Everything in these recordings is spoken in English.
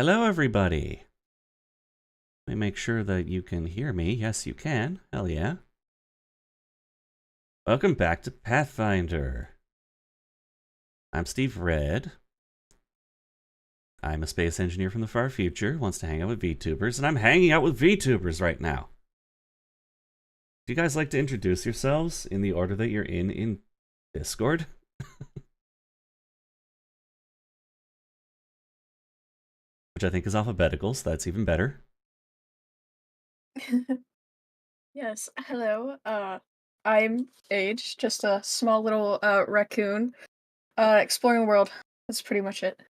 Hello, everybody. Let me make sure that you can hear me. Yes, you can. Hell yeah. Welcome back to Pathfinder. I'm Steve Red. I'm a space engineer from the far future who wants to hang out with VTubers, and I'm hanging out with VTubers right now. Do you guys like to introduce yourselves in the order that you're in Discord? Which I think is alphabetical, so that's even better. Yes, hello. I'm Age, just a small little raccoon. Exploring the world. That's pretty much it.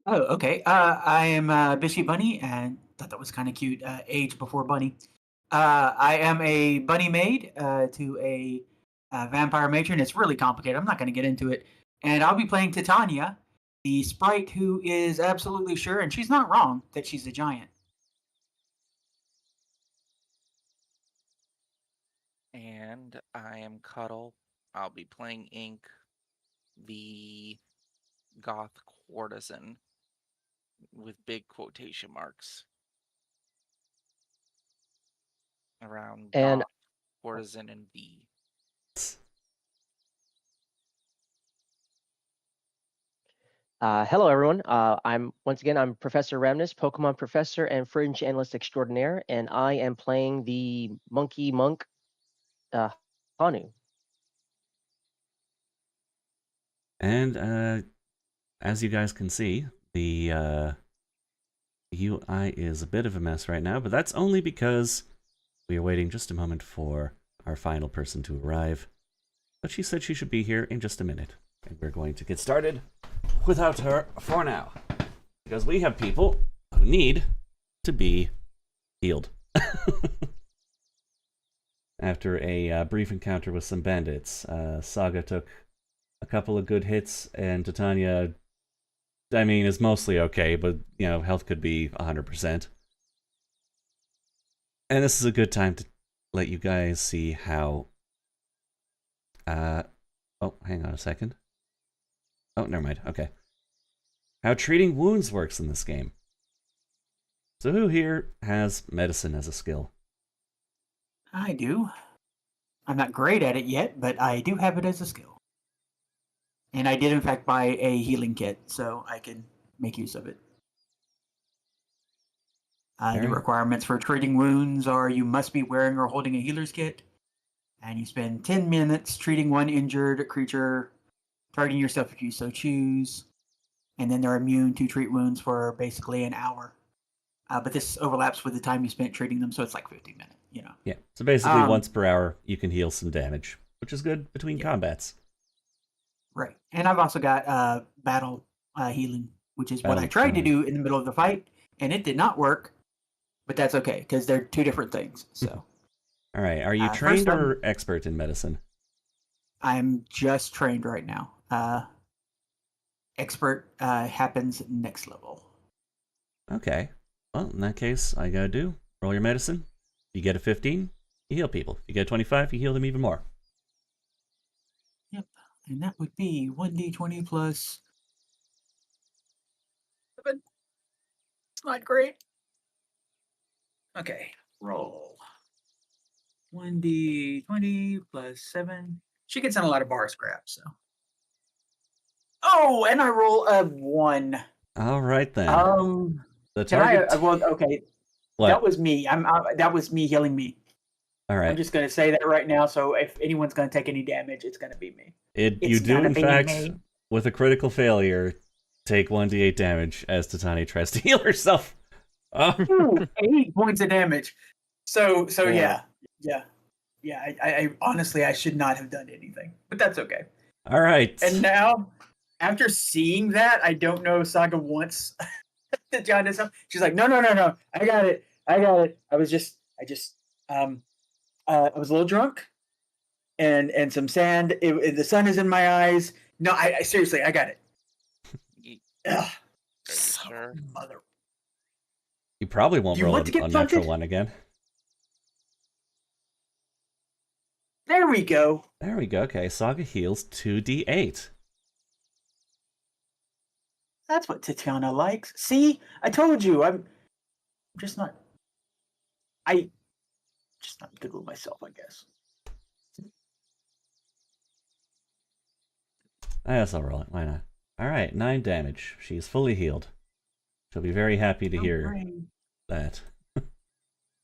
Oh, okay. I am Bishy Bunny, and thought that was kind of cute. Age before Bunny. I am a bunny maid to a vampire matron. It's really complicated. I'm not going to get into it. And I'll be playing Titania, the sprite who is absolutely sure, and she's not wrong, that she's a giant. And I am Cuddle. I'll be playing Ink, the goth courtesan with big quotation marks around And goth, courtesan, and V. hello, everyone. I'm Professor Ramnus, Pokemon Professor and Fringe Analyst Extraordinaire, and I am playing the Monkey Monk, Hanu. And as you guys can see, the UI is a bit of a mess right now, but that's only because we are waiting just a moment for our final person to arrive. But she said she should be here in just a minute, and we're going to get started without her for now, because we have people who need to be healed. After a brief encounter with some bandits, Saga took a couple of good hits, and Titania, I mean, is mostly okay, but, you know, health could be 100%. And this is a good time to let you guys see how... oh, hang on a second. Oh, never mind. Okay. How treating wounds works in this game. So who here has medicine as a skill? I do. I'm not great at it yet, but I do have it as a skill. And I did, in fact, buy a healing kit, so I can make use of it. The requirements for treating wounds are you must be wearing or holding a healer's kit, and you spend 10 minutes treating one injured creature, targeting yourself if you so choose, and then they're immune to treat wounds for basically an hour. But this overlaps with the time you spent treating them, so it's like 15 minutes, you know. Yeah, so basically once per hour you can heal some damage, which is good between combats. Right. And I've also got battle healing, which is what I tried to do in the middle of the fight, and it did not work. But that's okay, because they're two different things. So, all right. Are you trained or expert in medicine? I'm just trained right now. Expert happens next level. Okay. Well, in that case, all you gotta do, roll your medicine. If you get a 15, you heal people. If you get a 25, you heal them even more. Yep. And that would be 1d20 plus... It's not great. Okay, roll. 1d20 plus 7. She gets in a lot of bar scraps, so. Oh, and I roll a 1. All right then. The target. Well, okay. What? That was me. That was me healing me. All right. I'm just gonna say that right now. So if anyone's gonna take any damage, it's gonna be me. You do in fact, with a critical failure, take 1d8 damage as Titania tries to heal herself. Ooh, 8 points of damage. So yeah. I honestly I should not have done anything, but that's okay. All right. And now, after seeing that, I don't know if Saga wants to join us up. She's like, no, I got it. I was a little drunk, and some sand. The sun is in my eyes. No, I seriously, I got it. Ugh. Sure. Mother. You probably won't roll a natural one again. There we go. There we go. Okay, Saga heals 2d8. That's what Tatiana likes. See, I told you. I'm just not. Just not good with myself, I guess. That's alright, why not? Alright, 9 damage. She's fully healed. She'll be very happy to hear Great. that.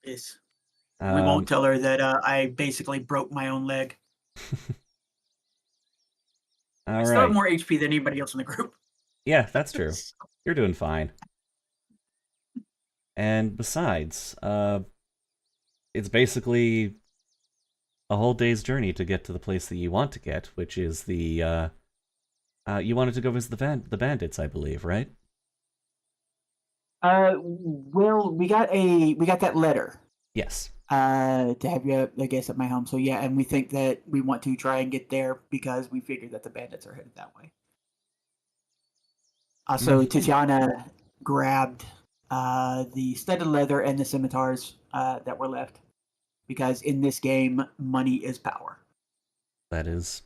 Yes. We won't tell her that I basically broke my own leg. I still have Alright. more HP than anybody else in the group. Yeah, that's true. You're doing fine. And besides, it's basically a whole day's journey to get to the place that you want to get, which is the, you wanted to go visit the bandits, I believe, right? Well, we got that letter. Yes. To have you, I guess, at my home. So yeah, and we think that we want to try and get there because we figured that the bandits are headed that way. Also, Tatiana grabbed the studded leather and the scimitars that were left because in this game, money is power. That is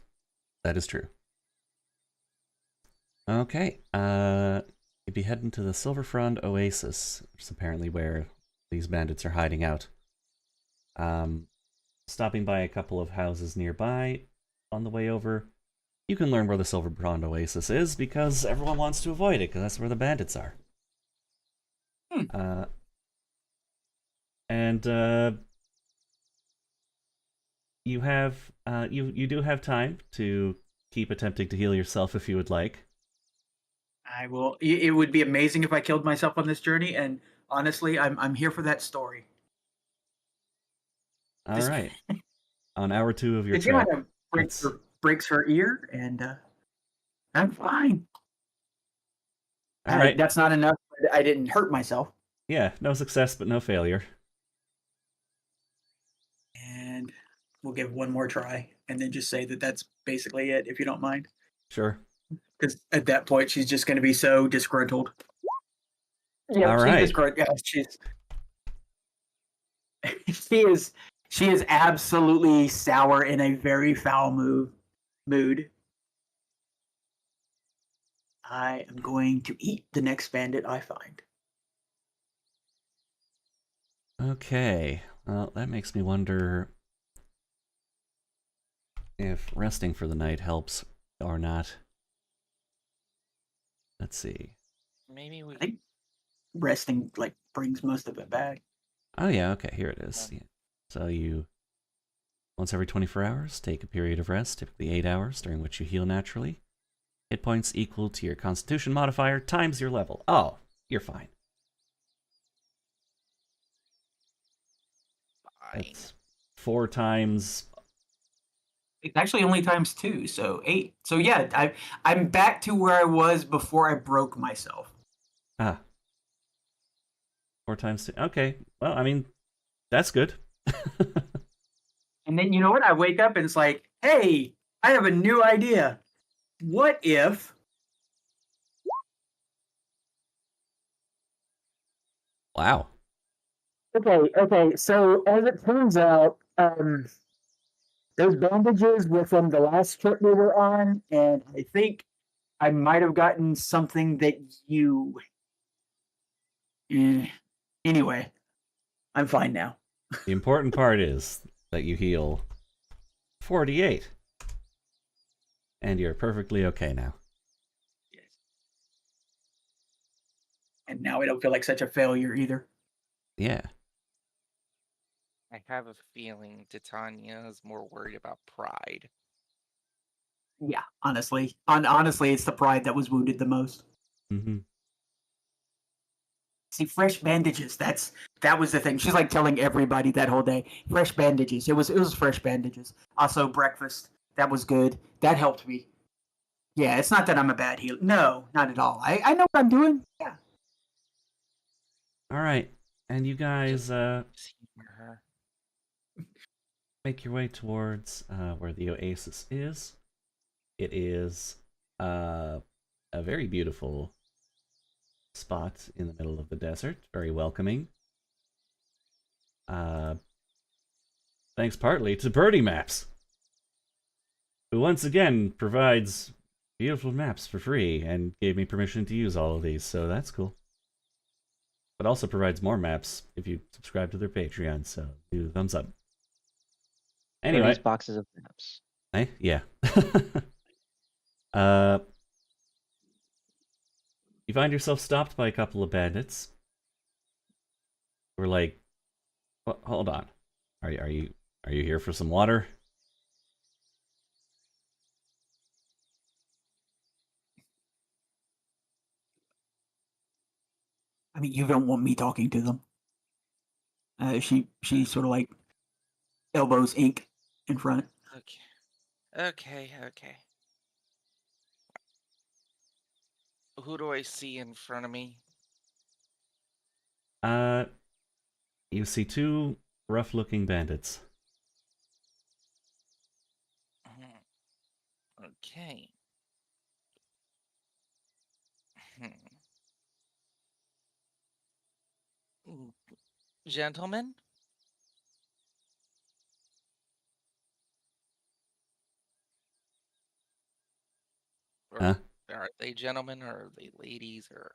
true. Okay, you'd be heading to the Silverfrond Oasis, which is apparently where these bandits are hiding out. Stopping by a couple of houses nearby on the way over, you can learn where the Silverfrond Oasis is because everyone wants to avoid it because that's where the bandits are. You have you do have time to keep attempting to heal yourself if you would like. I will. It would be amazing if I killed myself on this journey, and honestly, I'm here for that story. All right. On hour 2 of your trip, breaks her ear, and I'm fine. all right. That's not enough. But I didn't hurt myself. Yeah, no success but no failure. And we'll give one more try, and then just say that that's basically it, if you don't mind. Sure. Because at that point, she's just going to be so disgruntled. Yeah, all right. She is absolutely sour in a very foul mood. I am going to eat the next bandit I find. Okay. Well, that makes me wonder if resting for the night helps or not. Let's see. Maybe we. I think resting brings most of it back. Oh yeah, okay, here it is. Yeah. So you, once every 24 hours, take a period of rest, typically 8 hours, during which you heal naturally. Hit points equal to your Constitution modifier times your level. Oh, you're fine. That's 4 times. It's actually only times 2, so 8. So yeah, I'm back to where I was before I broke myself. 4 times 2. Okay, well, I mean, that's good. And then, you know what? I wake up and it's like, hey, I have a new idea. What if... Wow. Okay. So, as it turns out, those bandages were from the last trip we were on, and I think I might have gotten something that you... Anyway, I'm fine now. The important part is that you heal 48. And you're perfectly okay now. Yes. And now I don't feel like such a failure either. Yeah. I have a feeling Titania is more worried about pride. Yeah, honestly. Honestly, it's the pride that was wounded the most. Mm-hmm. See, fresh bandages. That was the thing. She's like telling everybody that whole day. Fresh bandages. It was fresh bandages. Also, breakfast. That was good. That helped me. Yeah, it's not that I'm a bad healer. No, not at all. I know what I'm doing. Yeah. All right. And you guys Her. make your way towards where the oasis is. It is a very beautiful spot in the middle of the desert. Very welcoming. Thanks partly to birdie maps. who once again provides beautiful maps for free and gave me permission to use all of these, so that's cool. But also provides more maps if you subscribe to their Patreon, so do thumbs up. Anyway. These boxes of maps. Eh? Yeah. You find yourself stopped by a couple of bandits. We're like, hold on. Are you here for some water? I mean, you don't want me talking to them. She sort of like elbows ink in front. Okay. Who do I see in front of me? You see two rough-looking bandits. Okay. Gentlemen? Huh? Are they gentlemen or are they ladies or?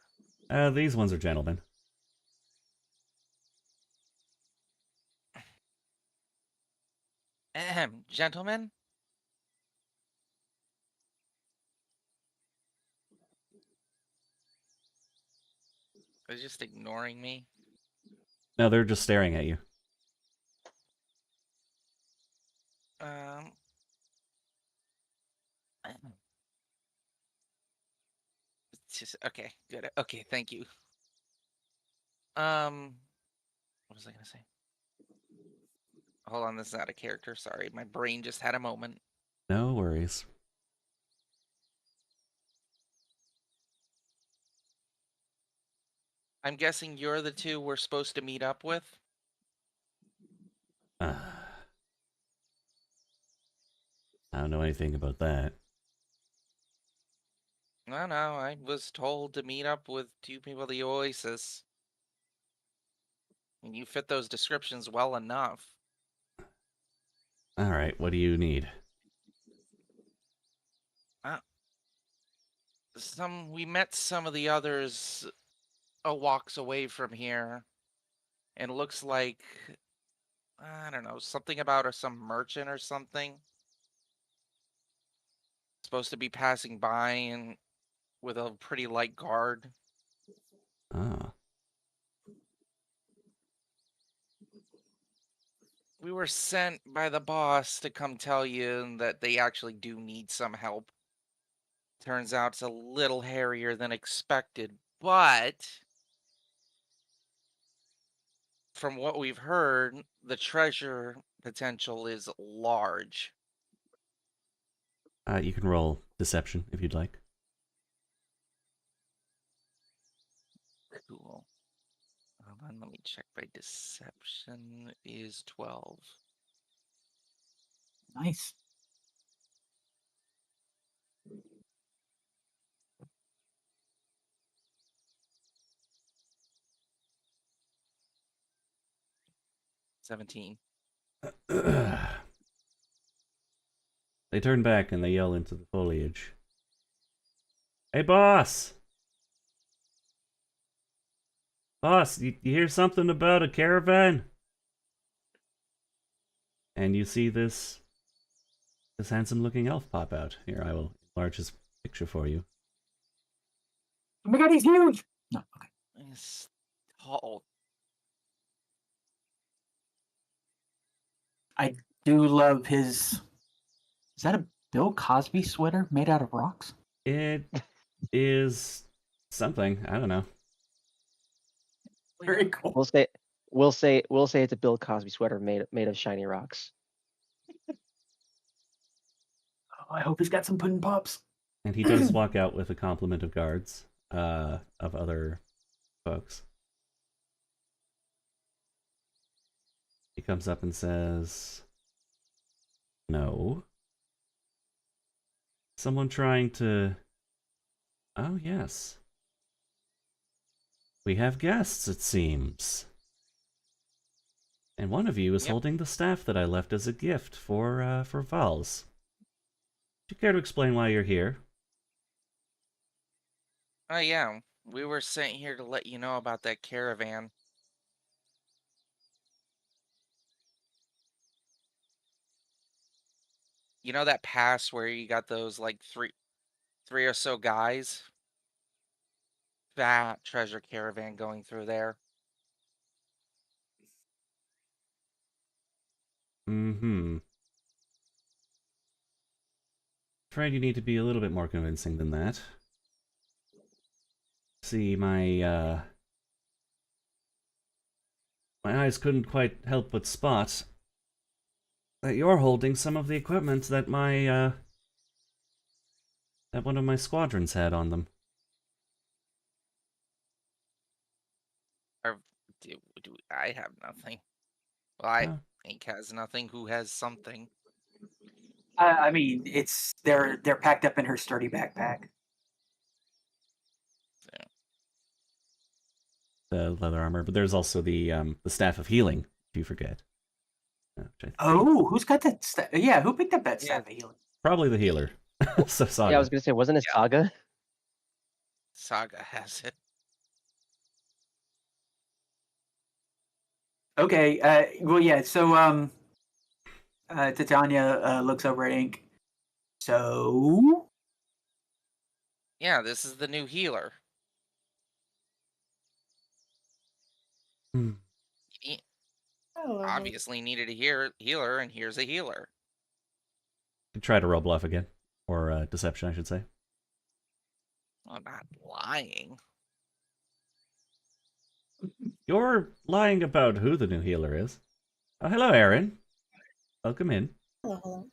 These ones are gentlemen. Gentlemen? They're just ignoring me. No, they're just staring at you. Okay, good. Okay, thank you. What was I gonna say? Hold on, this is out of character. Sorry, my brain just had a moment. No worries. I'm guessing you're the two we're supposed to meet up with? I don't know anything about that. No, I was told to meet up with two people at the Oasis. And you fit those descriptions well enough. Alright, what do you need? We met some of the others walks away from here. And it looks like, I don't know, something about some merchant or something. Supposed to be passing by and with a pretty light guard. Ah. We were sent by the boss to come tell you that they actually do need some help. Turns out it's a little hairier than expected, but from what we've heard, the treasure potential is large. You can roll deception if you'd like. Cool. Hold on, let me check my deception is 12. Nice. $17. They turn back and they yell into the foliage. Hey, boss! Boss, you hear something about a caravan? And you see this handsome-looking elf pop out. Here, I will enlarge his picture for you. Oh my god, he's huge! No, okay. It's tall. I do love his... Is that a Bill Cosby sweater made out of rocks? It is something. I don't know. Very cool. We'll say it's a Bill Cosby sweater made of shiny rocks. Oh, I hope he's got some pudding pops. And he does walk out with a complement of guards, of other folks. He comes up and says, "No. Someone trying to... Oh, yes. We have guests, it seems. And one of you is holding the staff that I left as a gift for Vals." you care to explain why you're here? Oh, yeah. We were sent here to let you know about that caravan. You know that pass where you got those, like, three or so guys? That treasure caravan going through there. Mm-hmm. Afraid you need to be a little bit more convincing than that. See, my eyes couldn't quite help but spot that you're holding some of the equipment that that one of my squadrons had on them. Or I have nothing. Well, Oh, Ink has nothing. Who has something? I mean, they're packed up in her sturdy backpack. the leather armor, but there's also the staff of healing, if you forget. Which I think Oh, who's got that? Yeah, who picked up that Yeah. staff of healing? probably the healer. So Saga. Yeah, I was gonna say, wasn't it Yeah. Saga? Saga has it. Okay. Well, yeah. So, Titania looks over at Ink. So, Yeah, this is the new healer. Hmm. He Hello. obviously needed a healer, and here's a healer. Try to roll bluff again. Or deception, I should say. I'm not lying. You're lying about who the new healer is. Oh, hello, Aaron. Welcome in. Hello.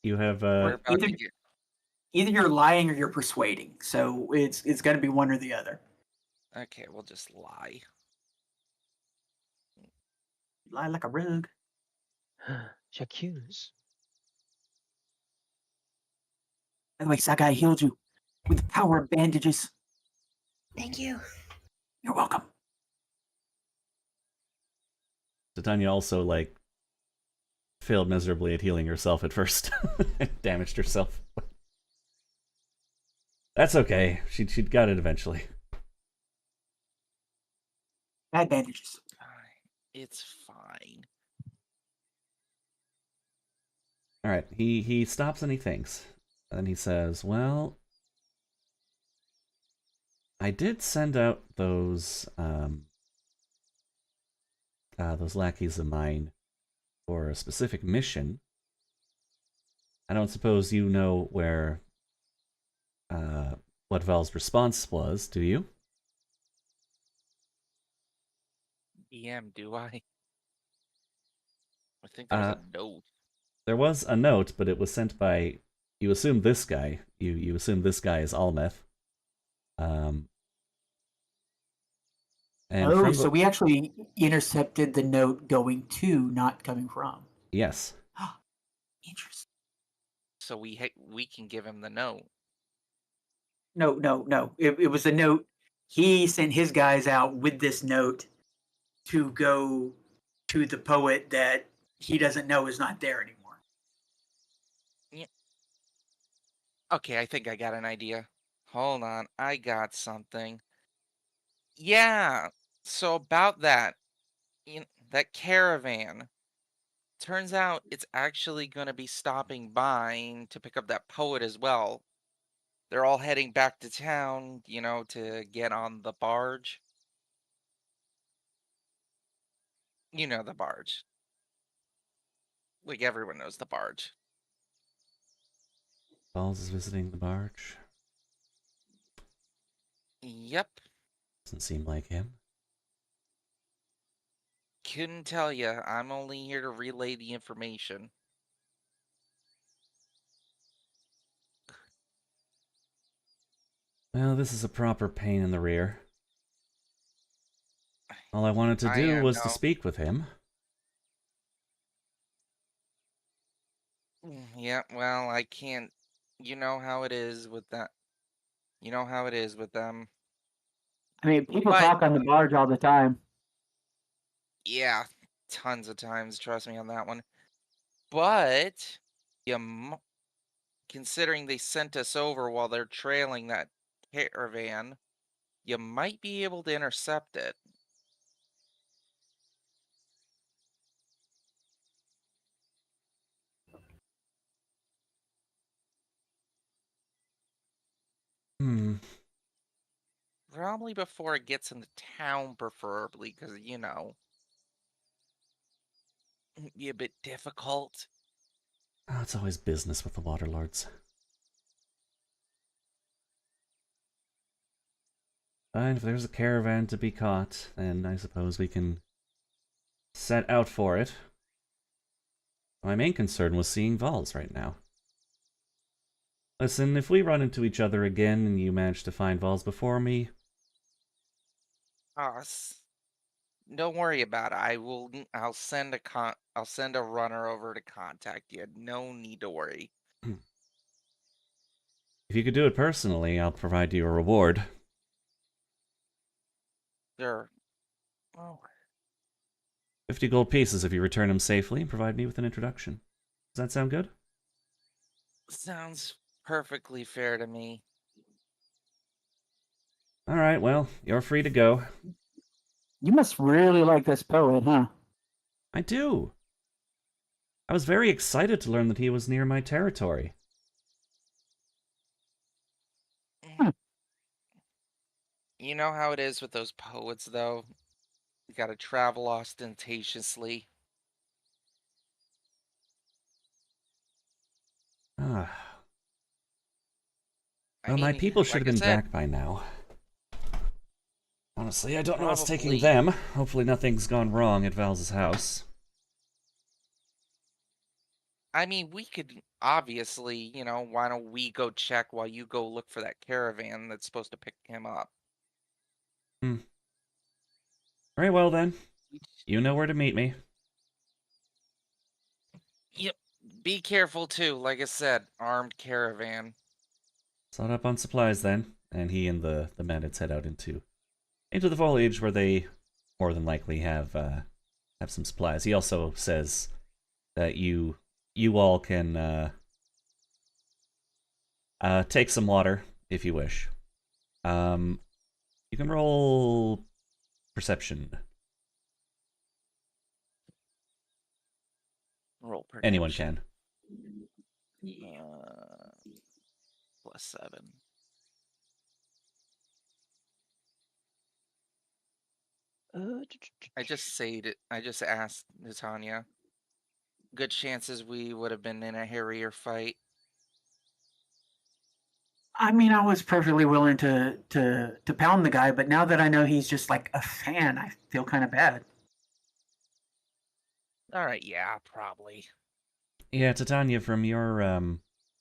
You have, We're about either- to get. either you're lying or you're persuading. So it's going to be one or the other. Okay, we'll just lie. Lie like a rug. J'accuse. By the way, Sagai healed you with the power of bandages. Thank you. You're welcome. Titania also, like, failed miserably at healing herself at first. Damaged herself. That's okay. She'd got it eventually. Bad bandages. Fine. It's fine. Alright, he stops and he thinks. And he says, well, I did send out those lackeys of mine for a specific mission. I don't suppose you know where what Val's response was, do you? DM, do I? I think there's a note. There was a note, but it was sent by, you assume this guy. You assume this guy is Almeth. And Oh, from so we actually intercepted the note going to, not coming from. yes. Interesting. So we can give him the note. No. It was a note. He sent his guys out with this note to go to the poet that he doesn't know is not there anymore. Okay, I think I got an idea. Hold on, I got something. Yeah, so about that, that caravan. Turns out it's actually going to be stopping by to pick up that poet as well. They're all heading back to town, to get on the barge. You know the barge. Like everyone knows the barge. Balls is visiting the barge. Yep. Doesn't seem like him. Couldn't tell you. I'm only here to relay the information. Well, this is a proper pain in the rear. All I wanted to I do was know. to speak with him. Yeah, well, I can't. You know how it is with that. You know how it is with them. I mean, people But- talk on the barge all the time. Yeah, tons of times. Trust me on that one. But you considering they sent us over while they're trailing that caravan, you might be able to intercept it. Hmm. Probably before it gets into town, preferably, because, it'd be a bit difficult. Oh, it's always business with the Waterlords. Fine, if there's a caravan to be caught, then I suppose we can set out for it. My main concern was seeing Vols right now. Listen, if we run into each other again and you manage to find Vols before me... Don't worry about it. I'll send a runner over to contact you. No need to worry. If you could do it personally, I'll provide you a reward. Sure. Oh, 50 gold pieces if you return him safely and provide me with an introduction. Does that sound good? sounds perfectly fair to me. Alright, well, you're free to go. You must really like this poet, huh? I do. I was very excited to learn that he was near my territory. You know how it is with those poets, though? You gotta travel ostentatiously. Ah. I Well, my mean, people should like have I been said, back by now. Honestly, I don't know what's taking Probably. them. Hopefully nothing's gone wrong at Val's house. I mean, we could obviously, why don't we go check while you go look for that caravan that's supposed to pick him up? Very well then. You know where to meet me. Yep. Be careful too. Like I said, armed caravan. Load up on supplies then, and he and the bandits head out into the foliage where they more than likely have some supplies. He also says that you all can take some water if you wish. You can roll perception. Roll protection. Anyone can. +7. I just asked Natanya. Good chances we would have been in a hairier fight. I mean, I was perfectly willing to pound the guy, but now that I know he's just like a fan, I feel kind of bad. All right, yeah, probably. Yeah, Titania, from your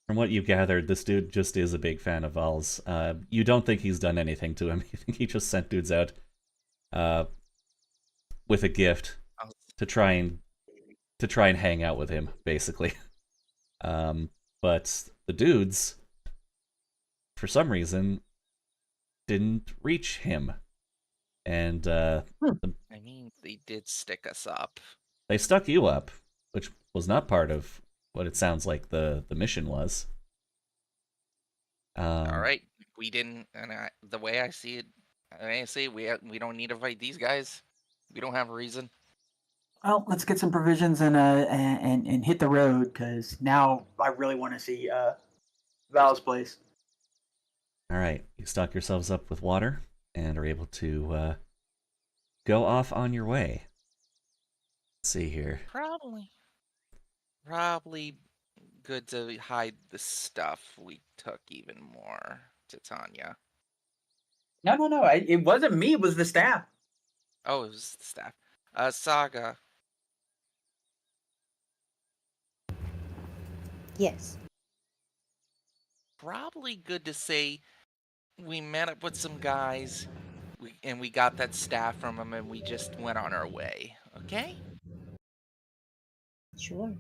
from what you've gathered, this dude just is a big fan of Val's. You don't think he's done anything to him. You think he just sent dudes out with a gift to try and hang out with him, basically. But the dudes, for some reason, didn't reach him. And I mean, they did stick us up. they stuck you up, which was not part of what it sounds like the mission was. All right, we didn't, and the way I see it, we don't need to fight these guys. We don't have a reason. Well, let's get some provisions and hit the road because now I really want to see Val's place. All right, you stock yourselves up with water and are able to go off on your way. Let's see here. Probably good to hide the stuff we took even more, Titania. No. It wasn't me. It was the staff. Oh, it was the staff. Saga. Yes. Probably good to say we met up with some guys, and we got that staff from them, and we just went on our way. Okay? Sure.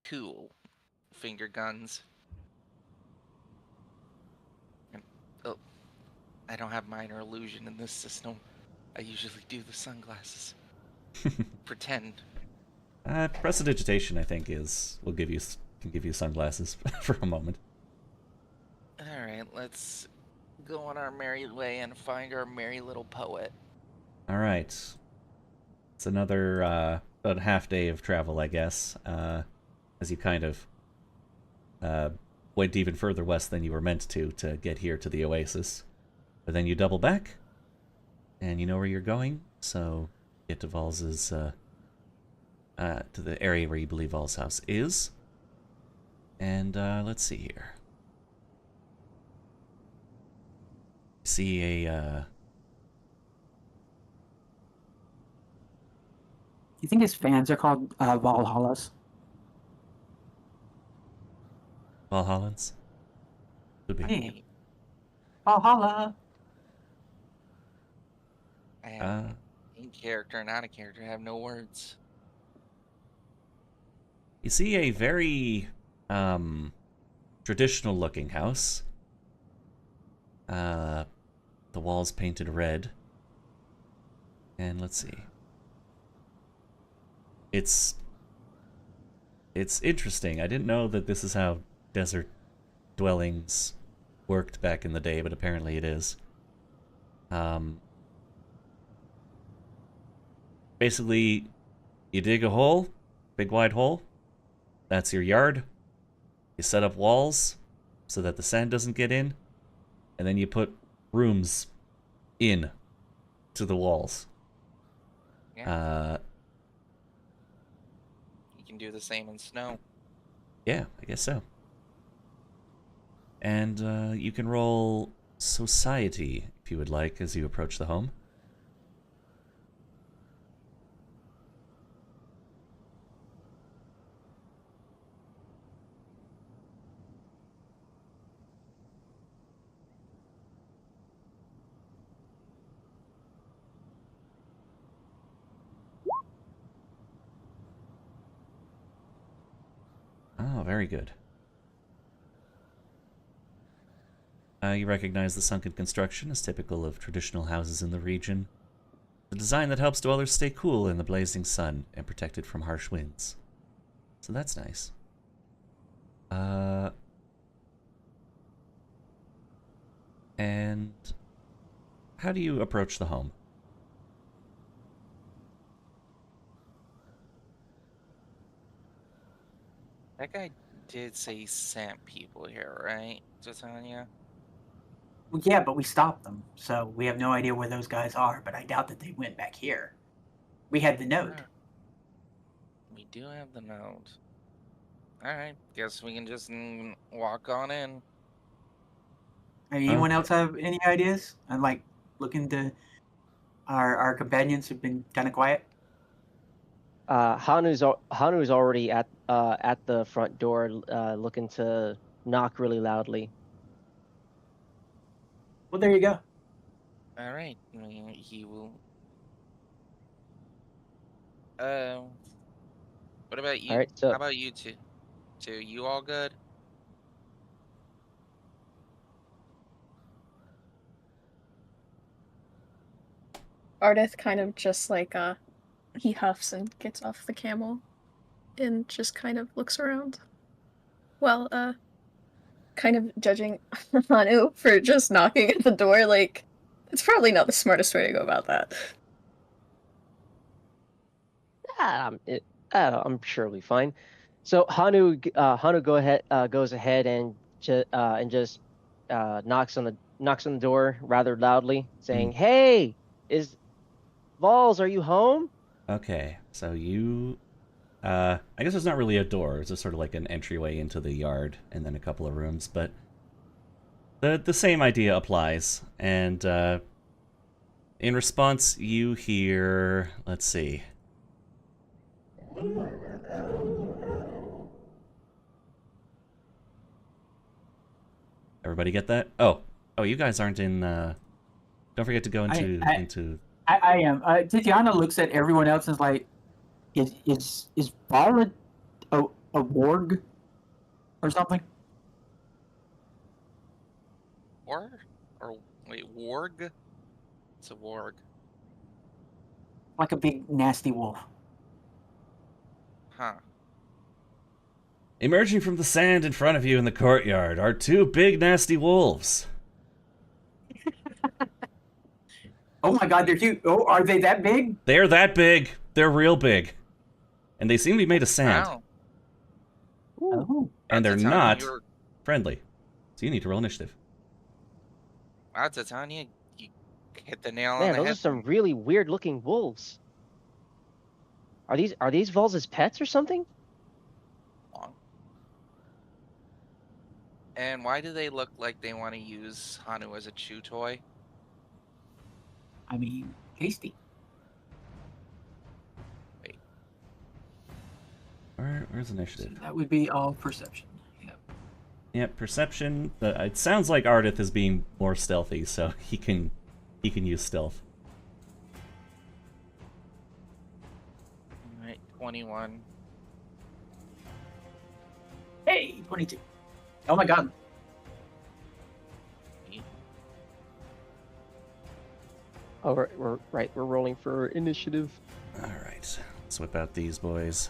Cool. Finger guns. And, oh, I don't have minor illusion in this system. I usually do the sunglasses. Pretend. Prestidigitation, I think, will give you can give you sunglasses for a moment. All right, let's go on our merry way and find our merry little poet. All right. It's another about half day of travel, I guess, as you kind of went even further west than you were meant to get here to the oasis. But then you double back, and you know where you're going, so get to Vals's, to the area where you believe Val's house is. And let's see here. See a You think his fans are called Valhallas? Valhallans? Could be. Hey, Valhalla. I have a character, not a character. I have no words. You see a very traditional looking house. The walls painted red. And let's see. It's interesting. I didn't know that this is how desert dwellings worked back in the day, but apparently it is. Basically, you dig a hole, big wide hole. That's your yard. You set up walls so that the sand doesn't get in, and then you put rooms in to the walls. Yeah. You can do the same in snow. Yeah, I guess so. And you can roll society if you would like as you approach the home. Oh, very good. You recognize the sunken construction as typical of traditional houses in the region. The design that helps dwellers stay cool in the blazing sun and protected from harsh winds. So that's nice. And how do you approach the home? That guy did say he sent people here, right, Titania? Well, yeah, but we stopped them, so we have no idea where those guys are. But I doubt that they went back here. We had the note. We do have the note. Alright, guess we can just walk on in. I mean, anyone else Okay. have any ideas? I'm like looking to our companions have been kind of quiet. Hanu's already at the front door, looking to knock really loudly. Well, there you go. Alright, he will. What about you? All right, so How about you two? You all good? Ardith kind of just like he huffs and gets off the camel and just kind of looks around. Well, kind of judging Hanu for just knocking at the door, like it's probably not the smartest way to go about that. I'm sure it'll be fine. So Hanu goes ahead and just knocks on the door rather loudly, saying, "Hey, is Vols? Are you home?" Okay, so you... I guess it's not really a door, it's just sort of like an entryway into the yard, and then a couple of rooms, but... The same idea applies, and in response you hear... Let's see... Everybody get that? Oh, you guys aren't in. Don't forget to go into. I am. Titiana looks at everyone else and is like, "Is Val a warg or something?" Or wait, warg? It's a warg. Like a big nasty wolf. Huh. Emerging from the sand in front of you in the courtyard are two big nasty wolves. Oh my god, they're cute. Oh, are they that big? They're that big. They're real big. And they seem to be made of sand. Wow. Oh. And they're That's a not Tanya, friendly. So you need to roll initiative. That's a Tanya. You hit the nail on Man, the those head. are some really weird looking wolves. Are these wolves as pets or something? Long. And why do they look like they want to use Hanu as a chew toy? I mean, tasty. Where's So initiative? that would be all perception. Yep. Yep, perception. It sounds like Ardith is being more stealthy, so he can use stealth. All right, 21. Hey, 22. Oh my god. Oh, we're rolling for initiative. All right, let's whip out these boys.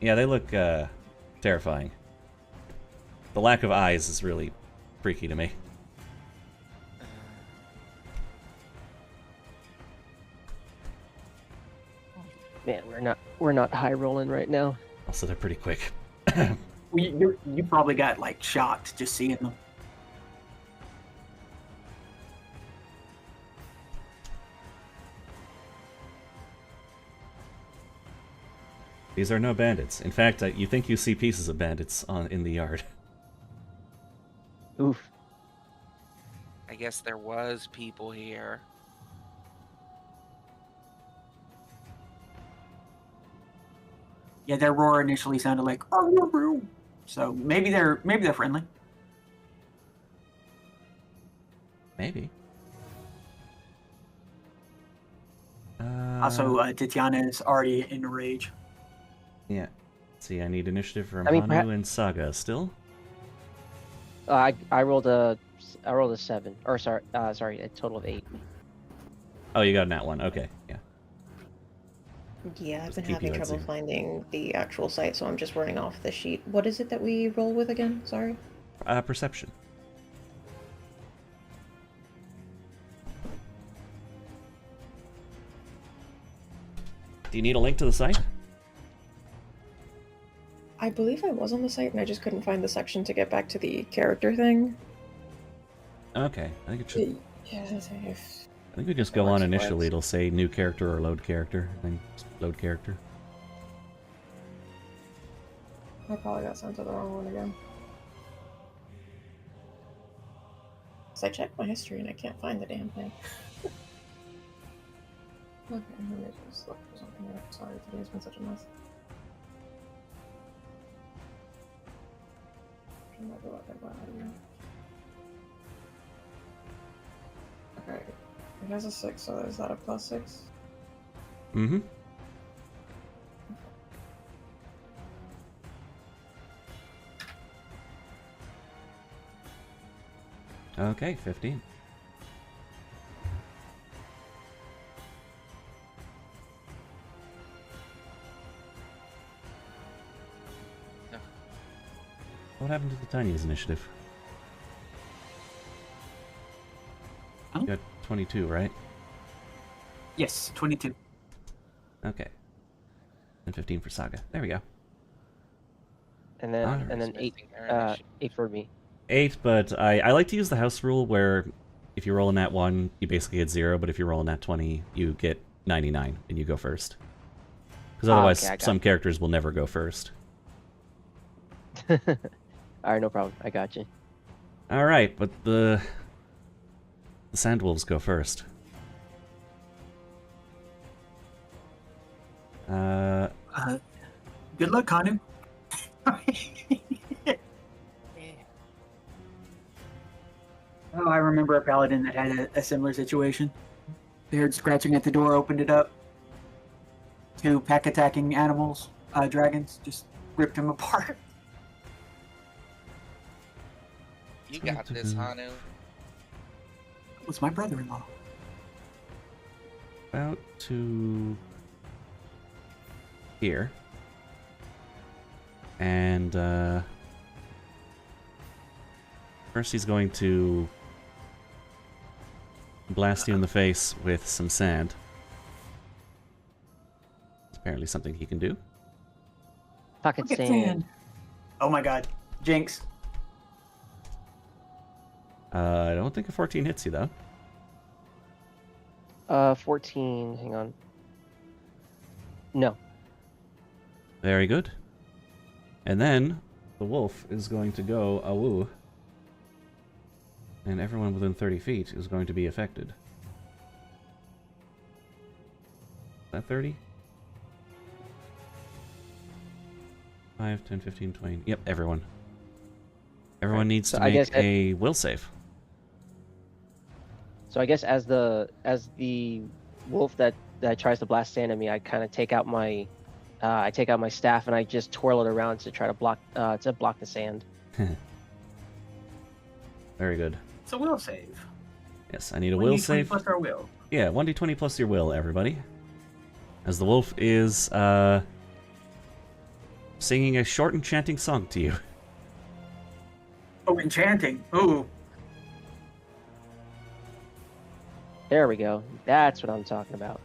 Yeah, they look terrifying. The lack of eyes is really freaky to me. Man, we're not high rolling right now. Also, they're pretty quick. You probably got like shocked just seeing them. These are no bandits. In fact, you think you see pieces of bandits in the yard. Oof. I guess there was people here. Yeah, their roar initially sounded like "Arr-roo-roo." So maybe they're friendly. Maybe. Also, Tatiana is already in a rage. Yeah. See, I need initiative from I mean, Hanu and Saga still. I rolled a 7, or sorry, a total of 8. Oh, you got that one. Okay, yeah. Yeah, I've been keep you having at trouble 0. finding the actual site, so I'm just running off the sheet. What is it that we roll with again? Sorry. Perception. Do you need a link to the site? I believe I was on the site and I just couldn't find the section to get back to the character thing. Okay, I think it should. Yeah, I think we just go on initially. It'll say new character or load character, then just load character. I probably got sent to the wrong one again. So I checked my history and I can't find the damn thing. Okay, let me just look for something here. Sorry, today's been such a mess. Okay, it has a 6, so is that a +6? Mm-hmm. Okay, 15. What happened to the Tiny's initiative? Huh? You got 22, right? Yes, 22. Okay. And 15 for Saga. There we go. And then Alright. and then It's 8 missing their initiative. 8 for me. 8, but I like to use the house rule where if you roll a nat 1, you basically get 0, but if you roll a nat 20, you get 99, and you go first. Because otherwise, okay, I got some it. characters will never go first. Alright, no problem. I got you. Alright, but the Sandwolves go first. Good luck, Hanu. Oh, I remember a paladin that had a similar situation. They heard scratching at the door, opened it up. 2 pack attacking animals, dragons, just ripped him apart. You got this, Hanu. It was my brother-in-law. About to here. And first he's going to blast you in the face with some sand. It's apparently something he can do. Pocket Pocket sand. sand. Oh my god. Jinx. I don't think a 14 hits you, though. 14. Hang on. No. Very good. And then the wolf is going to go awoo. And everyone within 30 feet is going to be affected. Is that 30? 5, 10, 15, 20. Yep, everyone. Everyone needs So to I make guess a will save. So I guess as the wolf that tries to blast sand at me, I kind of take out my staff and I just twirl it around to try to block the sand. Very good. It's a will save. Yes, I need a will 1d20 save. plus our will. Yeah, 1d20 plus your will, everybody. As the wolf is singing a short enchanting song to you. Oh, enchanting. Ooh. There we go. That's what I'm talking about.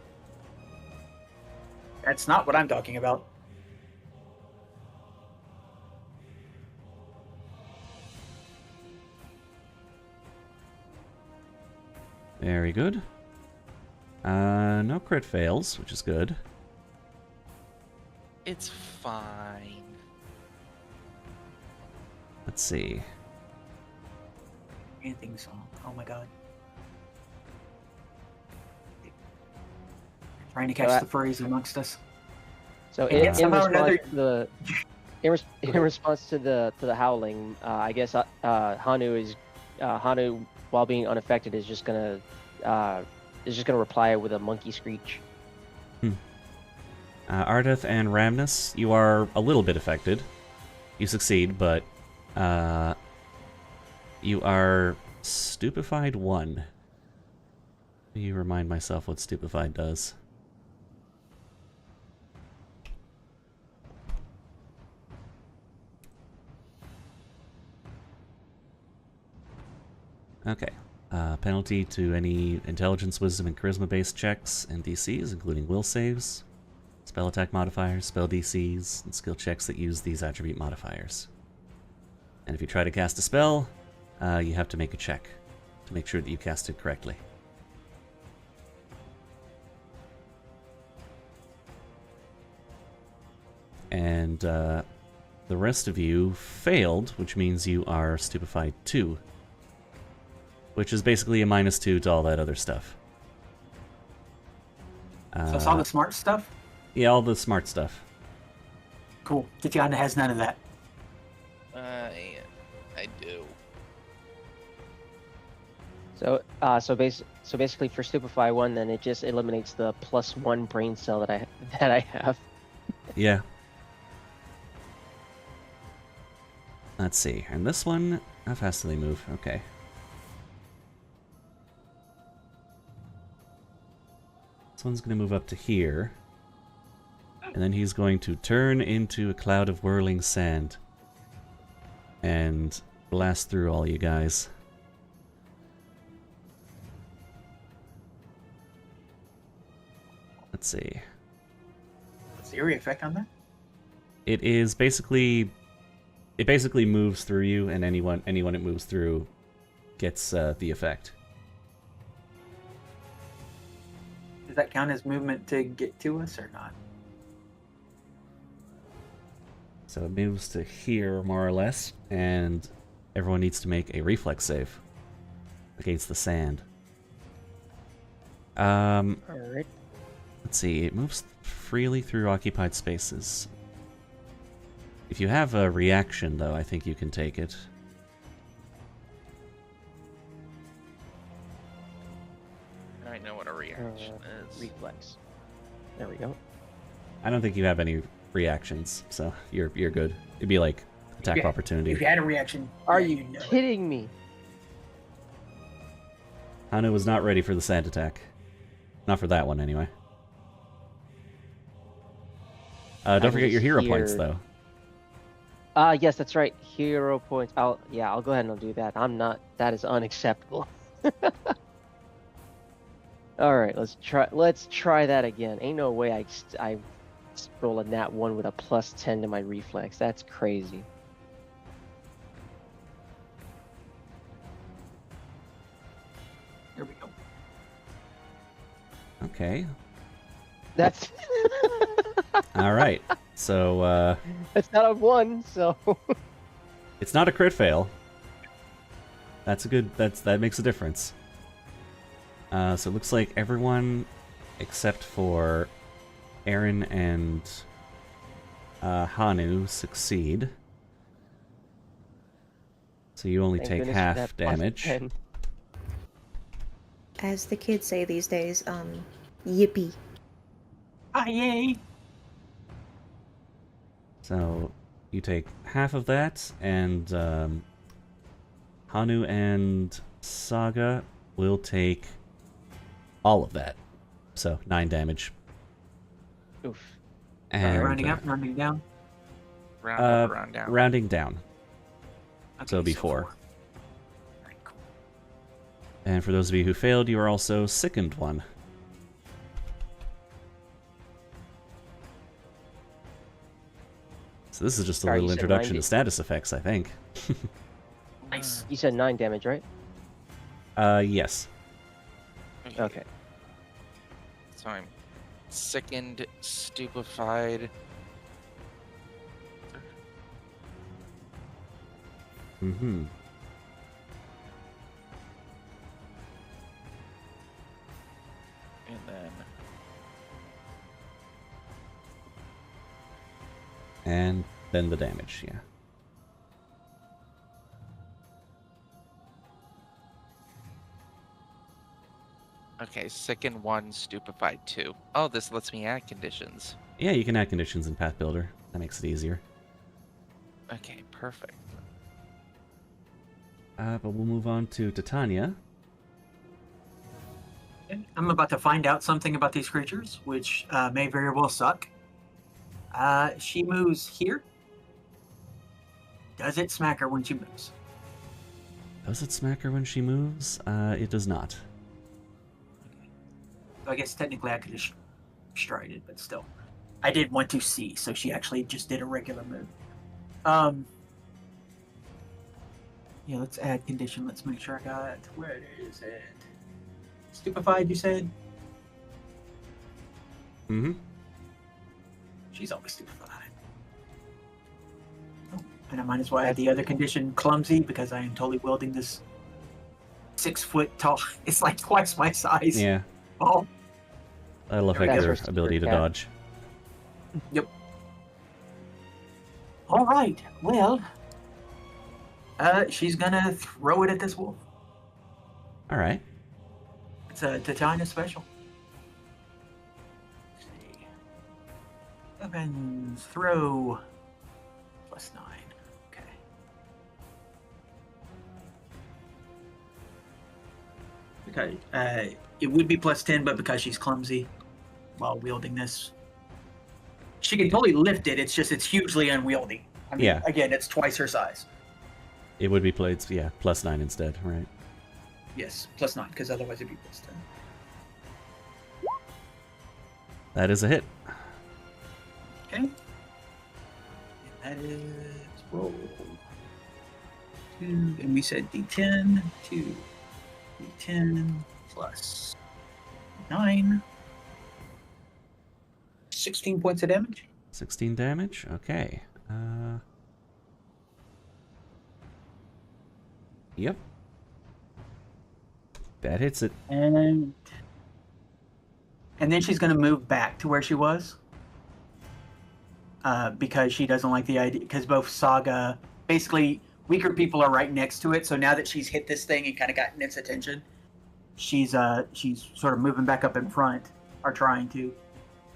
That's not what I'm talking about. Very good. No crit fails, which is good. It's fine. Let's see. Enchanting song. Oh my god. Trying to catch the furries amongst us. So And yet somehow in response to the howling, I guess Hanu, while being unaffected, is just gonna reply with a monkey screech. Ardeth and Ramnus, you are a little bit affected. You succeed, but you are stupefied 1. Let me remind myself what stupefied does. Okay. Penalty to any intelligence, wisdom, and charisma-based checks and DCs, including will saves, spell attack modifiers, spell DCs, and skill checks that use these attribute modifiers. And if you try to cast a spell, you have to make a check to make sure that you cast it correctly. And the rest of you failed, which means you are stupefied 2. Which is basically a -2 to all that other stuff. So it's all the smart stuff? Yeah, all the smart stuff. Cool. Tatiana has none of that. I do. So basically for stupefy 1, then it just eliminates the +1 brain cell that I have. Yeah. Let's see. And this one, how fast do they move? Okay. This one's going to move up to here. And then he's going to turn into a cloud of whirling sand. And blast through all you guys. Let's see. What's the area effect on that? It is basically... It basically moves through you, and anyone it moves through gets the effect. Does that count as movement to get to us or not? So it moves to here, more or less, and everyone needs to make a reflex save against the sand. Alright. Let's see, it moves freely through occupied spaces. If you have a reaction, though, I think you can take it. I know what a reaction is. Reflex. There we go. I don't think you have any reactions, so you're good. It'd be like attack Yeah, opportunity. If you had a reaction, Are yeah, you you'd know it. kidding me? Hanu was not ready for the sand attack. Not for that one, anyway. Don't forget your hero points, though. Yes, that's right. Hero points. I'll go ahead and I'll do that. That is unacceptable. All right, let's try that again. Ain't no way I roll a nat 1 with a +10 to my reflex. That's crazy. Here we go. Okay. That's All right. So that's not a 1, so it's not a crit fail. That makes a difference. So it looks like everyone except for Aaron and Hanu succeed. So you only Thank take goodness for half that damage. +10. As the kids say these days, yippee. Ah, yay! So you take half of that, and Hanu and Saga will take all of that. So 9 damage. Oof. And Rounding up, rounding down. Round up, round down. rounding down. Okay, So it'll be 4. 4. Alright, cool. And for those of you who failed, you are also sickened 1. So this is just a Sorry, you little said introduction 90? to status effects, I think. Nice. You said 9 damage, right? Yes. Okay. So I'm sickened, stupefied. Mm-hmm. And then And then the damage, yeah. okay, sickened 1, stupefied 2. Oh, this lets me add conditions. Yeah, you can add conditions in Path Builder. That makes it easier. Okay, perfect. But we'll move on to Titania. I'm about to find out something about these creatures, which may very well suck. She moves here. Does it smack her when she moves? Does it smack her when she moves? It does not. So I guess technically I could have stride it, but still. I did want to see, so she actually just did a regular move. Yeah, let's add condition. Let's make sure I got... Where is it? Stupefied, you said? Mm-hmm. She's always stupefied. Oh, and I might as well add the other condition, clumsy, because I am totally wielding this 6 foot tall. It's like twice my size. Yeah. Oh, I love That's your her super ability to cat. dodge. all right. Well, she's gonna throw it at this wolf. Alright. It's a Titania special. Let's see. Weapons, throw, +9. Okay. Okay. It would be +10, but because she's clumsy while wielding this, she can totally lift it. It's just it's hugely unwieldy. I mean, Yeah. Again, it's twice her size. It would be played, yeah, +9 instead, right? Yes, +9, because otherwise it'd be +10. That is a hit. Okay. And that is roll 2, and we said D10, 2, D10 plus 9. 16 points of damage. 16 damage? Okay. Yep. That hits it. And then she's going to move back to where she was. Because she doesn't like the idea. Because both Saga, basically, weaker people are right next to it. So now that she's hit this thing and kind of gotten its attention, she's sort of moving back up in front, or trying to,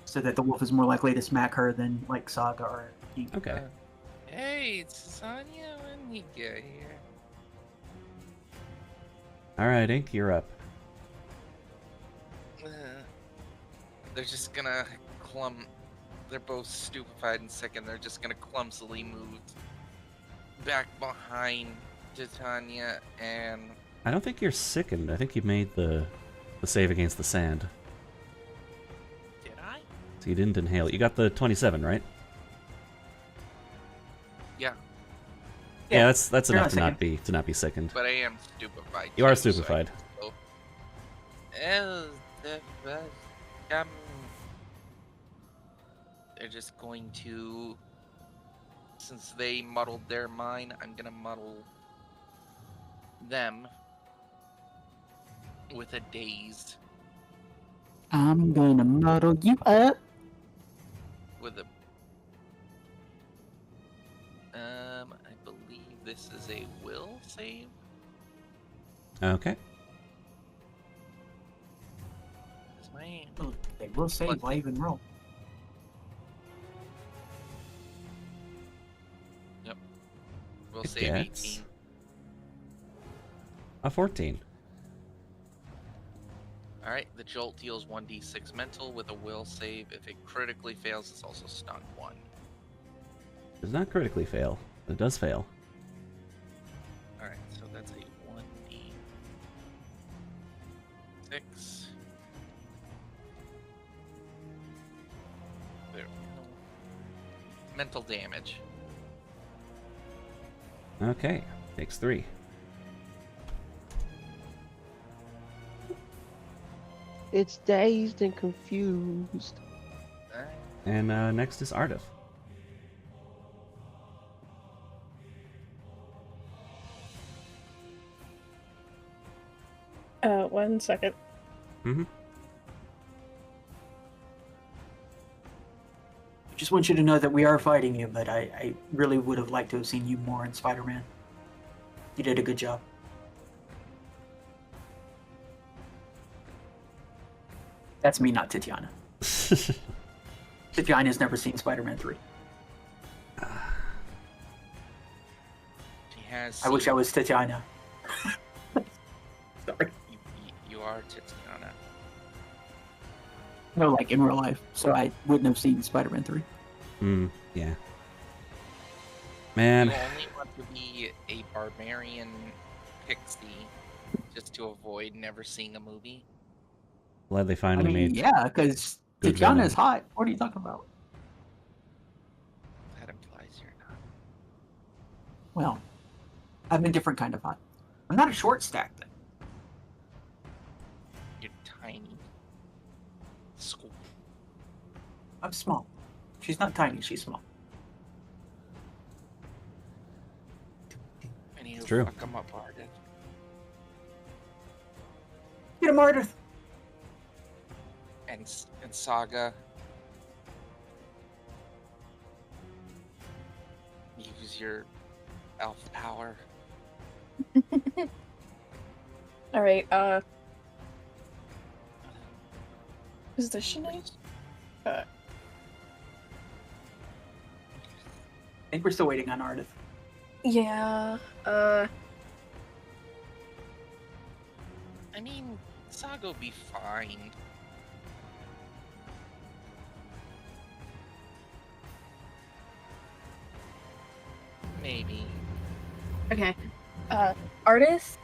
so that the wolf is more likely to smack her than like Saga or Ink. Okay. Hey, it's Sonya when you get here. Alright, Ink, you're up. They're just gonna They're both stupefied and sick, and they're just gonna clumsily move back behind Titania and I don't think you're sickened. I think you made the save against the sand. did I? So you didn't inhale. You got the 27, right? Yeah, Yeah, that's You're enough not to not be sickened. but I am stupefied. You are too, so I stupefied. can still- Um, they're just going to, since they muddled their mind, I'm gonna muddle them with a dazed, I'm gonna muddle you up. with a I believe this is a will save. Okay. Is my They will save. Why even roll? will It save gets 18. a 14. Alright, the jolt deals 1d6 mental with a will save. If it critically fails, it's also stunned 1. Does not critically fail, but it does fail. Alright, so that's a 1d6. There. Mental damage. Okay, takes 3. It's dazed and confused. Alright. And next is Ardith. One second. Mm-hmm. Just want you to know that we are fighting you, but I really would have liked to have seen you more in Spider-Man. You did a good job. That's me, not Tatiana. Tatiana's never seen Spider-Man 3. She has. I wish I was Tatiana. Sorry. You are Titiana. No, like in real life, so I wouldn't have seen Spider-Man 3. Yeah. Man, You only want to be a barbarian pixie just to avoid never seeing a movie. glad they I finally mean, made yeah, because good Tatiana is Venom. hot. What are you talking about? That implies you're not. Well, I'm a different kind of hot. I'm not a short stack thing. You're tiny. School. I'm small. She's not tiny, she's small. I need to True. fuck him up harder. Get him, Ardith! And Saga. Use your elf power. Alright, positioning? I think we're still waiting on Ardith. Yeah, I mean, Saga'll be fine. Maybe. okay. Artist,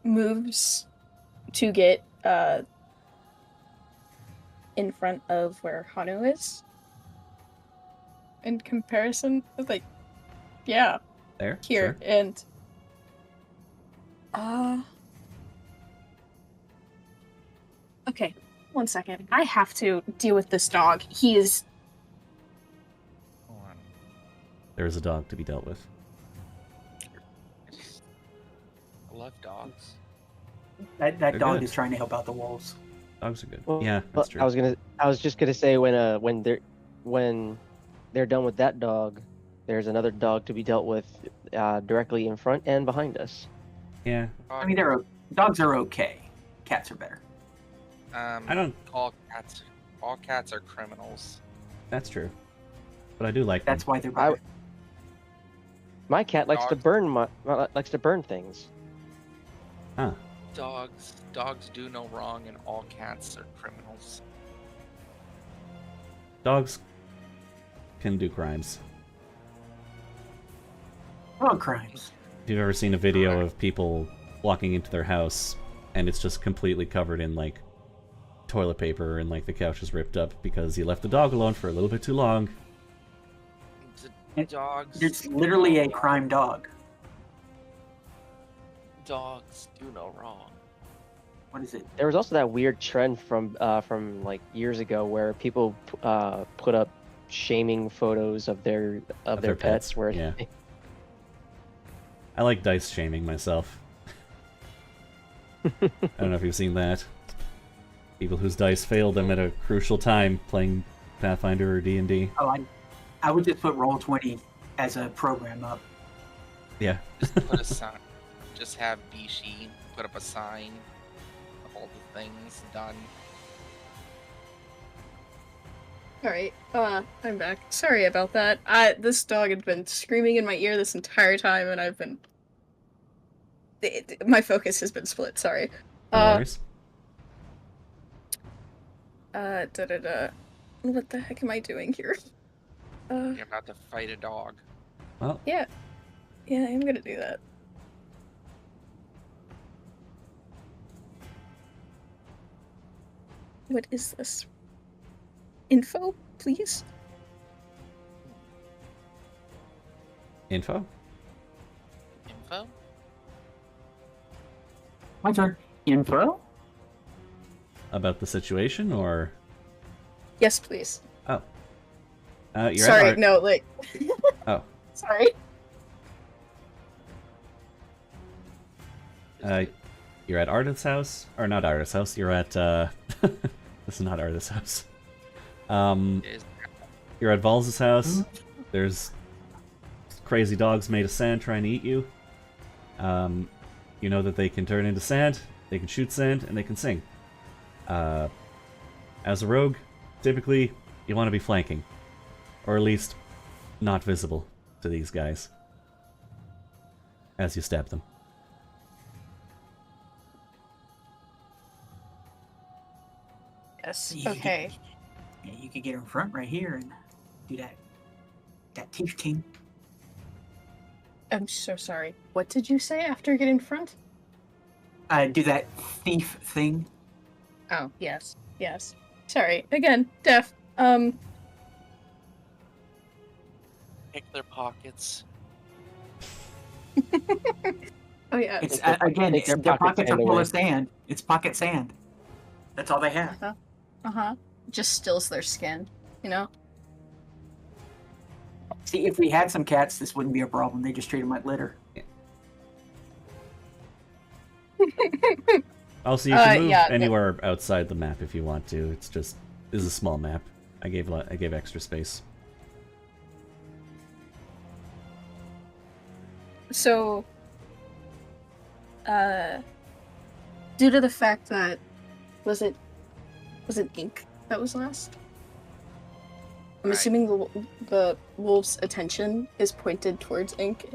moves to get, in front of where Hanu is. In comparison, it's like, yeah, there. here, Sure. and, okay, one second. I have to deal with this dog. He is, Hold on. There is a dog to be dealt with. I love dogs. That They're dog good. is trying to help out the wolves. Dogs are good. Well, Yeah, that's true. I was just gonna say when they're done with that dog, there's another dog to be dealt with directly in front and behind us. Yeah, I mean, dogs are okay. Cats are better. I don't. All cats are criminals. That's true. But I do like That's them. why they're better. My cat likes to burn things. Huh. Dogs do no wrong, and all cats are criminals. Dogs can do crimes. Dog crimes. If you've ever seen a video of people walking into their house and it's just completely covered in like toilet paper and like the couch is ripped up because you left the dog alone for a little bit too long. Dogs. It's literally a crime dog. Dogs do no wrong. What is it? There was also that weird trend from like years ago where people put up shaming photos of their pets. Where Yeah. I like dice shaming myself. I don't know if you've seen that. People whose dice failed them at a crucial time playing Pathfinder or D&D. Oh, I would just put Roll20 as a program up. Yeah. Just put a sign. Just have Bishi put up a sign of all the things done. Alright, I'm back. Sorry about that. This dog had been screaming in my ear this entire time, and I've been... my focus has been split, sorry. No worries. What the heck am I doing here? You're about to fight a dog. Well, Yeah, I'm gonna do that. What is this? Info, please? info? Info? My turn. Info? About the situation, or... Yes, please. Oh. You're Sorry, at no, like... Oh. Sorry. You're at Ardith's house? Or not Ardith's house, you're at, This is not Ardith's house. You're at Val's house. There's crazy dogs made of sand trying to eat you. You know that they can turn into sand, they can shoot sand, and they can sing. As a rogue, typically, you want to be flanking. Or at least, not visible to these guys. As you stab them. Yes, You could okay. Yeah, you could get in front right here and do that thief king. I'm so sorry. What did you say after getting in front? Do that thief thing. Oh, yes. Sorry, again, deaf. Pick their pockets. Oh yeah. It's Take their- again, take their their pocket pockets are sand full away. of sand. It's pocket sand. That's all they have. Uh-huh. Just stills their skin, you know? See, if we had some cats, this wouldn't be a problem. They just treat them like litter. Also, you can move yeah, anywhere outside the map if you want to. It's just... This is a small map. I gave extra space. So, due to the fact that... Was it ink that was last? I'm Right. assuming the wolf's attention is pointed towards ink.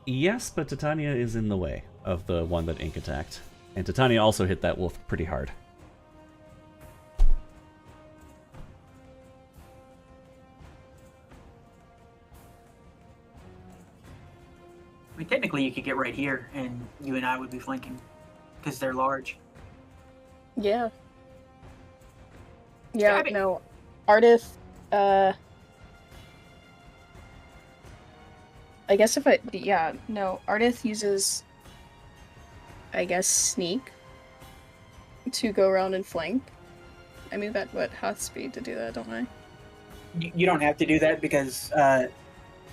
Yes, but Titania is in the way of the one that Ink attacked. And Titania also hit that wolf pretty hard. I mean, technically, you could get right here, and you and I would be flanking, because they're large. Yeah. Stab it. No. Ardith, I guess if Ardith uses, I guess, sneak to go around and flank. I move at half speed to do that, don't I? You don't have to do that because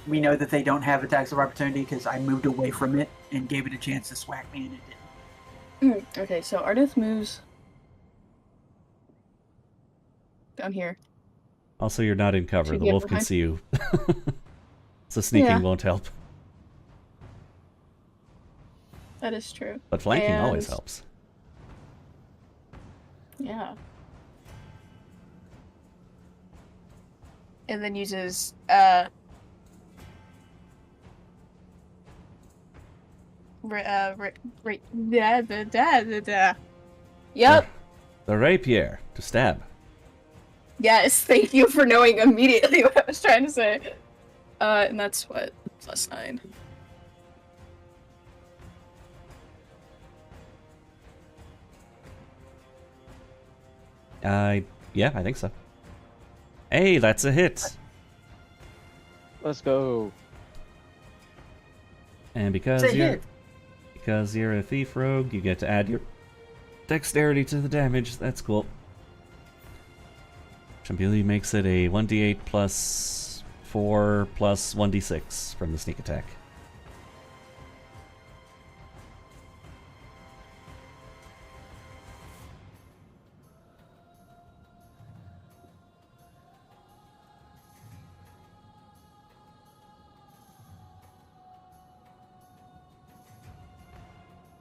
we know that they don't have attacks of opportunity because I moved away from it and gave it a chance to swack me and it didn't. Okay, so Ardith moves down here. Also, you're not in cover. To The get wolf can behind- see you. So sneaking Yeah. won't help. That is true. But flanking always And- helps. Yeah. And then uses Yep. The rapier to stab. Yes, thank you for knowing immediately what I was trying to say. And that's what? +9. Yeah, I think so. Hey, that's a hit. Let's go. And It's a hit. because you're a thief rogue, you get to add your dexterity to the damage. That's cool. Which I believe makes it a 1d8 plus 4 plus 1d6 from the sneak attack.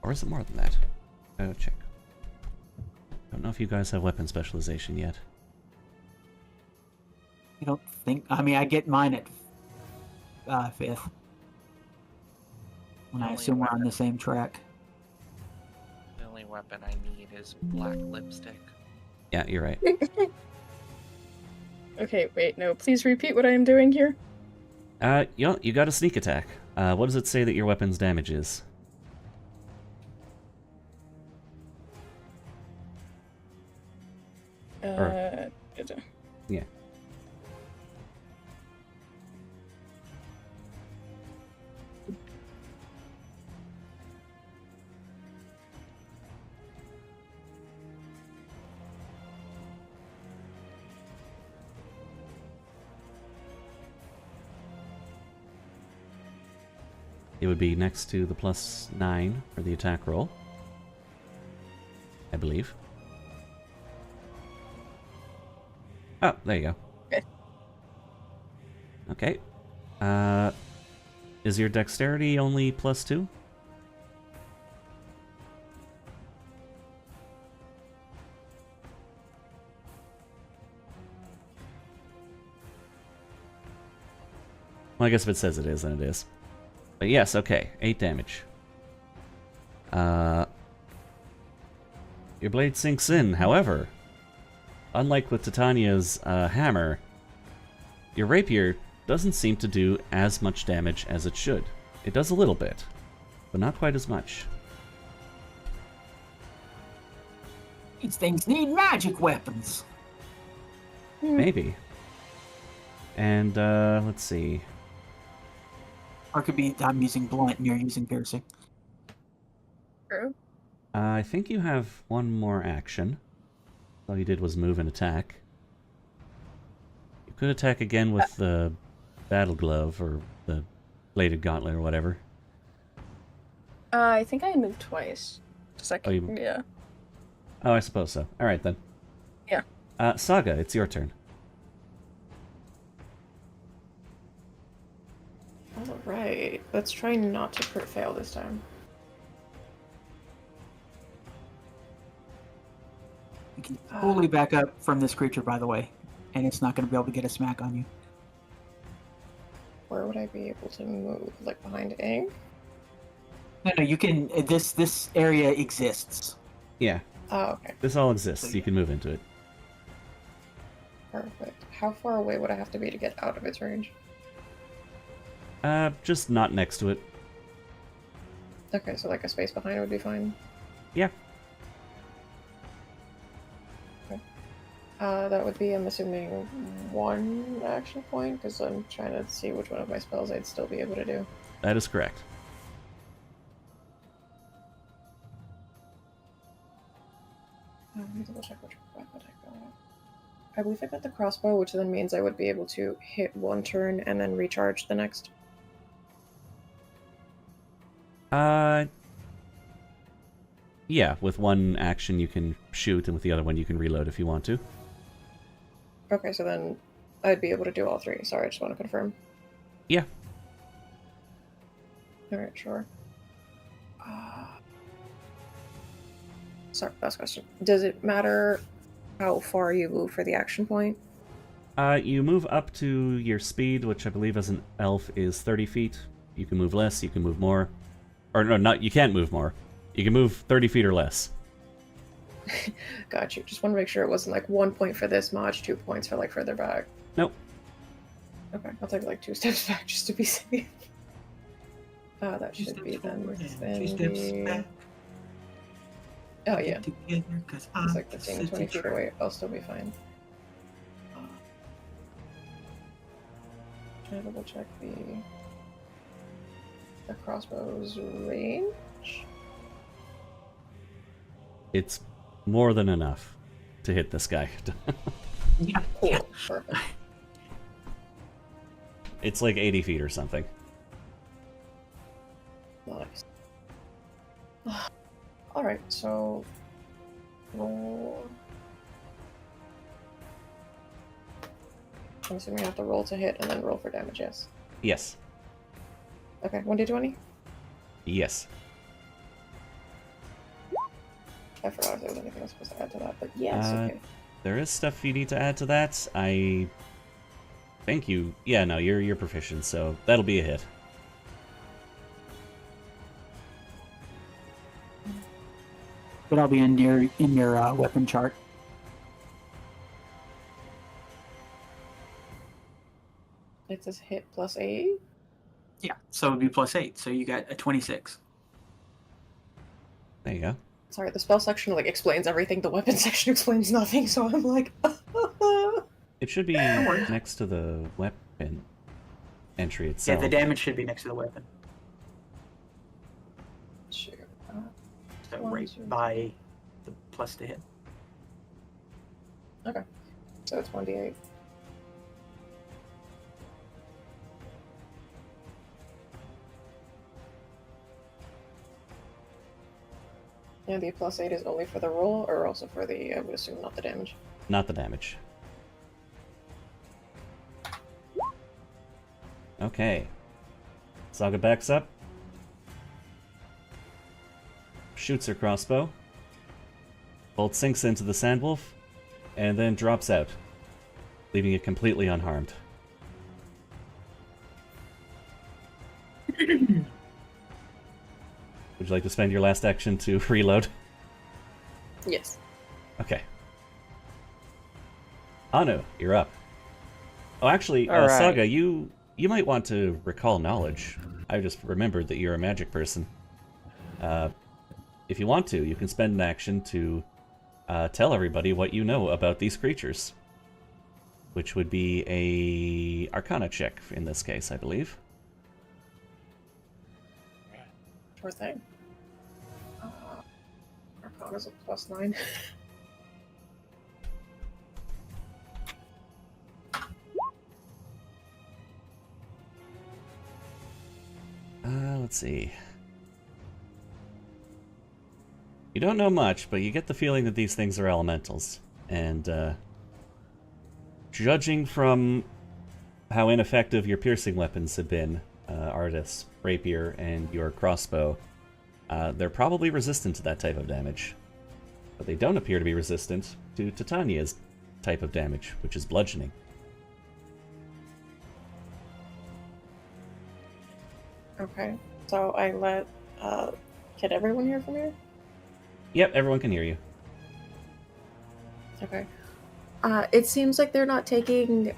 Or is it more than that? Check. Don't know if you guys have weapon specialization yet. I don't think. I mean, I get mine at 5th. And I Only assume we're on weapon. the same track. The only weapon I need is black lipstick. Yeah, you're right. Okay, wait, no, please repeat what I am doing here. You got a sneak attack. What does it say that your weapon's damage is? Yeah. It would be next to the +9 for the attack roll, I believe. Oh, there you go. Okay. Okay. Is your dexterity only +2? Well, I guess if it says it is, then it is. But yes, okay. 8 damage. Your blade sinks in, however, unlike with Titania's hammer, your rapier doesn't seem to do as much damage as it should. It does a little bit, but not quite as much. These things need magic weapons. Maybe. And, let's see. Or it could be I'm using blunt and you're using piercing. True. I think you have one more action. All you did was move and attack. You could attack again with the battle glove or the bladed gauntlet or whatever. I think I moved twice. Second, yeah. Oh, I suppose so. Alright then. Yeah. Saga, it's your turn. Alright, let's try not to crit fail this time. You can fully back up from this creature, by the way, and it's not going to be able to get a smack on you. Where would I be able to move? Like behind Ing? No, you can. This area exists. Yeah, Oh, okay. this all exists. So, You can move into it. Perfect. How far away would I have to be to get out of its range? Just not next to it. Okay, so like a space behind it would be fine. Yeah. Okay. That would be, I'm assuming, 1 action point, because I'm trying to see which one of my spells I'd still be able to do. That is correct. Let me double check which weapon I got. I believe I got the crossbow, which then means I would be able to hit 1 turn and then recharge the next. Yeah, with one action you can shoot, and with the other one you can reload if you want to. Okay, so then I'd be able to do all 3. Sorry, I just want to confirm. Yeah. Alright, sure. Sorry, last question. Does it matter how far you move for the action point? You move up to your speed, which I believe as an elf is 30 feet. You can move less, you can move more. Or no, not you can't move more. You can move 30 feet or less. Got you. Just want to make sure it wasn't like 1 point for this much, 2 points for like further back. Nope. Okay, I'll take like 2 steps back just to be safe. That Two should steps be then forward and within 2 steps the... back. Oh Get yeah, together, 'cause it's I'm like the 15 to 20 city feet train. away. I'll still be fine. Uh, Trying to double check the crossbow's range. It's more than enough to hit this guy. Yeah, Cool, yeah. perfect. It's like 80 feet or something. Nice. Alright, so roll. I'm assuming I have to roll to hit and then roll for damage, yes. Yes. Okay, 1d20? Yes. I forgot if there was anything I was supposed to add to that, but yes, okay. There is stuff you need to add to that. I think you... Yeah, no, you're proficient, so that'll be a hit. But I'll be in your weapon chart. It says hit plus 8? Yeah, so it'd be +8. So you got a 26. There you go. Sorry, the spell section like explains everything, the weapon section explains nothing, so I'm like... It should be worries. next to the weapon entry Yeah, itself. the damage should be next to the weapon. Sure. So One, right two. by the plus to hit. Okay. So it's 1d8. And the plus 8 is only for the roll, or also for the, I would assume, not the damage. Not the damage. Okay. Saga backs up. Shoots her crossbow. Bolt sinks into the sandwolf, and then drops out, leaving it completely unharmed. Would you like to spend your last action to reload? Yes. Okay. Anu, you're up. Oh, actually, All right. Saga, you might want to recall knowledge. I just remembered that you're a magic person. If you want to, you can spend an action to tell everybody what you know about these creatures. Which would be a Arcana check in this case, I believe. Sure thing. Arcana's a plus 9. Let's see. You don't know much, but you get the feeling that these things are elementals. And, judging from how ineffective your piercing weapons have been, Artis, Rapier, and your crossbow, they're probably resistant to that type of damage. But they don't appear to be resistant to Titania's type of damage, which is bludgeoning. Okay. So I let, can everyone hear from here? Yep, everyone can hear you. Okay. It seems like they're not taking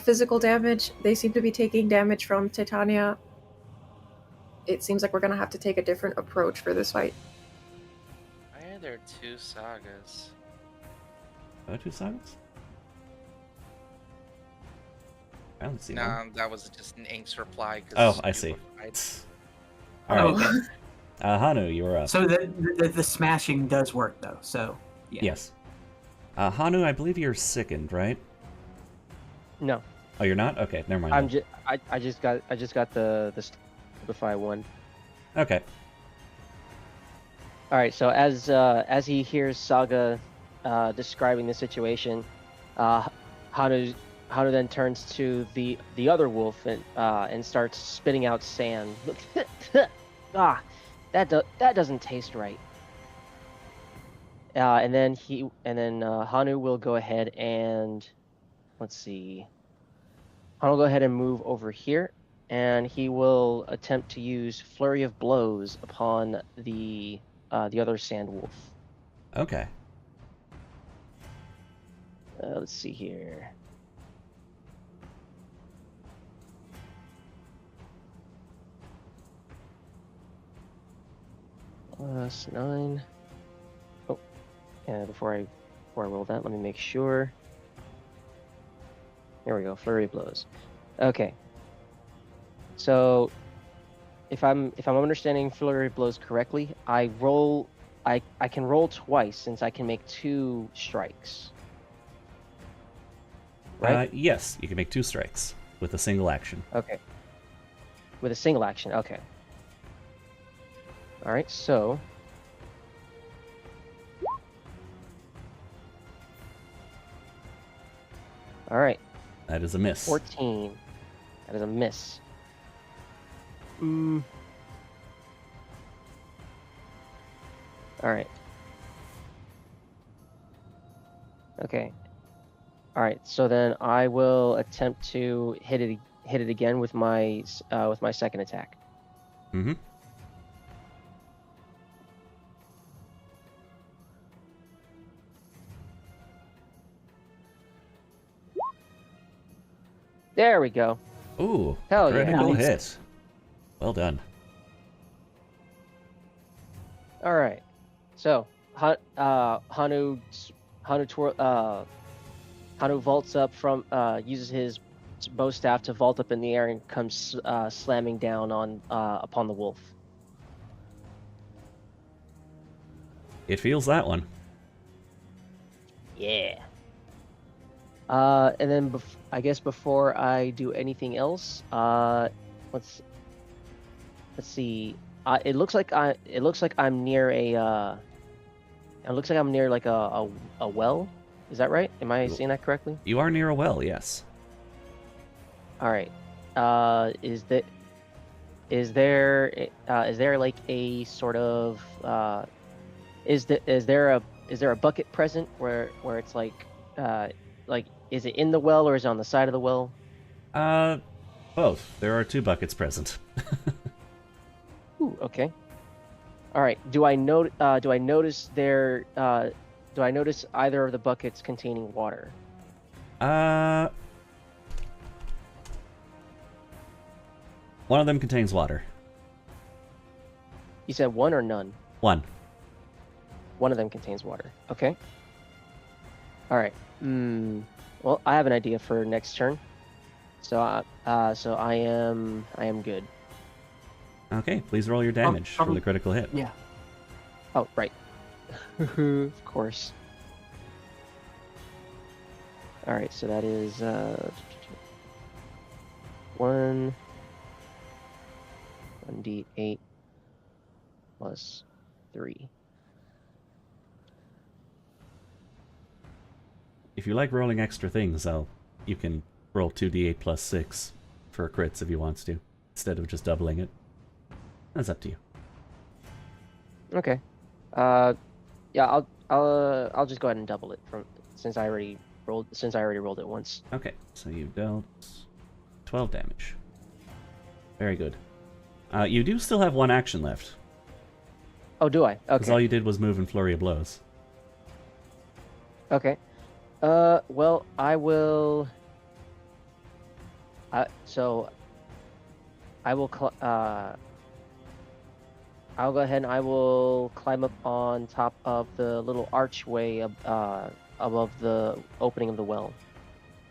physical damage. They seem to be taking damage from Titania. It seems like we're gonna have to take a different approach for this fight. Why are there 2 sagas? Are there 2 sagas? I don't see No, one. that was just an Ink's reply. Oh, I see. Oh, Alright. okay. Hanu, you are up. So the smashing does work though. So yeah. Yes. Hanu, I believe you're sickened, right? No, Oh, you're not? Okay, never mind. I'm then. I just got the Stupefy one. Okay. All right. So as he hears Saga describing the situation, Hanu then turns to the other wolf and starts spitting out sand. That doesn't taste right. And then Hanu will go ahead and let's see. Hanu will go ahead and move over here, and he will attempt to use Flurry of Blows upon the other sand wolf. Okay. Let's see here. Plus 9. Oh, and before I roll that, let me make sure. Here we go. Flurry of blows. Okay. So, if I'm understanding flurry of blows correctly, I can roll twice since I can make 2 strikes. Right? Yes, you can make 2 strikes with a single action. Okay. With a single action. Okay. All right. So. All right. That is a miss. 14. That is a miss. All right. Okay. All right. So then I will attempt to hit it again with my second attack. Mm-hmm. There we go. Ooh, Hell yeah. critical Nice. hit. Well done. All right. So Hanu vaults up from uses his bow staff to vault up in the air and comes slamming down on upon the wolf. It feels that one. Yeah. And then I guess before I do anything else, let's see. It looks like I'm near a like a well. Is that right? Am I seeing that correctly? You are near a well, yes. All right. Is there like a sort of is there a bucket present where it's like is it in the well or is it on the side of the well? Both. There are 2 buckets present. Ooh, okay. All right. Do I notice either of the buckets containing water? One of them contains water. You said one or none? One. One of them contains water. Okay. All right. Well, I have an idea for next turn. So I am good. Okay, please roll your damage for the critical hit. Yeah. Oh, right. Of course. All right, so that is 1d8 plus 3. If you like rolling extra things, you can roll 2d8 plus 6 for crits if you want to, instead of just doubling it. That's up to you. Okay. Yeah, I'll just go ahead and double it since I already rolled it once. Okay, so you've dealt 12 damage. Very good. You do still have 1 action left. Oh, do I? Because Okay. all you did was move and flurry of blows. Okay. Well, I will. So I will. I'll go ahead and I will climb up on top of the little archway above the opening of the well.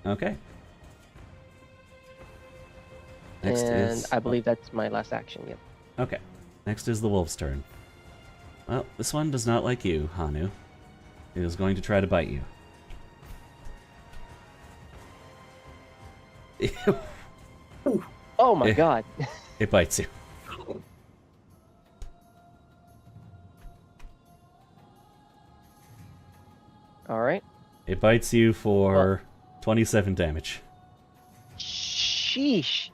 Okay. I believe that's my last action. Yep. Okay. Next is the wolf's turn. Well, this one does not like you, Hanu. It is going to try to bite you. Oh my god. It bites you. All right. It bites you for 27 damage. Sheesh.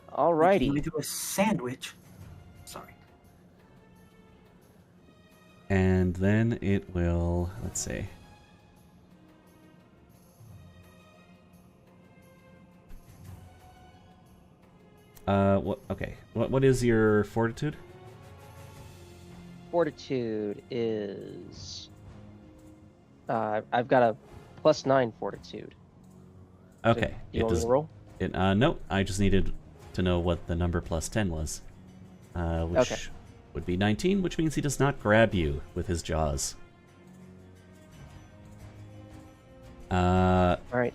Making Alrighty. me do a sandwich. Sorry. And then it will, let's see. What is your fortitude? Fortitude is. I've got a +9 fortitude. Okay. You want me to roll? No, I just needed to know what the number +10 was. Which Okay. would be 19, which means he does not grab you with his jaws. All right.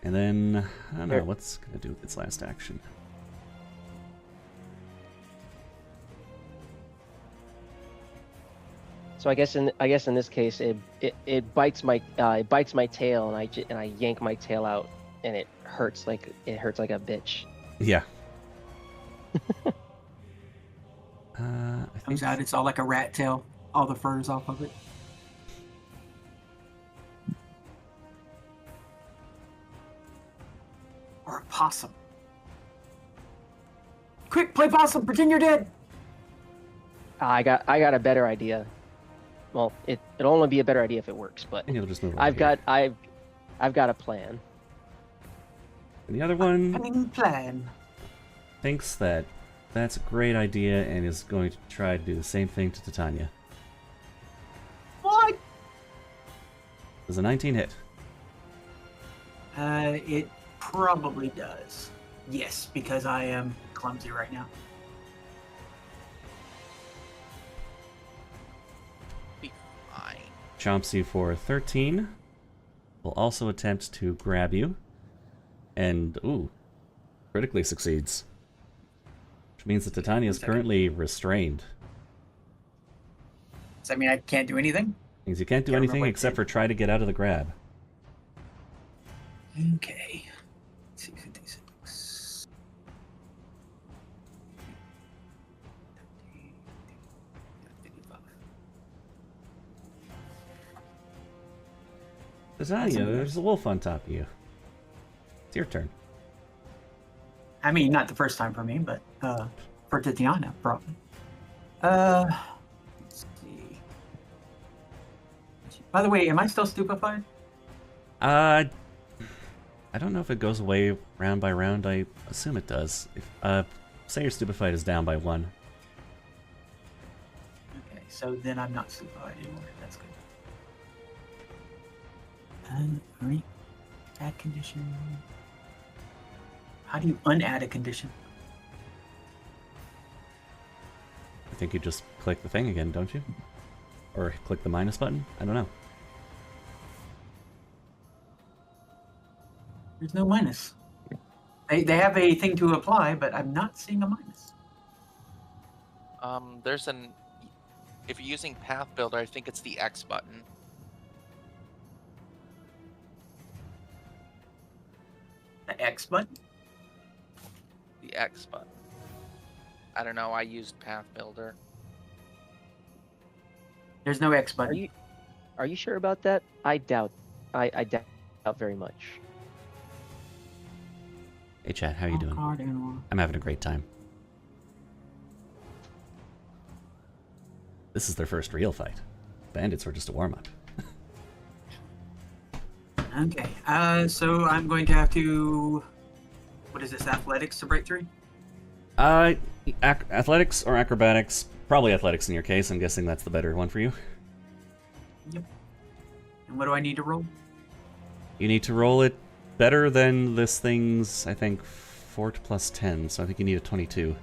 And then, I don't know, Here. what's going to do with its last action? So I guess in this case it bites my tail, and I yank my tail out, and it hurts like a bitch. Yeah. I think Comes out, it's all like a rat tail. All the fur's off of it. Or a possum. Quick, play possum. Pretend you're dead. I got a better idea. Well, it'll only be a better idea if it works, but it'll just move over I've here. got a plan. And the other one Cunning plan. thinks that that's a great idea and is going to try to do the same thing to Titania. What? Does a 19 hit? It probably does. Yes, because I am clumsy right now. Be fine. Chomps you for 13. Will also attempt to grab you. And, ooh, critically succeeds. Which means that Titania is currently restrained. Does that mean I can't do anything? Means you can't do Can't remember anything what it except did. for try to get out of the grab. Okay. 656. Titania, there's a wolf on top of you. It's your turn. I mean, not the first time for me, but for Tatiana, probably. Let's see. By the way, am I still stupefied? I don't know if it goes away round by round. I assume it does. If, say your stupefied is down by 1. Okay, so then I'm not stupefied anymore. That's good. And alright, add condition. How do you unadd a condition? I think you just click the thing again, don't you? Or click the minus button? I don't know. There's no minus. They have a thing to apply, but I'm not seeing a minus. There's if you're using Path Builder, I think it's the X button. The X button? The X button. I don't know. I used Path Builder. There's no X button. Are you sure about that? I doubt very much. Hey chat, how you doing? I'm having a great time. This is their first real fight. Bandits were just a warm-up. Okay, so I'm going to have to... What is this, athletics to break through? Athletics or acrobatics? Probably athletics in your case. I'm guessing that's the better one for you. Yep. And what do I need to roll? You need to roll it better than this thing's, I think, fort plus 10, so I think you need a 22.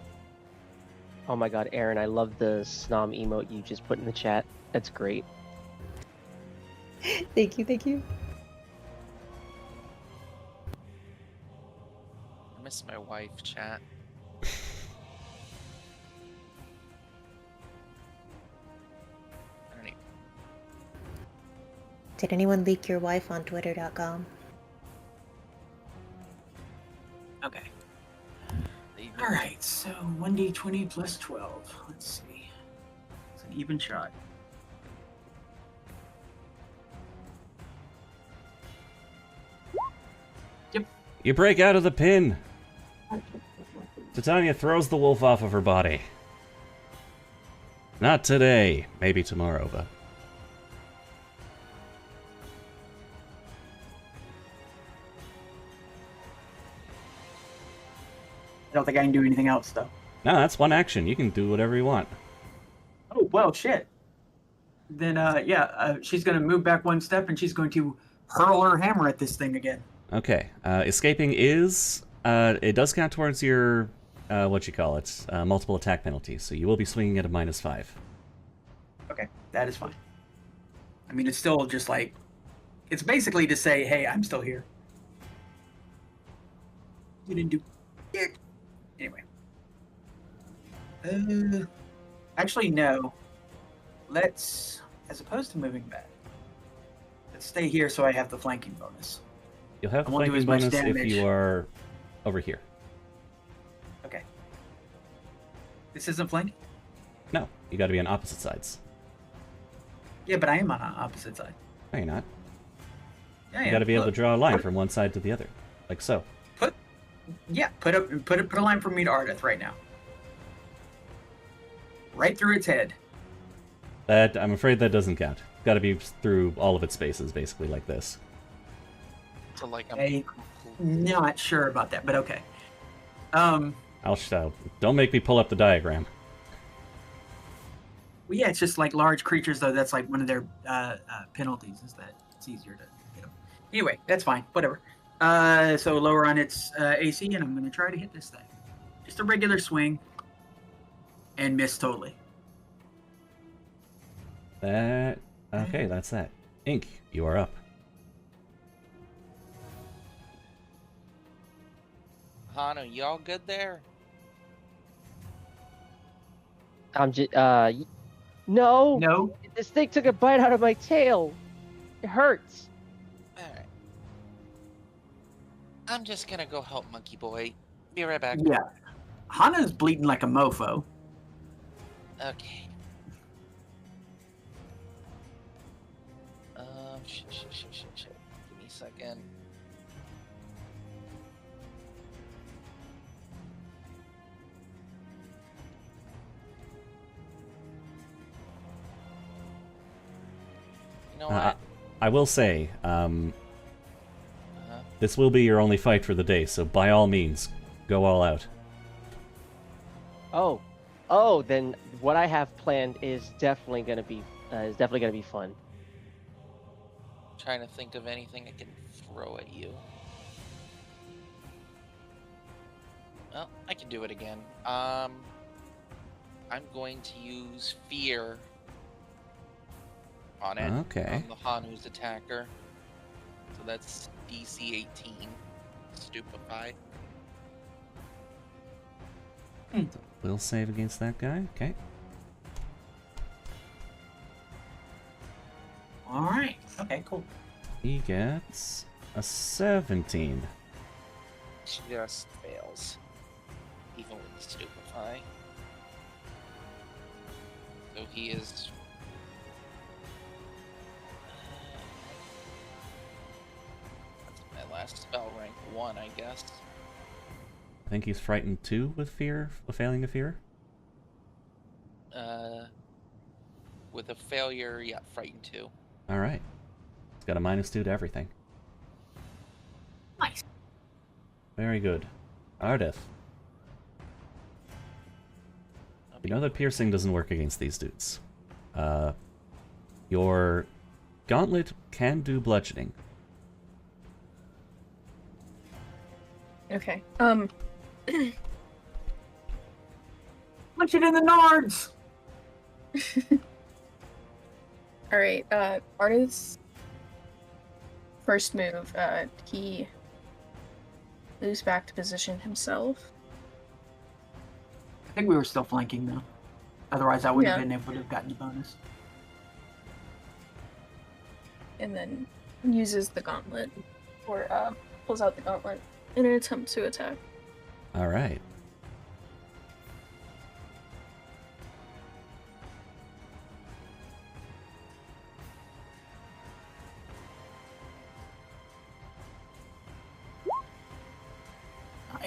Oh my god, Aaron, I love the snom emote you just put in the chat. That's great. Thank you, thank you. I miss my wife, chat. I don't even... Did anyone leak your wife on Twitter.com? Okay. They- Alright, so 1d20 plus 12. Let's see. It's an even shot. Yep. You break out of the pin! Titania throws the wolf off of her body. Not today. Maybe tomorrow, but... I don't think I can do anything else, though. No, that's one action. You can do whatever you want. Oh, well, shit. Then, she's going to move back one step, and she's going to hurl her hammer at this thing again. Okay. Escaping is... it does count towards your multiple attack penalties, so you will be swinging at a -5. Okay, that is fine. I mean, it's still just like, it's basically to say, hey, I'm still here. You didn't do it. Anyway. Actually, no. Let's, as opposed to moving back, let's stay here so I have the flanking bonus. You'll have I won't do flanking as much bonus if damage. you are over here. Okay. This isn't flanking? No, you got to be on opposite sides. Yeah, but I am on the opposite side. No, you're not. Yeah, You got to be able to draw a line from one side to the other, like so. Put a line from me to Ardith right now. Right through its head. That I'm afraid that doesn't count. Got to be through all of its spaces, basically like this. So like I'm not sure about that, but okay. Don't make me pull up the diagram. Well, yeah, it's just like large creatures, though. That's like one of their penalties, is that it's easier to get them. Anyway, that's fine. Whatever. So lower on its AC, and I'm going to try to hit this thing. Just a regular swing. And miss totally. Okay, that's that. Ink, you are up. Hano, you all good there? I'm just, no! No? This thing took a bite out of my tail! It hurts! Alright. I'm just gonna go help Monkey Boy. Be right back. Yeah. Hana's bleeding like a mofo. Okay. Shit. Give me a second. You know what? I will say, this will be your only fight for the day, so by all means, go all out. Oh, then what I have planned is definitely gonna be fun. Trying to think of anything I can throw at you. Well, I can do it again. I'm going to use fear on it. Okay. On the Hanu's attacker. So that's DC 18. Stupefy. Will save against that guy. Okay. Alright. Okay, cool. He gets a 17. Just fails. Even with Stupefy. So he is... That's my last spell, rank 1, I guess. I think he's frightened too with fear, failing a fear. With a failure, yeah, frightened 2. All right. He's got a -2 to everything. Nice. Very good. Ardith. You know that piercing doesn't work against these dudes. Your gauntlet can do bludgeoning. Okay. Punch it in the nards! Alright, Artist's first move, he moves back to position himself. I think we were still flanking, though. Otherwise, I wouldn't Yeah. have been able to have gotten the bonus. And then uses the gauntlet, or pulls out the gauntlet in an attempt to attack. All right.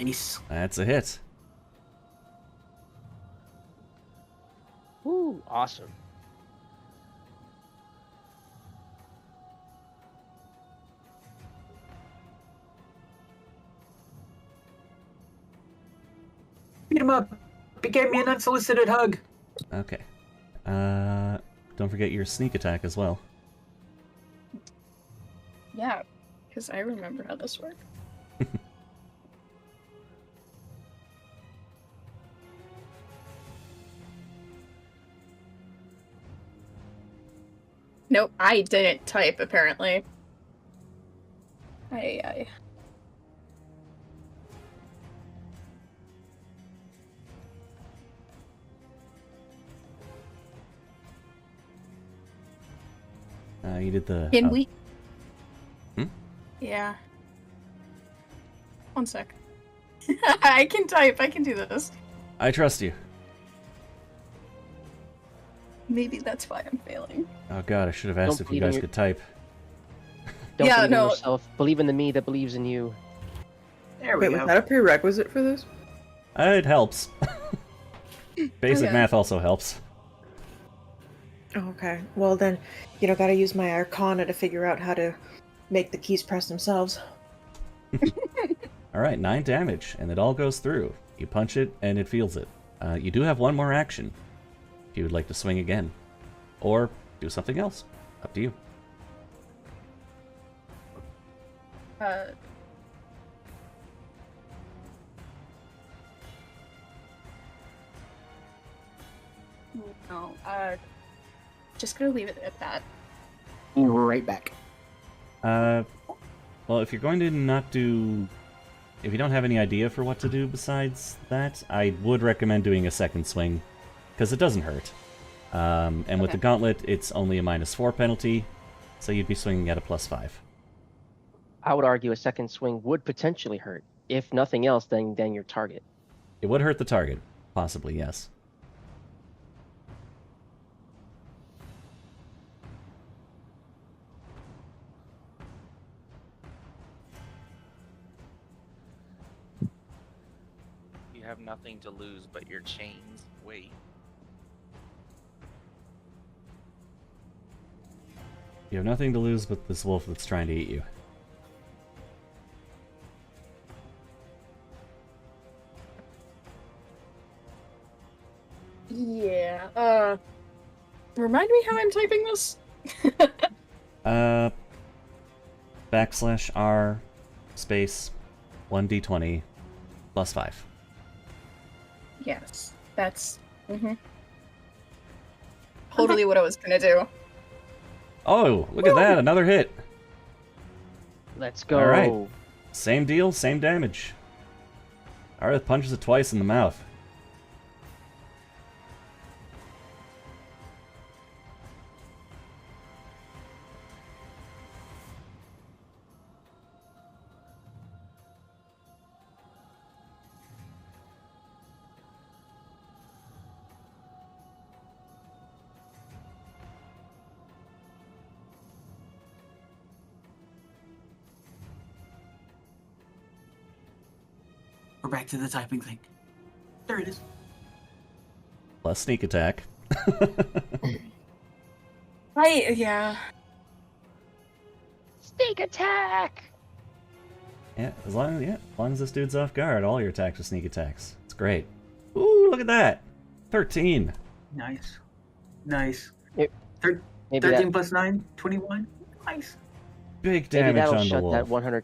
Nice. That's a hit. Woo, awesome. Beat him up. He gave me an unsolicited hug. Okay. Don't forget your sneak attack as well. Yeah, because I remember how this works. Nope, I didn't type, apparently. I. You did the... Can we? Hmm? Yeah. One sec. I can type, I can do this. I trust you. Maybe that's why I'm failing. Oh god, I should have asked Don't if you believe in guys your- could type. Don't Yeah, believe no. in yourself. Believe in the me that believes in you. There we Wait, go. was that a prerequisite for this? It helps. Basic Okay. math also helps. Oh, okay. Well then, gotta use my Arcana to figure out how to make the keys press themselves. Alright, 9 damage, and it all goes through. You punch it, and it feels it. You do have one more action, if you would like to swing again. Or do something else. Up to you. No, just gonna leave it at that. And we're right back. Well, if you're going to not do... If you don't have any idea for what to do besides that, I would recommend doing a second swing, because it doesn't hurt. And with Okay. the gauntlet, it's only a -4 penalty, so you'd be swinging at a +5. I would argue a second swing would potentially hurt. If nothing else, then your target. It would hurt the target, possibly, yes. You have nothing to lose but your chains. Wait. You have nothing to lose but this wolf that's trying to eat you. Yeah, remind me how I'm typing this? /R space 1d20 +5. Yes, that's totally what I was gonna do. Oh, look at that, another hit. Let's go. All right. Same deal, same damage. Ardith punches it twice in the mouth. We're back to the typing thing. There it is. Plus sneak attack. Yeah. Sneak attack! Yeah, as long as this dude's off guard, all your attacks are sneak attacks. It's great. Ooh, look at that. 13. Nice. Nice. Maybe 13 plus 9, 21. Nice. Big Maybe damage that'll on the shut wolf. that 100.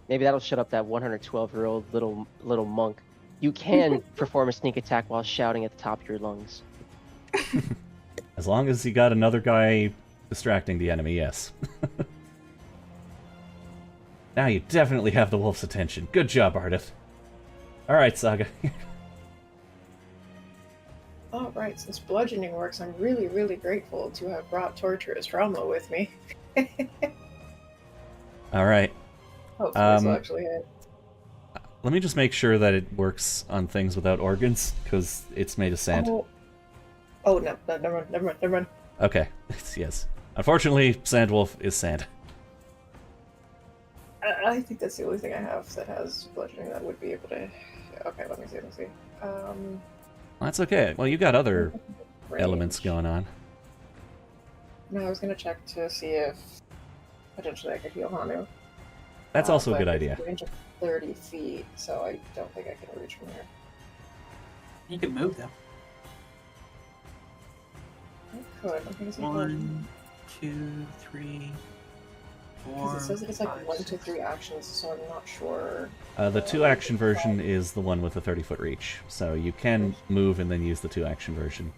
Maybe that'll shut up that 112-year-old little monk. You can perform a sneak attack while shouting at the top of your lungs. As long as you got another guy distracting the enemy, yes. Now you definitely have the wolf's attention. Good job, Ardith. Alright, Saga. Alright, since bludgeoning works, I'm really, really grateful to have brought torturous trauma with me. Alright. Hopefully this will actually hit. Let me just make sure that it works on things without organs, because it's made of sand. Oh no, never mind. Okay, yes. Unfortunately, Sandwolf is sand. I think that's the only thing I have that has bludgeoning that would be able to... Okay, let me see. Well, that's okay. Well, you got other elements Range. going on. No, I was gonna check to see if potentially I could heal Hanu. That's also a but good it's idea. a range of 30 feet, so I don't think I can reach from here. You can move though. I could. I think it's like 1, 2, 3, 4. Because it says that it's like 5, 1 to 6. 3 actions, so I'm not sure. The 2-action version is the one with the 30-foot reach, so you can move and then use the 2-action version.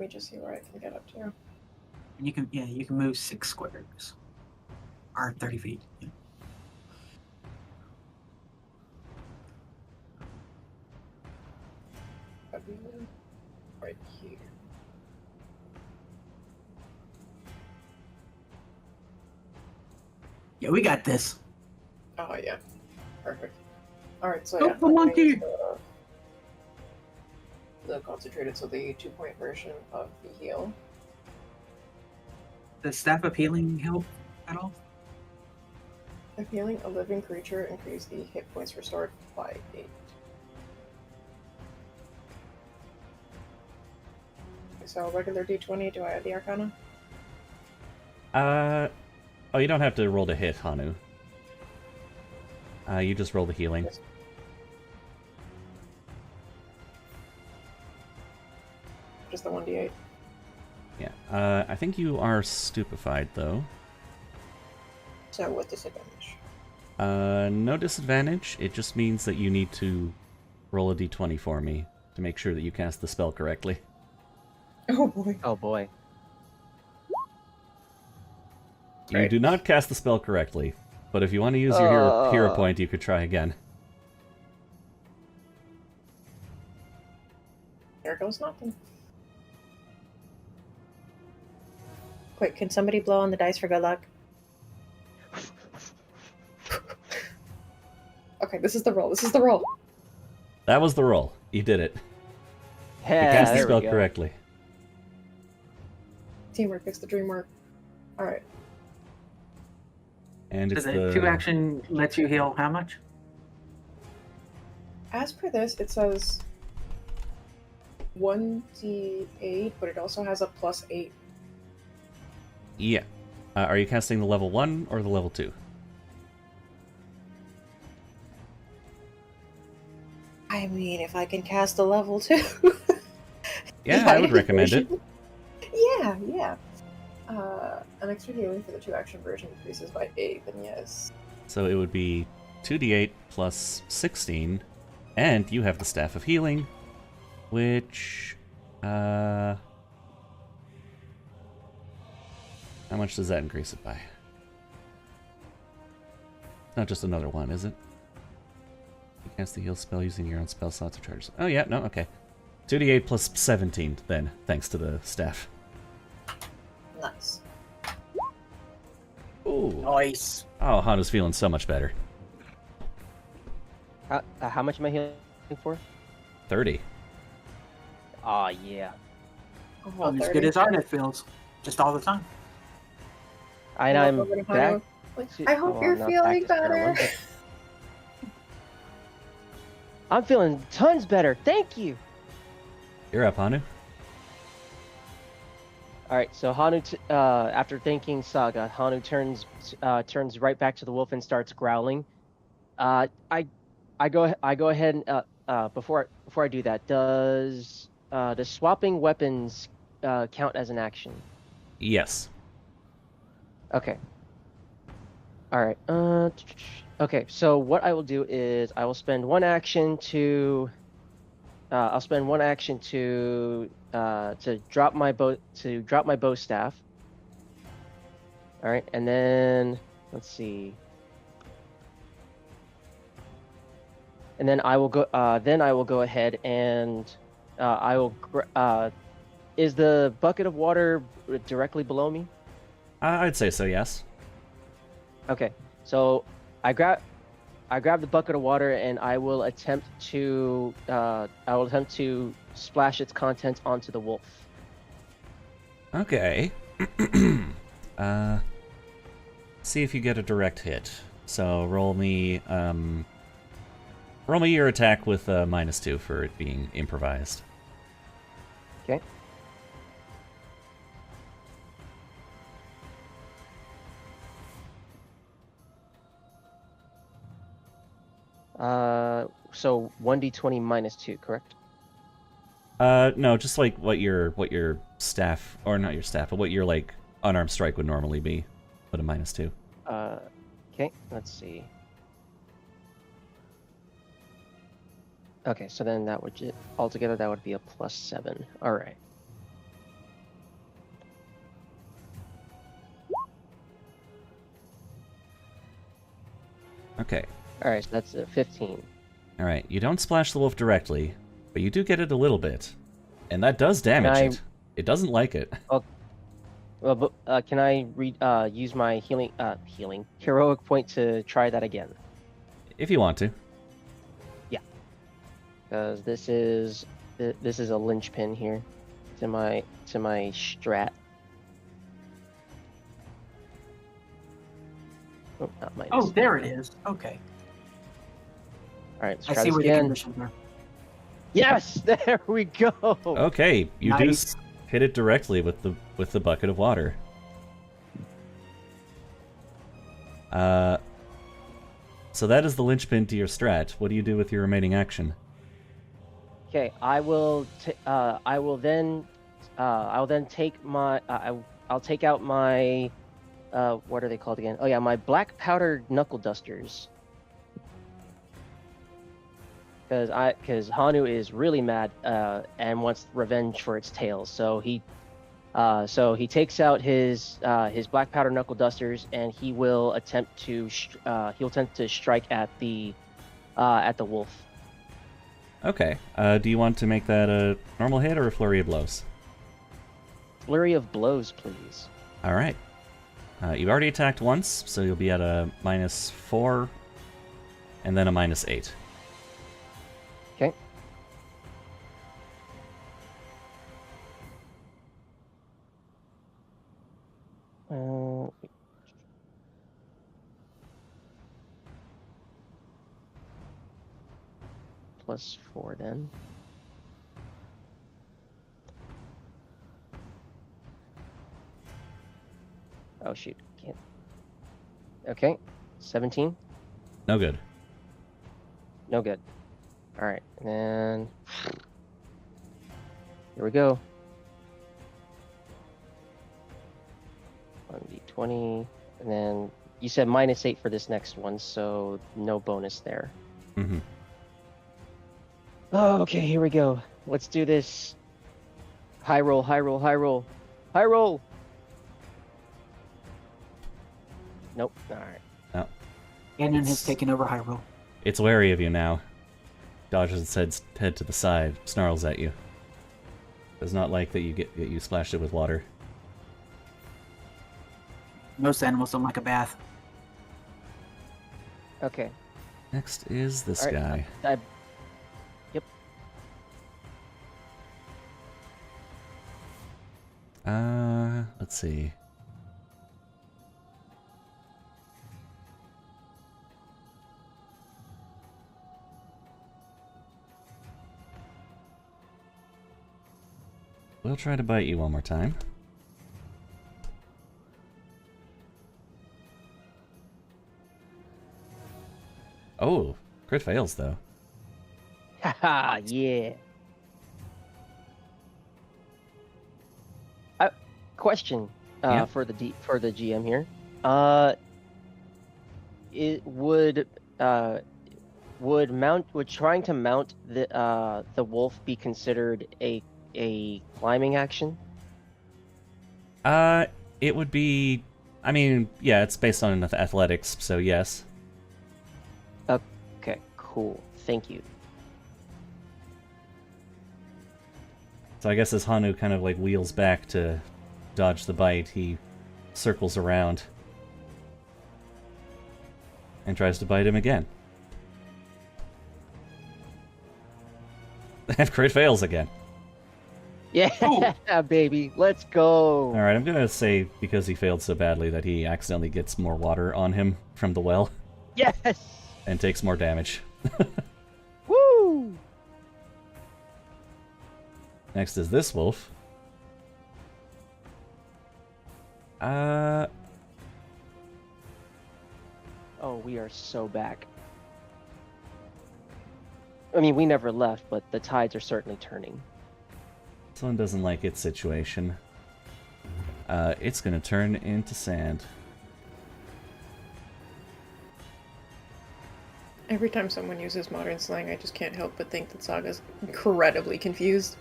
me just see where I can get up to. And you can move 6 squares. Or 30 feet. Yeah. Right here. Yeah, we got this. Oh yeah, perfect. All right, so Oh, yeah, the monkey! The concentrated, so the 2-point version of the heal. Does Staff of Healing help at all? If healing a living creature, increase the hit points restored by 8. So regular D20. Do I have the Arcana? Oh, you don't have to roll to hit, Hanu. You just roll the healing. Yes. Just the 1d8. Yeah. I think you are stupefied, though. So with disadvantage. No disadvantage. It just means that you need to roll a d20 for me to make sure that you cast the spell correctly. Oh boy. Oh boy. You Right. do not cast the spell correctly, but if you want to use your hero point, you could try again. There goes nothing. Quick, can somebody blow on the dice for good luck? Okay, this is the roll. This is the roll. That was the roll. You did it. You Yeah, cast the there spell we go. correctly. Teamwork makes the dream work. All right. And So it's the the 2 action lets you heal how much? As per this, it says 1d8, but it also has a +8. Yeah. Are you casting the level 1 or the level 2? I mean, if I can cast a level 2. Yeah, I would recommend it. Yeah. An extra healing for the 2-action version increases by 8, then yes. So it would be 2d8 plus 16, and you have the Staff of Healing, which... how much does that increase it by? Not just another one, is it? You cast the heal spell using your own spell slots or charges. Oh yeah, no, okay. 2d8 plus 17, then, thanks to the staff. Nice. Ooh. Nice. Oh, Hanu's feeling so much better. How much am I healing for? 30. Aw, yeah. Well, as 30. good as Arnett feels. Just all the time. And I'm Welcome, back. Hanu. I hope well, you're I'm not feeling back to square better. one, but- I'm feeling tons better. Thank you. You're up, Hanu. All right, so Hanu, after thanking Saga, Hanu turns right back to the wolf and starts growling. I go ahead and before I do that, does swapping weapons count as an action? Yes. Okay. All right. Okay. So what I will do is I will spend one action to. I'll spend one action to drop my bow staff. All right, and then let's see. And then I will go. Then I will go ahead and I will. Is the bucket of water directly below me? I'd say so, yes. Okay, so I grab the bucket of water and I will attempt to splash its contents onto the wolf. Okay. See if you get a direct hit. So roll me your attack with -2 for it being improvised. Okay. So 1d20 -2, correct? No, just like what your staff, or not your staff, but what your like unarmed strike would normally be, but a -2. Okay, let's see. Okay, so then that would altogether that would be a +7. All right. Okay. All right, so that's a 15. All right. You don't splash the wolf directly, but you do get it a little bit, and that does damage it. It doesn't like it. Well, but can I use my healing heroic point to try that again? If you want to. Because this is a linchpin here to my strat. Oh, not minus. Oh, there it is. Okay. All right, let's I try see this where the again. conditions are. Yes, there we go. Okay, you Nice. do hit it directly with the bucket of water. So that is the linchpin to your strat. What do you do with your remaining action? Okay, I will then take my I'll take out my what are they called again? Oh yeah, my black powder knuckle dusters. Because Hanu is really mad and wants revenge for its tail. So he takes out his black powder knuckle dusters and he will attempt to strike at the wolf. Okay. Do you want to make that a normal hit or a flurry of blows? Flurry of blows, please. All right. You've already attacked once, so you'll be at a -4 and then a -8. Okay. +4 then. Oh shoot, can't. Okay, 17. No good. No good. All right, and then here we go. 1d20, and then you said -8 for this next one, so no bonus there. Mm-hmm. Oh, okay, here we go. Let's do this. High roll, high roll, high roll, high roll. Nope. All right. Ganon has taken over Hyrule. It's wary of you now. Dodges its head to the side, snarls at you. Does not like that you splashed it with water. Most animals don't like a bath. Okay. Next is this All right, guy. Yep. Let's see. We'll try to bite you one more time. Oh, crit fails though. Haha, yeah. Question Yeah. for the GM here. It would trying to mount the wolf be considered a climbing action? It would be. I mean, yeah, it's based on athletics, so yes. Okay, cool. Thank you. So I guess as Hanu kind of like wheels back to dodge the bite, he circles around and tries to bite him again. And crit fails again. Yeah, baby, let's go. Alright, I'm gonna say because he failed so badly that he accidentally gets more water on him from the well. Yes. And takes more damage. Woo. Next is this wolf. Oh, we are so back. I mean, we never left, but the tides are certainly turning. This one doesn't like its situation. It's gonna turn into sand. Every time someone uses modern slang, I just can't help but think that Saga's incredibly confused.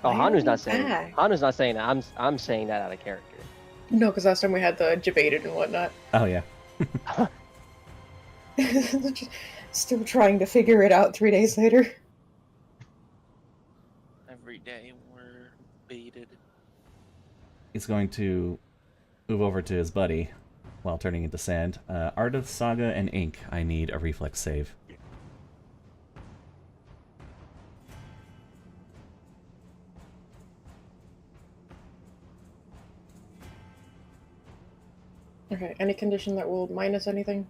Oh, Why Hanu's are not we saying. back? Hanu's not saying that. I'm saying that out of character. No, because last time we had the debated and whatnot. Oh yeah. Still trying to figure it out 3 days later. Every day we're baited. He's going to move over to his buddy while turning into sand. Ardith, Saga, and Ink, I need a reflex save. Okay, any condition that will minus anything?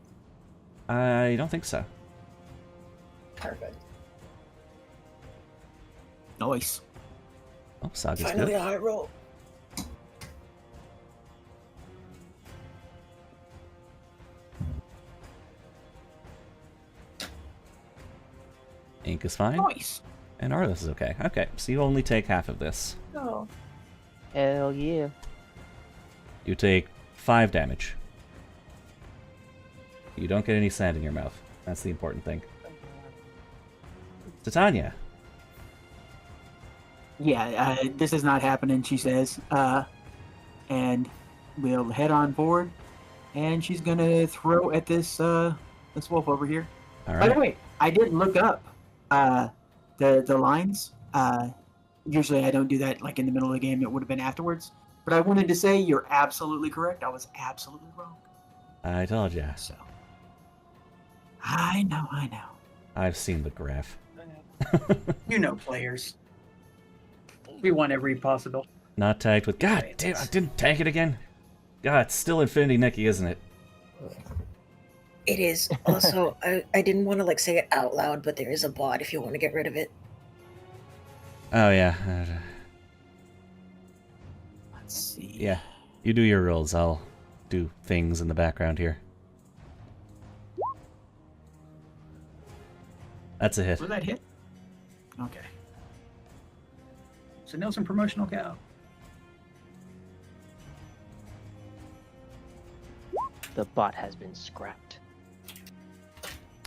I don't think so. Perfect. Nice. Oh, Saga's Finally good. a high roll. Ink is fine, Nice. and Ardith is okay. Okay, so you only take half of this. Oh. Hell yeah. You take 5 damage. You don't get any sand in your mouth. That's the important thing. Titania. Yeah, this is not happening, she says. And we'll head on board. And she's gonna throw at this this wolf over here. All By the right. way, I did look up the lines. Usually I don't do that like in the middle of the game. It would have been afterwards. But I wanted to say you're absolutely correct. I was absolutely wrong. I told ya. So I know. I've seen the graph. You know, players. We want every possible. Not tagged with. God damn! I didn't tag it again. God, it's still Infinity Nikki, isn't it? It is. Also, I didn't want to like say it out loud, but there is a bot if you want to get rid of it. Oh yeah. Let's see. Yeah. You do your rolls. I'll do things in the background here. That's a hit. Was that hit? Okay. So Nelson promotional cow. The bot has been scrapped.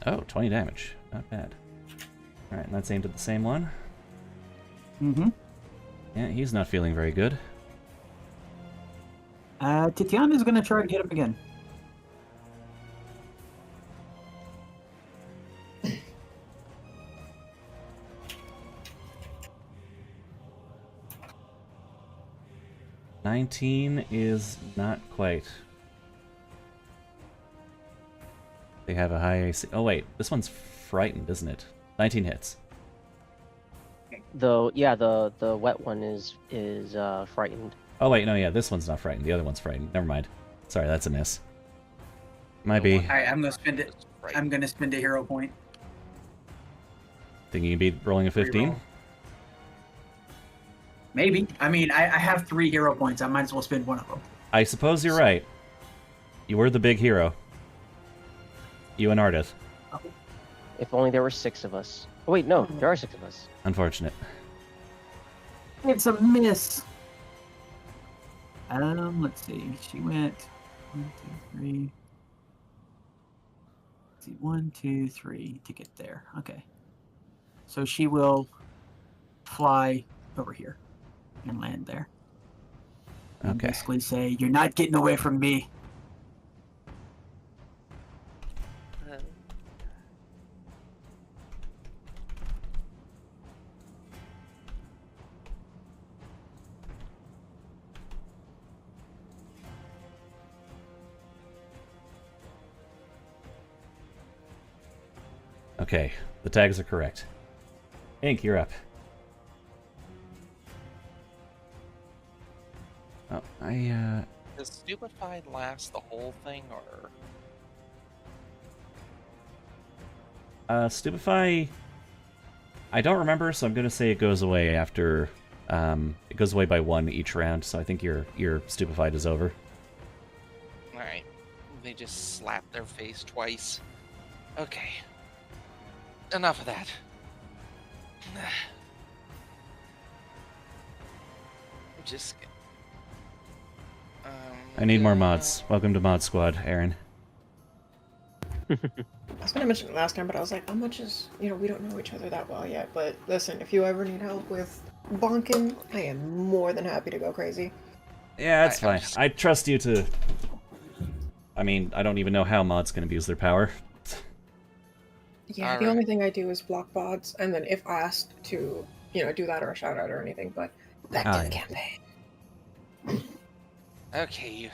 Oh, 20 damage. Not bad. Alright, and that's aimed at the same one. Mm-hmm. Yeah, he's not feeling very good. Titiana's gonna try to hit him again. $19 is not quite. They have a high AC. Oh wait, this one's frightened, isn't it? 19 hits. Though, yeah, the wet one is frightened. Oh wait, no, yeah, this one's not frightened. The other one's frightened. Never mind. Sorry, that's a miss. Might be. Alright, I'm gonna spend it. I'm gonna spend a hero point. Think you can beat rolling a 15? Reroll. Maybe. I mean, I have 3 hero points. I might as well spend one of them. I suppose you're right. You were the big hero. You and Ardith. If only there were 6 of us. Oh wait, no, there are 6 of us. Unfortunate. It's a miss. Let's see. She went 1, 2, 3. Let's see, 1, 2, 3 to get there. Okay. So she will fly over here and land there. And Okay. basically say, "You're not getting away from me." Okay, the tags are correct. Ink, you're up. Oh, Does stupefied last the whole thing, or Stupefy... I don't remember, so I'm gonna say it goes away after... it goes away by 1 each round, so I think your stupefied is over. alright? They just slap their face twice. Okay. Enough of that. Just. I need more mods. Welcome to Mod Squad, Aaron. I was gonna mention it last time, but I was like, how much is, we don't know each other that well yet, but listen, if you ever need help with bonking, I am more than happy to go crazy. Yeah, that's I'm fine. I trust you to... I mean, I don't even know how mods can abuse their power. Yeah, All the only right. thing I do is block bots, and then if asked to, do that or a shout out or anything, but back Oh, to the yeah. campaign. Okay,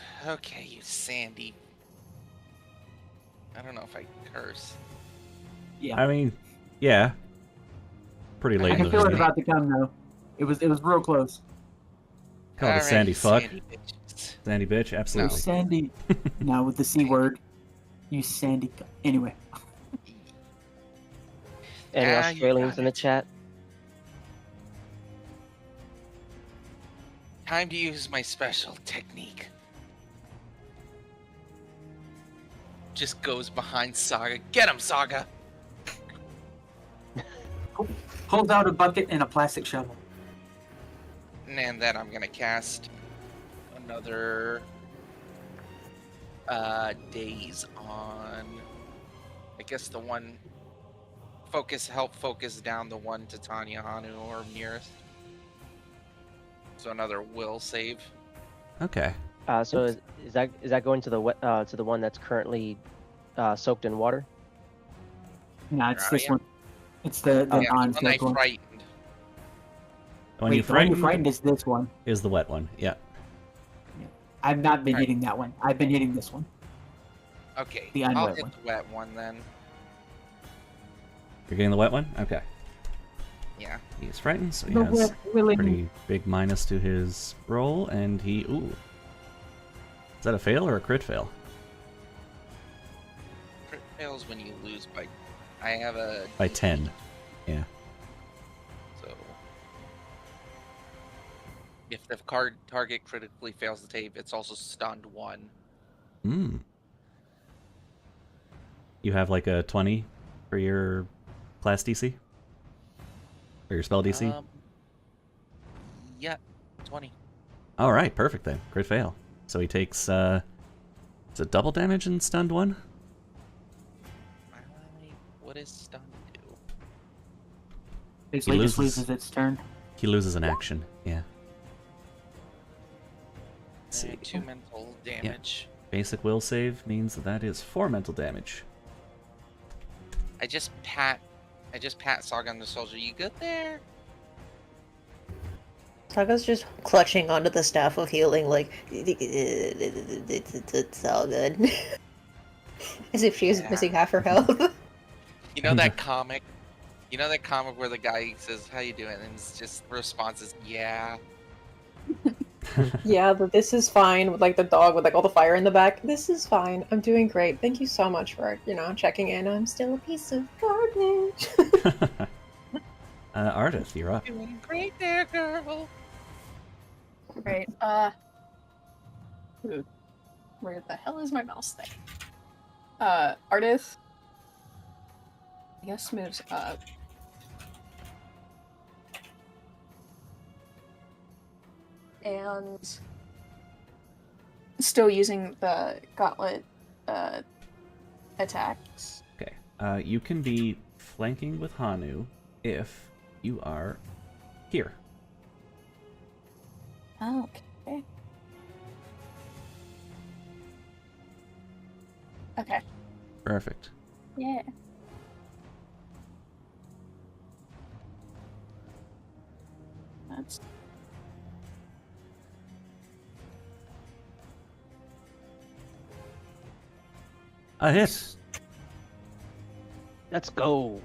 you Sandy. I don't know if I can curse. Yeah. I mean, yeah. Pretty late I in can the feel it video. about to come though. It was real close. Call it a All right, sandy you fuck. Sandy bitches. Sandy bitch, You absolutely. sandy. No, with the C word. You sandy. Anyway. Any Yeah, you Australians got in the it. chat? Time to use my special technique. Just goes behind Saga. Get him, Saga! Pulls out a bucket and a plastic shovel. And then I'm gonna cast another daze on, I guess the one help focus down the one to Tanya, Hanu, or nearest. So another will save. Okay. So is that going to the one that's currently soaked in water? No, it's Oh, this yeah. one. It's the Yeah, the one I non-soaked one. frightened. When Wait, you the one you frightened frightened is this one. is the wet one. Yeah. I've not been Right. hitting that one. I've been hitting this one. Okay, The I'll unwet hit one. the wet one then. You're getting the wet one? Okay. Yeah. He's frightened, so he The has wet willing. pretty big minus to his roll, and he... Ooh. Is that a fail or a crit fail? Crit fails when you lose by. I have a. By 10. Yeah. So. If the card target critically fails the save, it's also stunned 1. Hmm. You have like a 20 for your class DC? Or your spell DC? Yeah, 20. Alright, perfect then. Crit fail. So he takes, is it double damage in stunned 1? What is stun do? Basically, just loses. loses its turn. He loses an action, yeah. Let's see. 2 mental damage. Basic will save means that is 4 mental damage. I just pat Saga on the shoulder. You good there? Saga's just clutching onto the staff of healing, like it's all good, as if she is Yeah. missing half her health. You know that comic? You know that comic where the guy says, "How you doing?" and his just response is, "Yeah." Yeah, but this is fine with like the dog with like all the fire in the back. This is fine. I'm doing great. Thank you so much for, checking in. I'm still a piece of garbage. Ardith, you're up. Doing great there, girl. Right. Where the hell is my mouse thing? Ardith, I guess, moves up. And still using the gauntlet attacks. Okay. You can be flanking with Hanu if you are here. Okay. Okay. Perfect. Yeah. That's A hit. Let's go.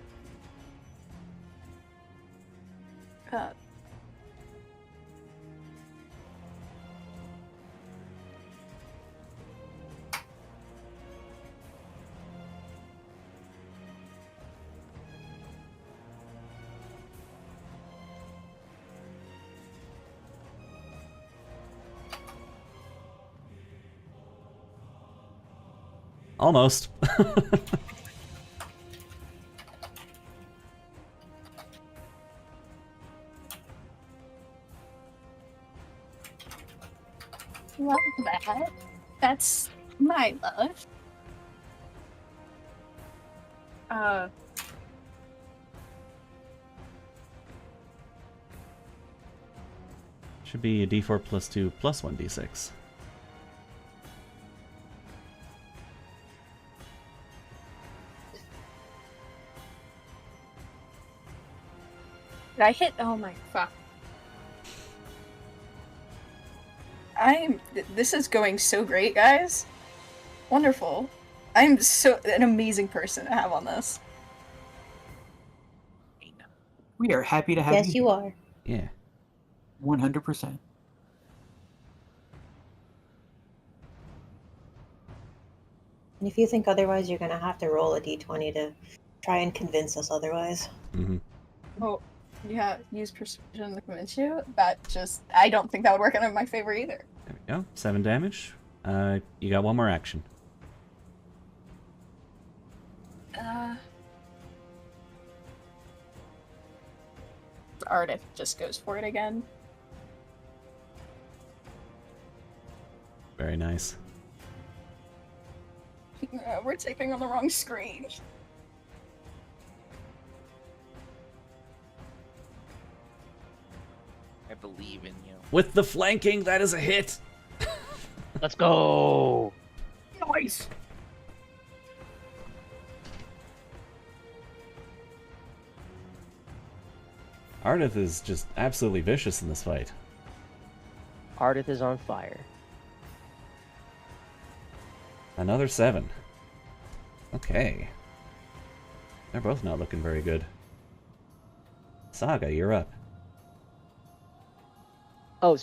Almost. love that. That's my love. Should be a d4 plus 2 plus 1 d6. Did I hit? Oh my fuck. This is going so great, guys. Wonderful. I'm so an amazing person to have on this. We are happy to have Yes, you are. Yeah. 100%. And if you think otherwise, you're gonna have to roll a d20 to try and convince us otherwise. Mm-hmm. Oh, yeah, use persuasion to convince you? I don't think that would work out in my favor either. There we go. 7 damage. You got one more action. Ardith just goes for it again. Very nice. We're typing on the wrong screen. I believe in you. With the flanking, that is a hit! Let's go. Nice. Ardith is just absolutely vicious in this fight. Ardith is on fire. Another 7. Okay. They're both not looking very good. Saga, you're up. Oh,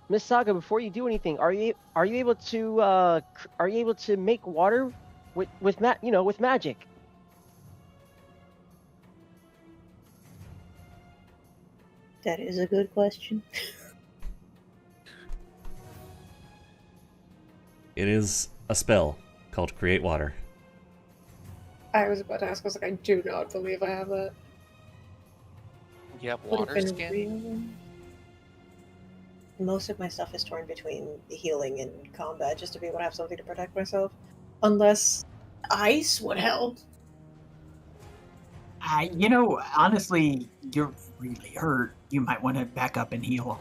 Miss Saga, before you do anything, are you able to make water with magic? That is a good question. It is a spell called Create Water. I was about to ask, I was like, I do not believe I have that. You have Would have water been skin? real. Most of my stuff is torn between healing and combat, just to be able to have something to protect myself. Unless ice would help. Honestly, you're really hurt. You might want to back up and heal.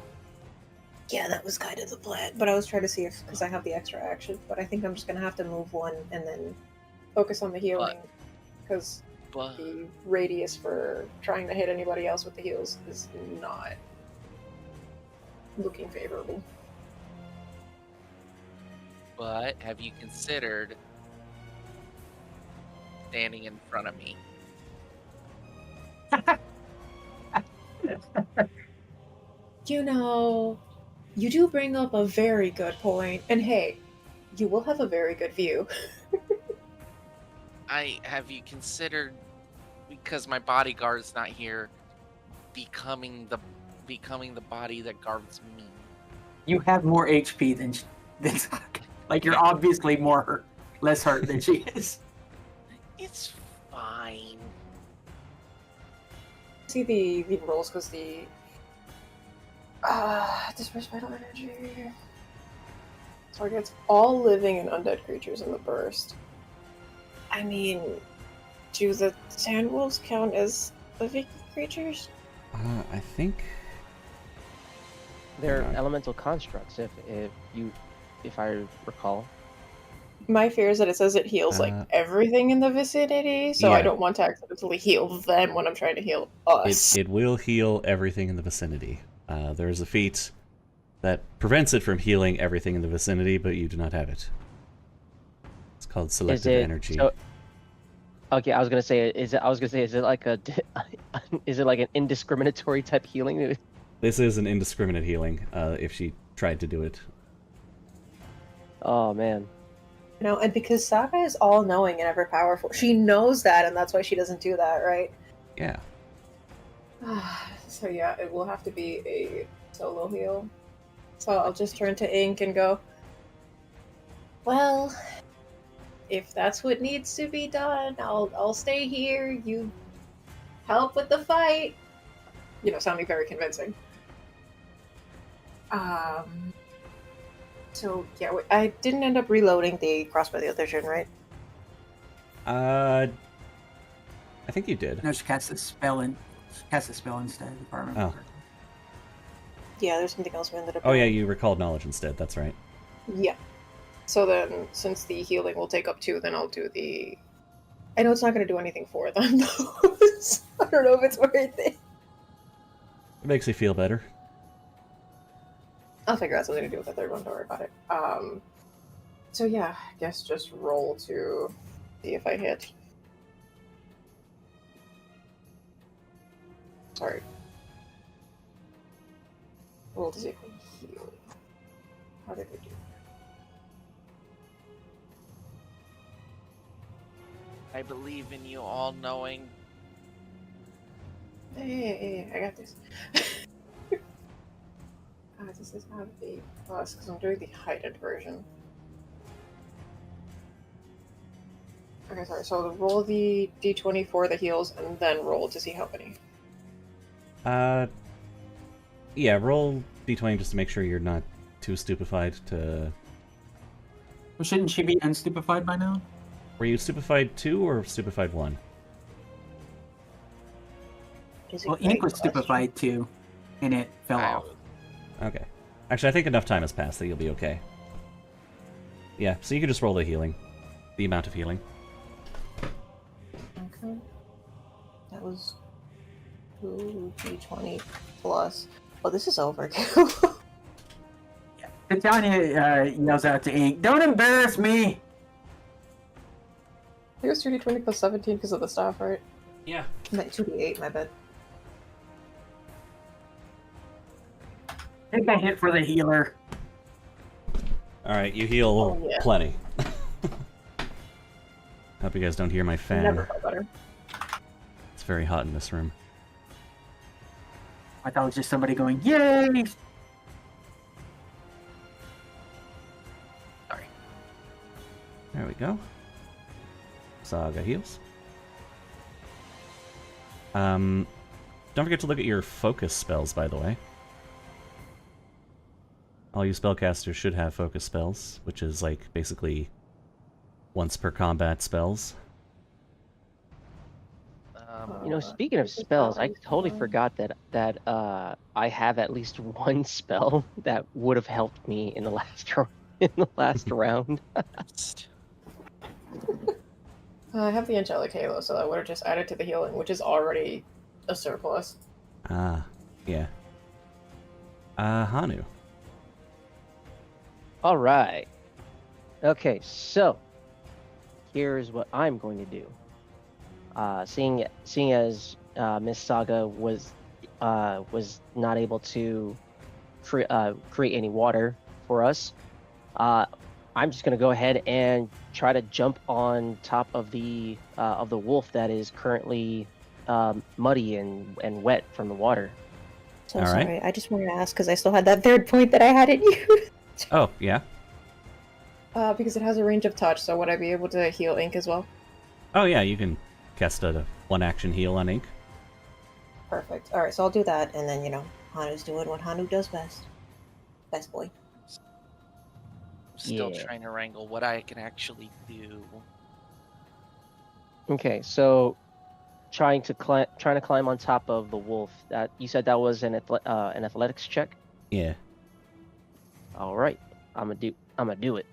Yeah, that was kind of the plan. But I was trying to see if, because I have the extra action, but I think I'm just going to have to move one and then Focus on the healing, because But the radius for trying to hit anybody else with the heals is not looking favorable. have you considered standing in front of me? You do bring up a very good point, and hey, you will have a very good view. Have you considered, because my bodyguard's not here, becoming the body that guards me? You have more HP than Saga. Like, you're obviously less hurt than she is. It's fine. See the rolls, because the disperse vital energy targets all living and undead creatures in the burst. I mean, do the sand wolves count as living creatures? I think... They're Yeah. elemental constructs, if I recall. My fear is that it says it heals like everything in the vicinity, so I yeah. don't want to accidentally heal them when I'm trying to heal us. It will heal everything in the vicinity. There's a feat that prevents it from healing everything in the vicinity, but you do not have it. It's called Selective Energy. Okay, I was gonna say, is it like is it like an indiscriminatory type healing? This is an indiscriminate healing, if she tried to do it. Oh man. And because Saga is all-knowing and ever-powerful, she knows that, and that's why she doesn't do that, right? Yeah. So yeah, it will have to be a solo heal. So I'll just turn to Ink and go, well, if that's what needs to be done, I'll stay here. You help with the fight. Sounding very convincing. So yeah, I didn't end up reloading the crossbow the other turn, right? I think you did. No, she cast a spell instead. If I remember. Oh. correctly. Yeah, there's something else we ended up Oh yeah, doing. you recalled knowledge instead. That's right. Yeah. So then, since the healing will take up 2, then I'll do the... I know it's not going to do anything for them, though. So I don't know if it's worth it. It makes you feel better. I'll figure out something to do with the third one. Don't worry about it. So yeah, I guess just roll to see if I hit. Sorry. Roll to see if I heal. How did we do? I believe in you, all knowing. Hey, I got this. Does this have a plus? Because I'm doing the heightened version. Okay, sorry. So roll the d20 for the heals, and then roll to see how many. Yeah, roll d20 just to make sure you're not too stupefied to... Well, shouldn't she be unstupefied by now? Were you stupefied 2 or stupefied 1? Well, Ink was stupefied too, and it fell off. Okay. Actually, I think enough time has passed that you'll be okay. Yeah, so you can just roll the healing. The amount of healing. Okay. That was 2d20 plus. Oh, this is over too. Titania yells out to Ink, "Don't embarrass me!" It was 2d20 plus 17 because of the staff, right? Yeah. 2d8, my bad. Take a hit for the healer. Alright, you heal Oh, yeah. plenty. Hope you guys don't hear my fan. Never felt better. It's very hot in this room. I thought it was just somebody going, "Yay!" Sorry. There we go. Saga heals. Don't forget to look at your focus spells, by the way. All you spellcasters should have focus spells, which is like basically once per combat spells. You know, speaking of spells, I totally forgot that I have at least one spell that would have helped me in the last round. I have the Angelic Halo, so that would have just added to the healing, which is already a surplus. Ah, yeah. Hanu. All right. Okay, so here's what I'm going to do. Seeing as Miss Saga was not able to create any water for us, I'm just gonna go ahead and try to jump on top of the wolf that is currently muddy and wet from the water. So All right. sorry. I just wanted to ask because I still had that third point that I hadn't used. Oh, yeah. Because it has a range of touch, so would I be able to heal Ink as well? Oh, yeah, you can cast a one-action heal on Ink. Perfect. All right, so I'll do that, and then Hanu's doing what Hanu does best. Best boy. Still Yeah. trying to wrangle what I can actually do. Okay, so trying to climb on top of the wolf. That you said that was an athletics check. Yeah. All right, I'm gonna do it.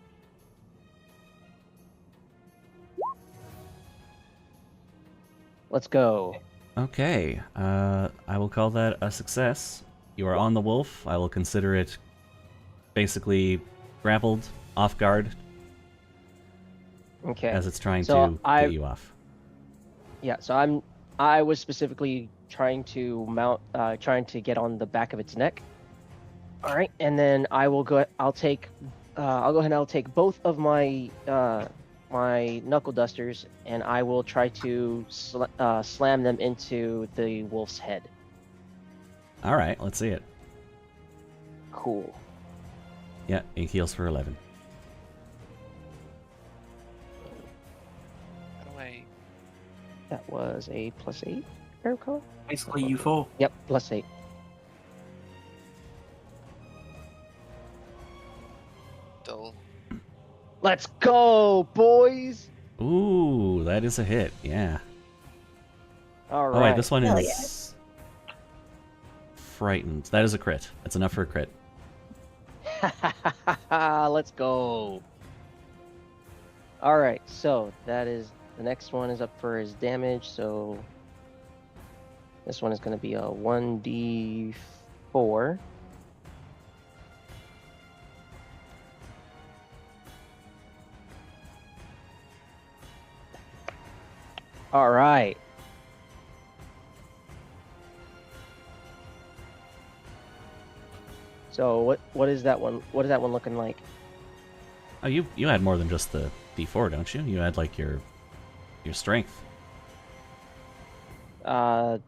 Let's go. Okay, I will call that a success. You are on the wolf. I will consider it basically grappled, off guard, Okay. as it's trying So to get you off. Yeah, so I was specifically trying to get on the back of its neck. All right, and then I'll go ahead and I'll take both of my my knuckle dusters, and I will try to slam them into the wolf's head. All right, let's see it. Cool. Yeah, Ink heals for 11. How do I? That was a +8, if I recall. Basically, you full. Yep, +8. Still. Let's go, boys! Ooh, that is a hit. Yeah. All right. Oh wait, this one Hell is frightened. That is a crit. That's enough for a crit. Let's go. All right, so that is the next one is up for his damage. So This one is going to be a 1d4. All right. So what is that one? What is that one looking like? Oh, you had more than just the D4, don't you? You had like your strength. I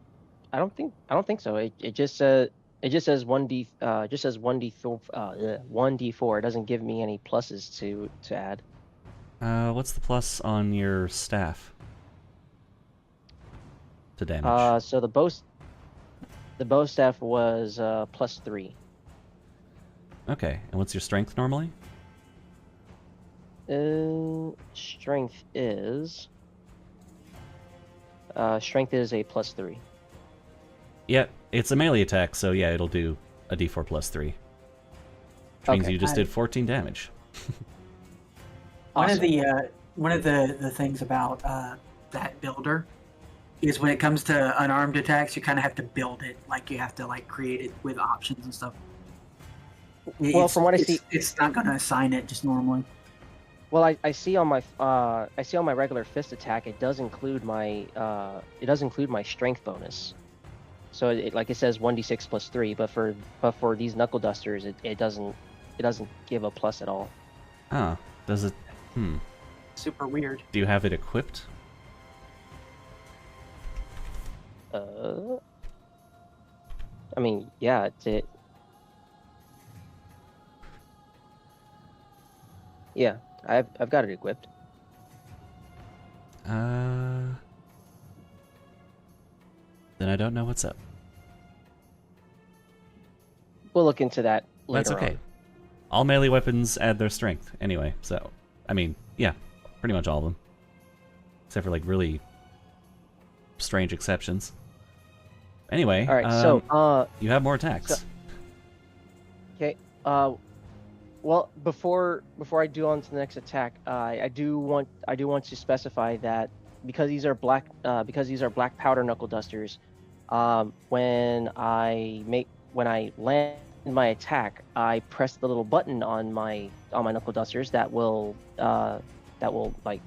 don't think so. It just says 1d 1d4. It doesn't give me any pluses to add. What's the plus on your staff? To damage. So the bow staff was +3. Okay, and what's your strength normally? Strength is a +3. Yeah, it's a melee attack, so yeah, it'll do a D4 plus 3. Which means Okay. you just did 14 damage. One of Awesome. the things about that builder is when it comes to unarmed attacks, you kind of have to build it. Like you have to like create it with options and stuff. Well, from what I see, it's not going to assign it just normally. well, I see on my regular fist attack, it does include my strength bonus. So it like it says 1d6 plus 3, but for these knuckle dusters, it doesn't give a plus at all. Ah, does it? Super weird. Do you have it equipped? I mean, yeah, yeah, I've got it equipped. Then I don't know what's up. We'll look into that later. That's okay. on. All melee weapons add their strength anyway, so I mean, yeah, pretty much all of them, except for like really strange exceptions. Anyway, All right, so you have more attacks. okay. Well, before I do on to the next attack, I do want to specify that because these are black powder knuckle dusters, when I land my attack, I press the little button on my knuckle dusters that will like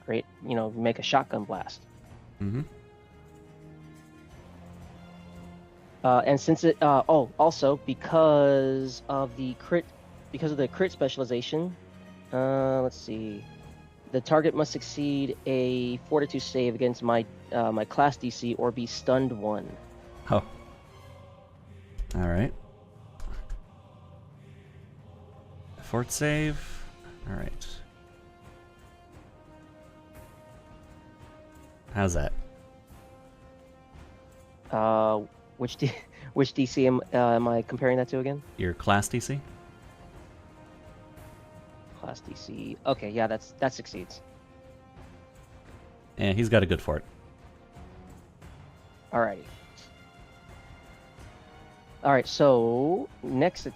create, make a shotgun blast. Mm-hmm. And since it also because of the crit specialization, let's see, the target must succeed a fortitude save against my class DC or be stunned 1. Oh. All right. Fort save. All right. How's that? Which DC am I comparing that to again? Your class DC? Class DC. Okay, yeah, that succeeds. And he's got a good fort. Alrighty. Alright, so next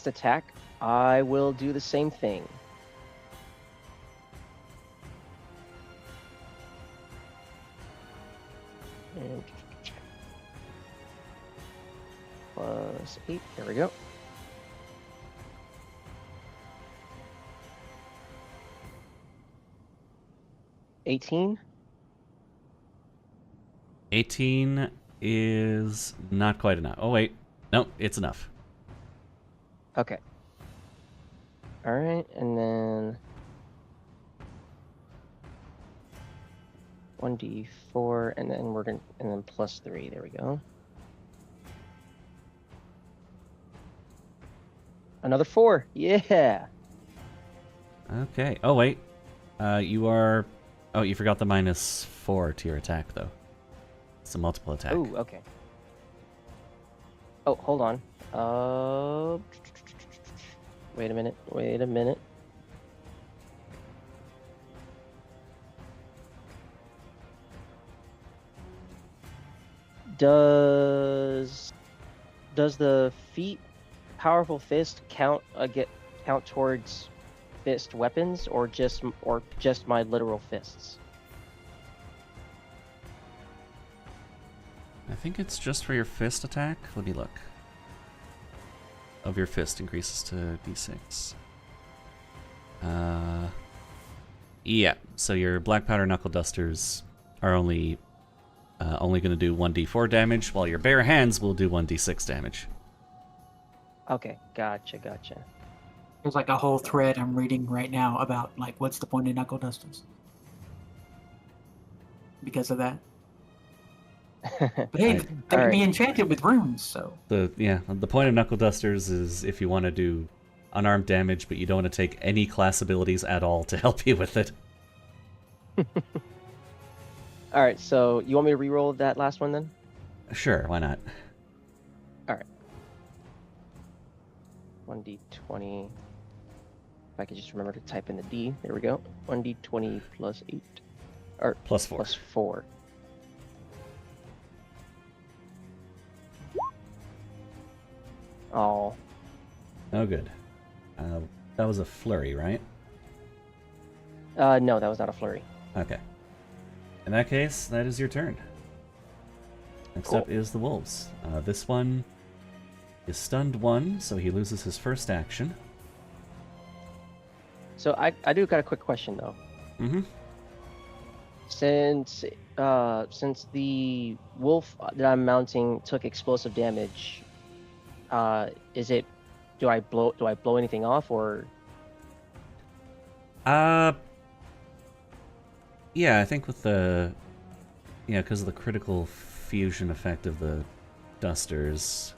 attack, I will do the same thing. And +8, there we go. $18. 18 is not quite enough. Oh wait, no, it's enough. Okay. All right, and then 1d4, and then +3. There we go. Another 4. Yeah. Okay. Oh wait, you are. Oh, you forgot the -4 to your attack though. It's a multiple attack. Oh, okay. Oh, hold on. Wait a minute. Does the feat powerful fist count towards fist weapons or just my literal fists? I think it's just for your fist attack. Let me look. Of your fist increases to d6. Yeah, so your black powder knuckle dusters are only going to do 1d4 damage, while your bare hands will do 1d6 damage. Okay, gotcha. There's like a whole thread I'm reading right now about like what's the point of knuckle dusters because of that. But hey, they can be enchanted with runes, so. The point of knuckle dusters is if you want to do unarmed damage, but you don't want to take any class abilities at all to help you with it. All right, so you want me to re-roll that last one then? Sure, why not? All right. 1d20. If I could just remember to type in the D. There we go. 1d20 plus 8. Or Plus 4. Plus 4. Oh. Oh, good. That was a flurry, right? No, that was not a flurry. Okay. In that case, that is your turn. Next up is the wolves. This one is stunned 1, so he loses his first action. So I do got a quick question though. Mm-hmm. Since the wolf that I'm mounting took explosive damage, do I blow anything off or? Yeah, I think with the because of the critical fusion effect of the dusters,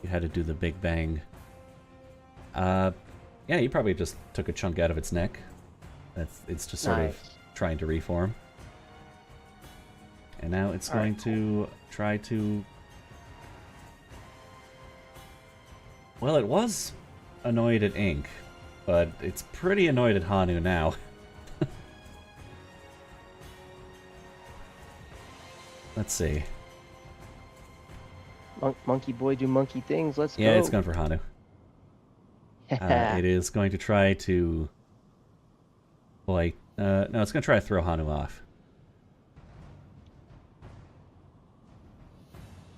you had to do the big bang. Yeah, you probably just took a chunk out of its neck. It's just sort of trying to reform. And now it's going to try to... Well, it was annoyed at Ink, but it's pretty annoyed at Hanu now. Let's see. Monkey boy do monkey things, let's go. Yeah, it's going for Hanu. It is going to try to... no, it's going to try to throw Hanu off.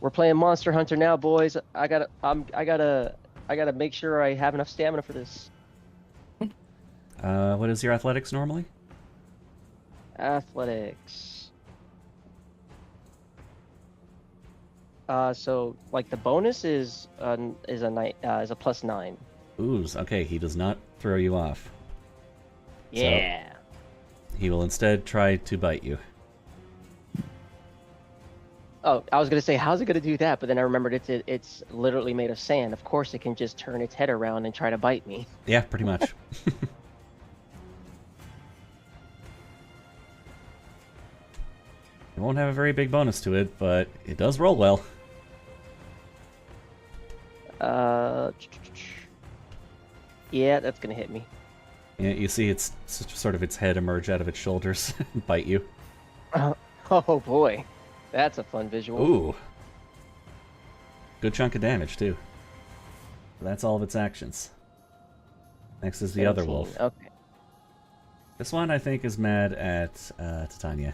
We're playing Monster Hunter now, boys. I gotta make sure I have enough stamina for this. What is your athletics normally? Athletics. So like the bonus is a +9. Ooh, okay, he does not throw you off. Yeah. So he will instead try to bite you. Oh, I was gonna say, how's it gonna do that? But then I remembered it's literally made of sand. Of course, it can just turn its head around and try to bite me. Yeah, pretty much. It won't have a very big bonus to it, but it does roll well. Yeah, that's gonna hit me. Yeah, you see its sort of its head emerge out of its shoulders and bite you. Oh boy, that's a fun visual. Ooh. Good chunk of damage, too. That's all of its actions. Next is the other 17. wolf. Okay. This one, I think, is mad at Titania.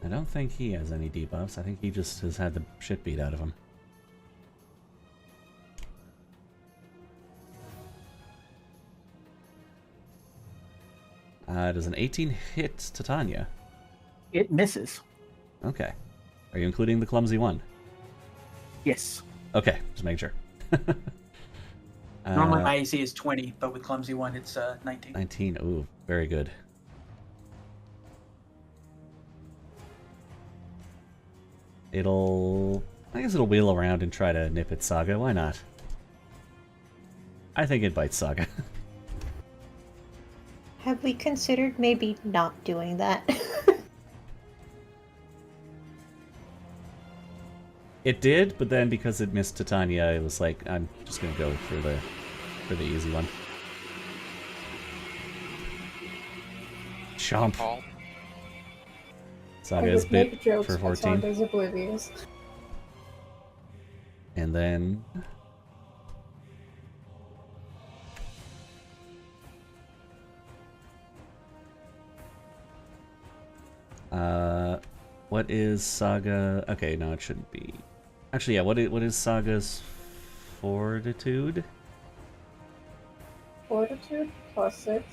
I don't think he has any debuffs. I think he just has had the shit beat out of him. Does an 18 hit Titania? It misses. Okay. Are you including the clumsy one? Yes. Okay, just make sure. Normally my AC is 20, but with clumsy one it's 19. 19, ooh, very good. I guess it'll wheel around and try to nip at Saga, why not? I think it bites Saga. Have we considered maybe not doing that? It did, but then because it missed Titania, it was like, I'm just gonna go for the easy one. Chomp. Paul. Saga's bit jokes, for but 14. Saga's oblivious. And then... What is Saga? Okay, no, it shouldn't be. Actually, yeah. What is Saga's fortitude? Fortitude +6.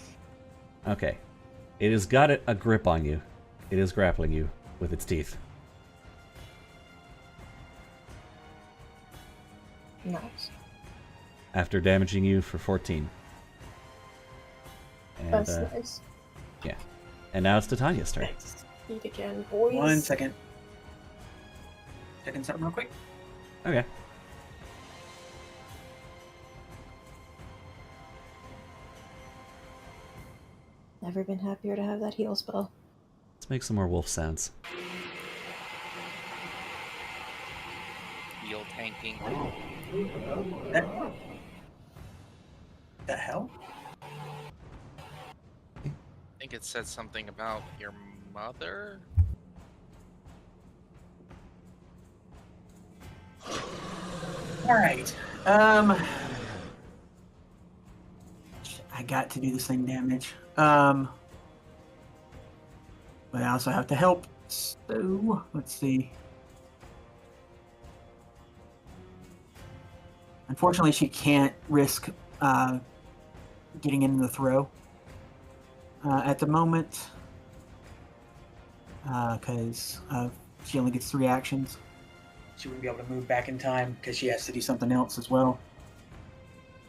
Okay, it has got a grip on you. It is grappling you with its teeth. Nice. After damaging you for 14. And, That's nice. Yeah. And now it's Titania's turn. Nice. Eat again, boys. 1 second. Checking something real quick. Okay. Never been happier to have that heal spell. Let's make some more wolf sounds. Heal tanking. The hell? I think it said something about your mother. All right. I got to do the same damage. But I also have to help. So let's see. Unfortunately, she can't risk getting into the throw at the moment because she only gets 3 actions. She wouldn't be able to move back in time because she has to do something else as well.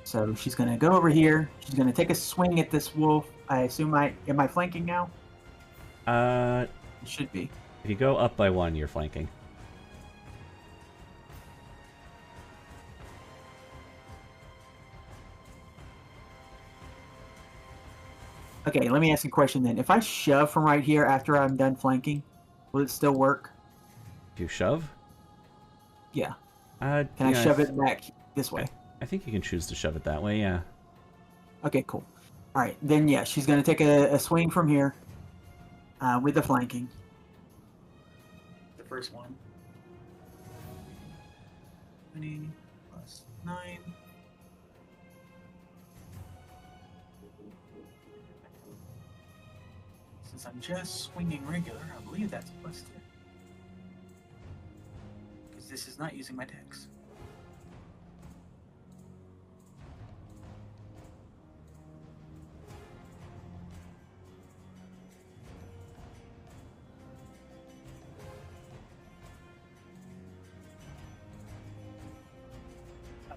So she's going to go over here. She's going to take a swing at this wolf. I assume am I flanking now? It should be. If you go up by 1, you're flanking. Okay, let me ask you a question then. If I shove from right here after I'm done flanking, will it still work? If you shove? Yeah. Can Can I shove it back this way? I think you can choose to shove it that way, yeah. Okay, cool. All right, then yeah, she's going to take a swing from here with the flanking. The first one. 20 plus 9. Since I'm just swinging regular, I believe that's +2. Because this is not using my dex.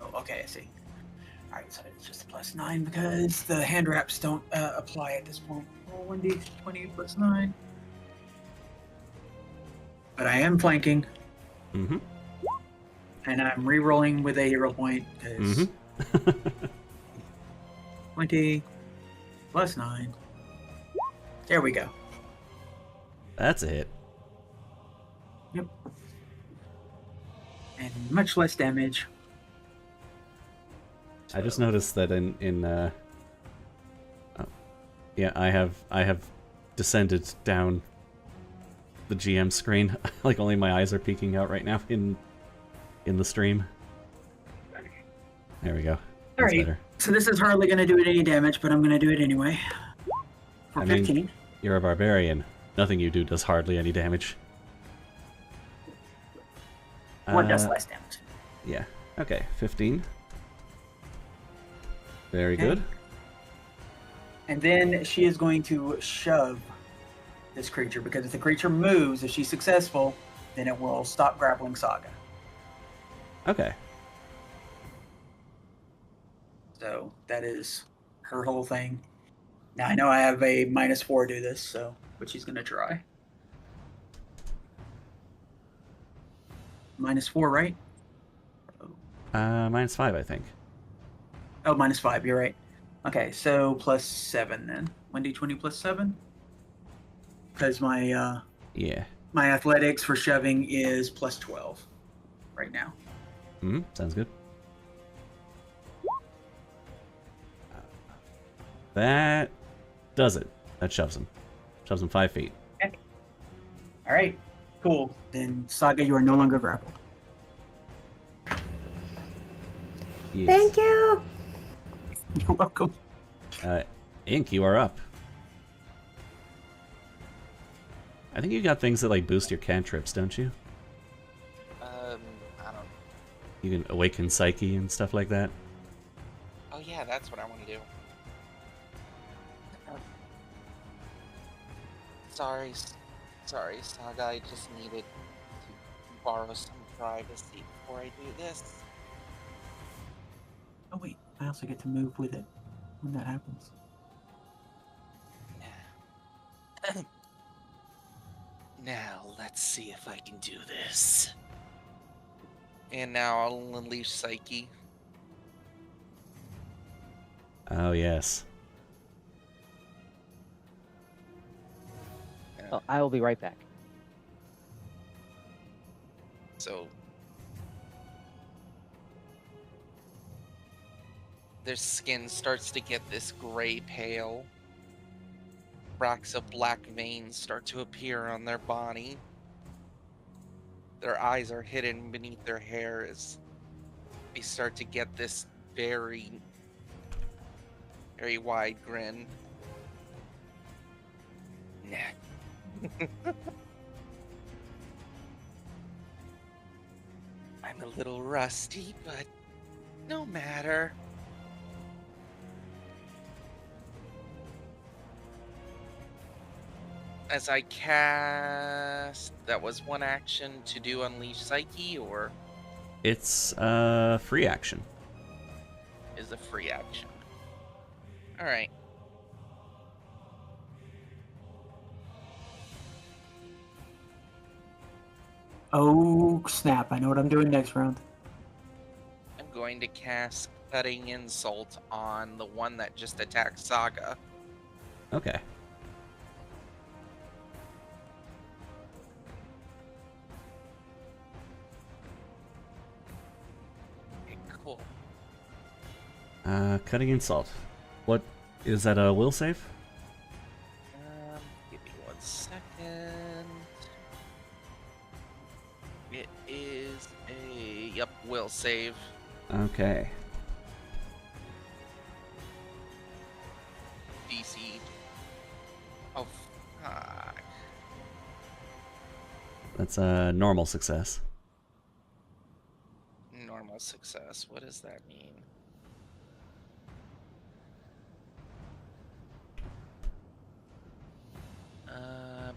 Oh, okay, I see. Alright, so it's just a +9 because the hand wraps don't apply at this point. Roll 1d20 plus 9. But I am flanking, Mm-hmm. and I'm re-rolling with a hero point because 20 plus 9. There we go. That's a hit. Yep. And much less damage. I just noticed that yeah, I have descended down the GM screen. Like only my eyes are peeking out right now in the stream. There we go. That's Alright, better. so this is hardly going to do it any damage, but I'm going to do it anyway. For I mean, 15. You're a barbarian. Nothing you do does hardly any damage. One does less damage. Yeah. Okay, 15. Very Okay. good. And then she is going to shove this creature, because if the creature moves, if she's successful, then it will stop grappling Saga. Okay. So that is her whole thing. Now I know I have a -4 do this, so but she's gonna try. -4, right? -5, I think. Oh, -5. You're right. Okay, so +7 then. 1d20 plus 7. Because my Yeah. my athletics for shoving is +12 right now. Sounds good. That does it. That shoves him. Shoves him 5 feet. Okay. All right. Cool. Then Saga, you are no longer grappled. Yes. Thank you. You're welcome. Ink, you are up. I think you got things that like boost your cantrips, don't you? I don't. You can awaken psyche and stuff like that. Oh yeah, that's what I want to do. Sorry, Saga. I just needed to borrow some privacy before I do this. Oh wait, I also get to move with it when that happens. Now let's see if I can do this. And now I'll unleash Psyche. Oh yes. Oh, I will be right back. So their skin starts to get this gray pale. Racks of black veins start to appear on their body. Their eyes are hidden beneath their hair as they start to get this very, very wide grin. Nah. I'm a little rusty, but no matter. As I cast, that was one action to do Unleash Psyche, or It's free action. is a free action? Alright. Oh snap! I know what I'm doing next round. I'm going to cast Cutting Insult on the one that just attacked Saga. Okay. Okay, cool. Cutting insult. What is that? A will save? Give me 1 second. It is a will save. Okay. DC. Oh fuck. That's a normal success. Normal success. What does that mean?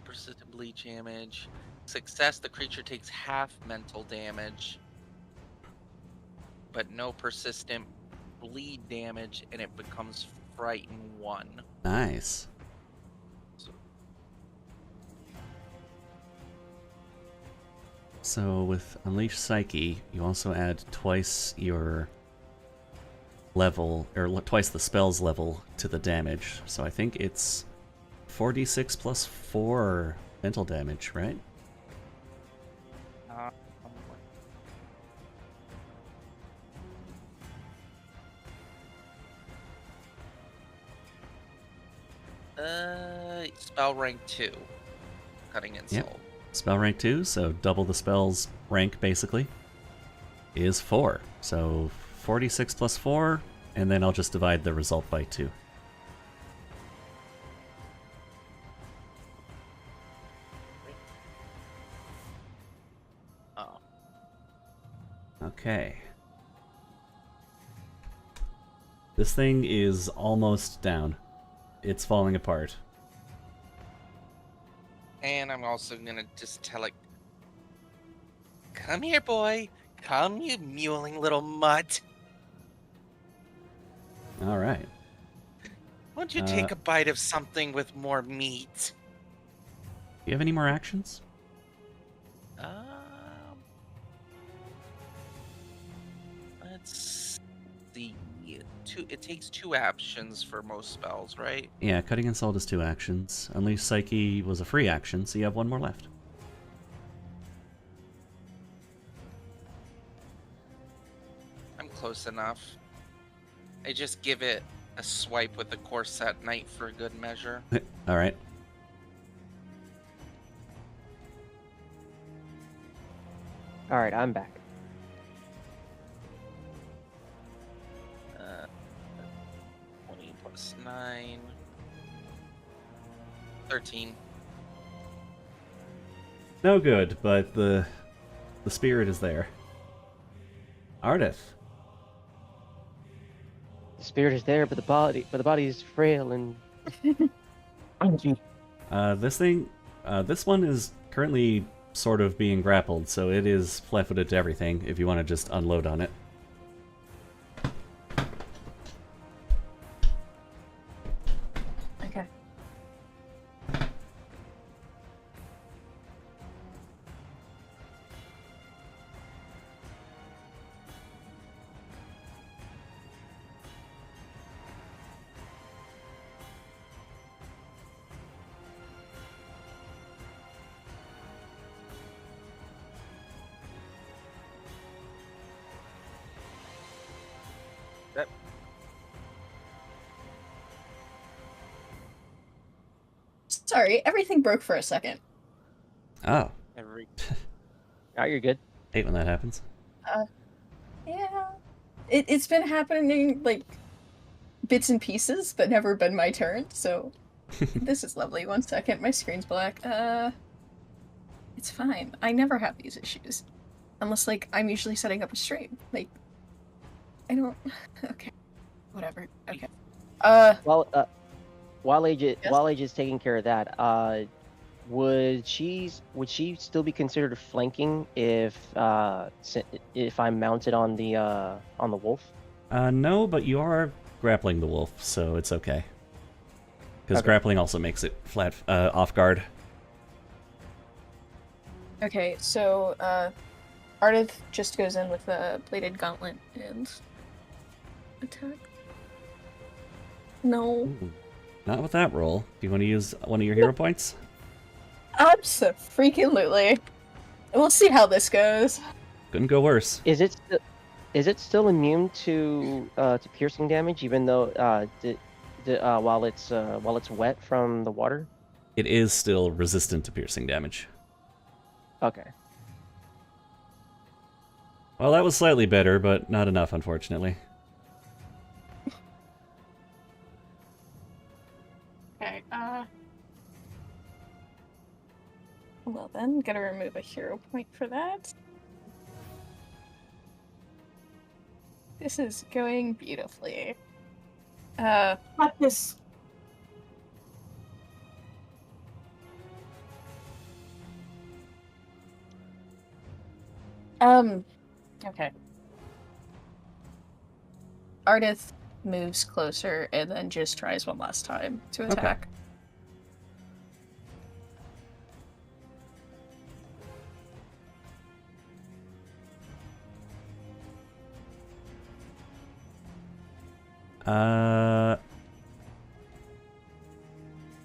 Persistent bleach damage. Success, the creature takes half mental damage, but no persistent bleed damage, and it becomes frightened 1. Nice. So with Unleash Psyche, you also add twice your level, or twice the spell's level to the damage. So I think it's 4d6 plus 4 mental damage, right? Spell rank 2. Cutting Insult. Yep. Spell rank 2, so double the spell's rank basically, is 4. So 46 plus 4, and then I'll just divide the result by 2. Oh. Okay. This thing is almost down. It's falling apart. And I'm also gonna just tell it, come here, boy. Come, you mewling little mutt. Alright. Why don't you take a bite of something with more meat? Do you have any more actions? Let's see. It takes 2 actions for most spells, right? Yeah, Cutting Insult is 2 actions. Unleash Psyche was a free action, so you have 1 more left. I'm close enough. I just give it a swipe with the Corset Knight for a good measure. Alright. Alright, I'm back. 20 plus 9. 13. no good, but the spirit is there. Ardith. The spirit is there, but the body is frail and. This one is currently sort of being grappled, so it is flat-footed to everything. If you want to just unload on it. Okay. Sorry, everything broke for a second. Oh, Oh, you're good. hate when that happens. Yeah. It's been happening, like, bits and pieces, but never been my turn, so... This is lovely. 1 second, my screen's black. It's fine. I never have these issues. Unless, like, I'm usually setting up a stream. Like, I don't... Okay. Whatever. Okay. While Age Yes? is taking care of that, would she still be considered flanking if I'm mounted on the wolf? No, but you are grappling the wolf, so it's okay. Because Okay. grappling also makes it flat off guard. Okay, so, Ardith just goes in with a bladed gauntlet and... attack. No. Ooh, not with that roll. Do you want to use one of your hero points? Abso-freaking-lutely. We'll see how this goes. Couldn't go worse. Is it still immune to piercing damage, even though while it's wet from the water? It is still resistant to piercing damage. Okay. Well, that was slightly better, but not enough, unfortunately. Okay, well then, gotta remove a hero point for that. This is going beautifully. Got this. Okay. Ardith moves closer and then just tries one last time to attack.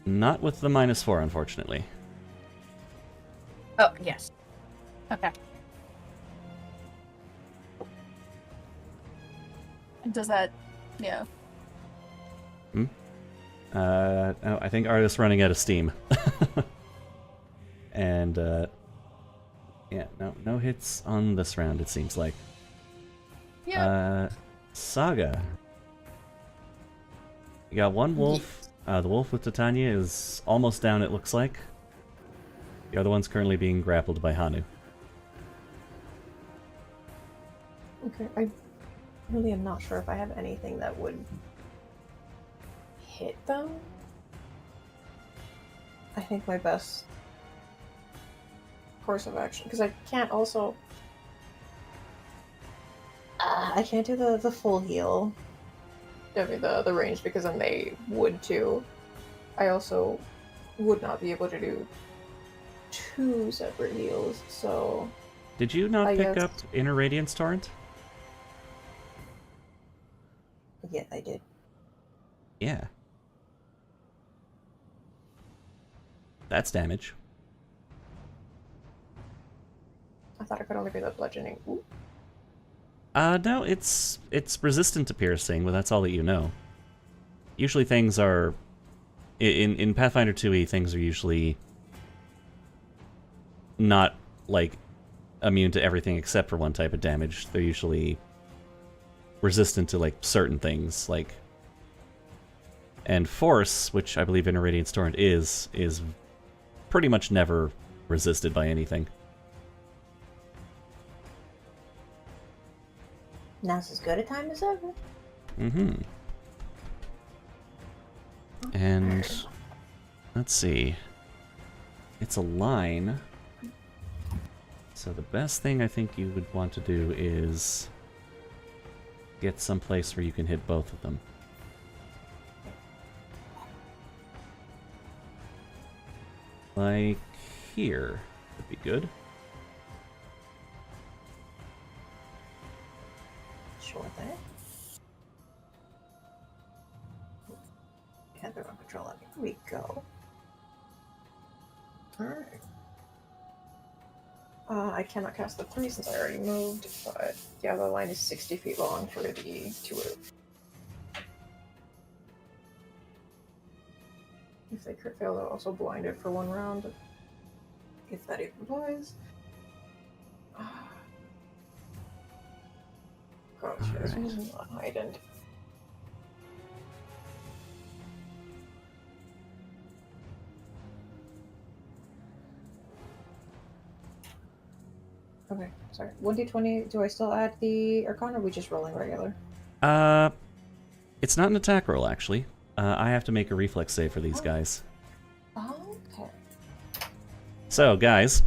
Not with the -4, unfortunately. Oh, yes. Okay. Does that... yeah. No, I think Artist's running out of steam. And, yeah, no hits on this round, it seems like. Yeah. Saga. You got one wolf. The wolf with Titania is almost down, it looks like. The other one's currently being grappled by Hanu. Okay, I really am not sure if I have anything that would hit them. I think my best course of action, because I can't also... I can't do the full heal. I mean, the range, because then they would too. I also would not be able to do 2 separate heals, so... Did you not I pick guess- up Inner Radiance Torrent? Yeah, I did. Yeah. That's damage. I thought I could only do the bludgeoning. Ooh. No, it's resistant to piercing, but that's all that you know. Usually things are... In Pathfinder 2e, things are usually not, like, immune to everything except for one type of damage. They're usually resistant to, like, certain things, like... And Force, which I believe Inner Radiance Torrent is pretty much never resisted by anything. Now's as good a time as ever. Mm-hmm. And let's see. It's a line. So the best thing I think you would want to do is get someplace where you can hit both of them. Like here would be good. Sure thing. Had their own control. Here we go. Alright. I cannot cast the 3 since I already moved, but the other line is 60 feet long for the 2. If they crit fail, they're also blinded for 1 round. If that even applies. Gosh, this one's not heightened. Okay, sorry. 1d20, do I still add the Arcana, or are we just rolling regular? It's not an attack roll, actually. I have to make a reflex save for these guys. Okay. So, guys.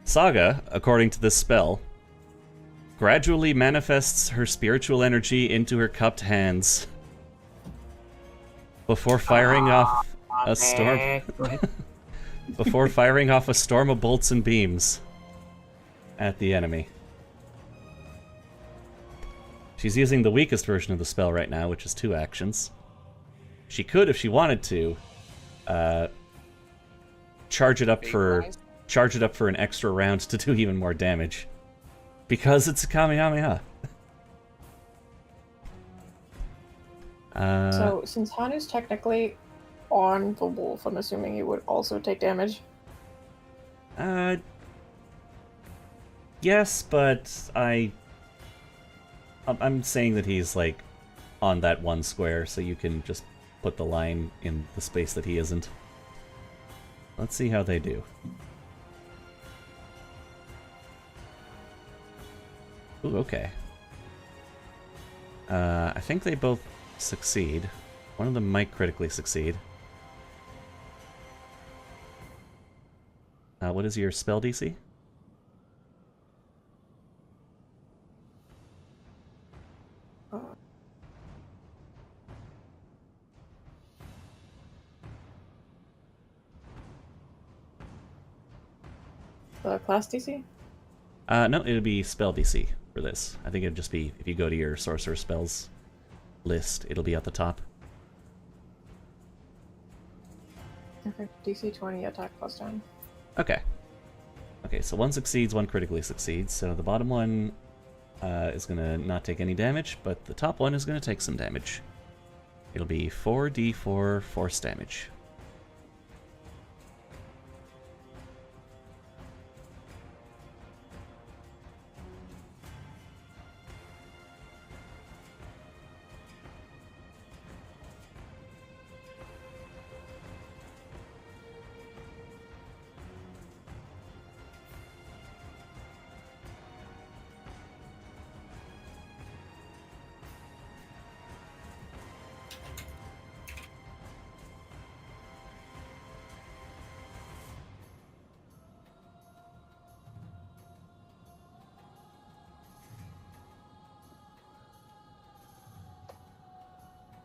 Saga, according to this spell, gradually manifests her spiritual energy into her cupped hands before firing off a storm... before firing off a storm of bolts and beams at the enemy. She's using the weakest version of the spell right now, which is 2 actions. She could, if she wanted to, charge it up for an extra round to do even more damage, because it's a Kamehameha. So, since Hanu's technically on the wolf, I'm assuming you would also take damage. Yes, but I'm saying that he's, like, on that 1 square, so you can just put the line in the space that he isn't. Let's see how they do. Ooh, okay. I think they both succeed. One of them might critically succeed. What is your spell DC? The class DC? No, it would be spell DC for this. I think it'd just be, if you go to your sorcerer spells list, it'll be at the top. Okay, DC 20, attack plus 10. Okay. Okay, so 1 succeeds, 1 critically succeeds. So the bottom one is going to not take any damage, but the top one is going to take some damage. It'll be 4d4 force damage.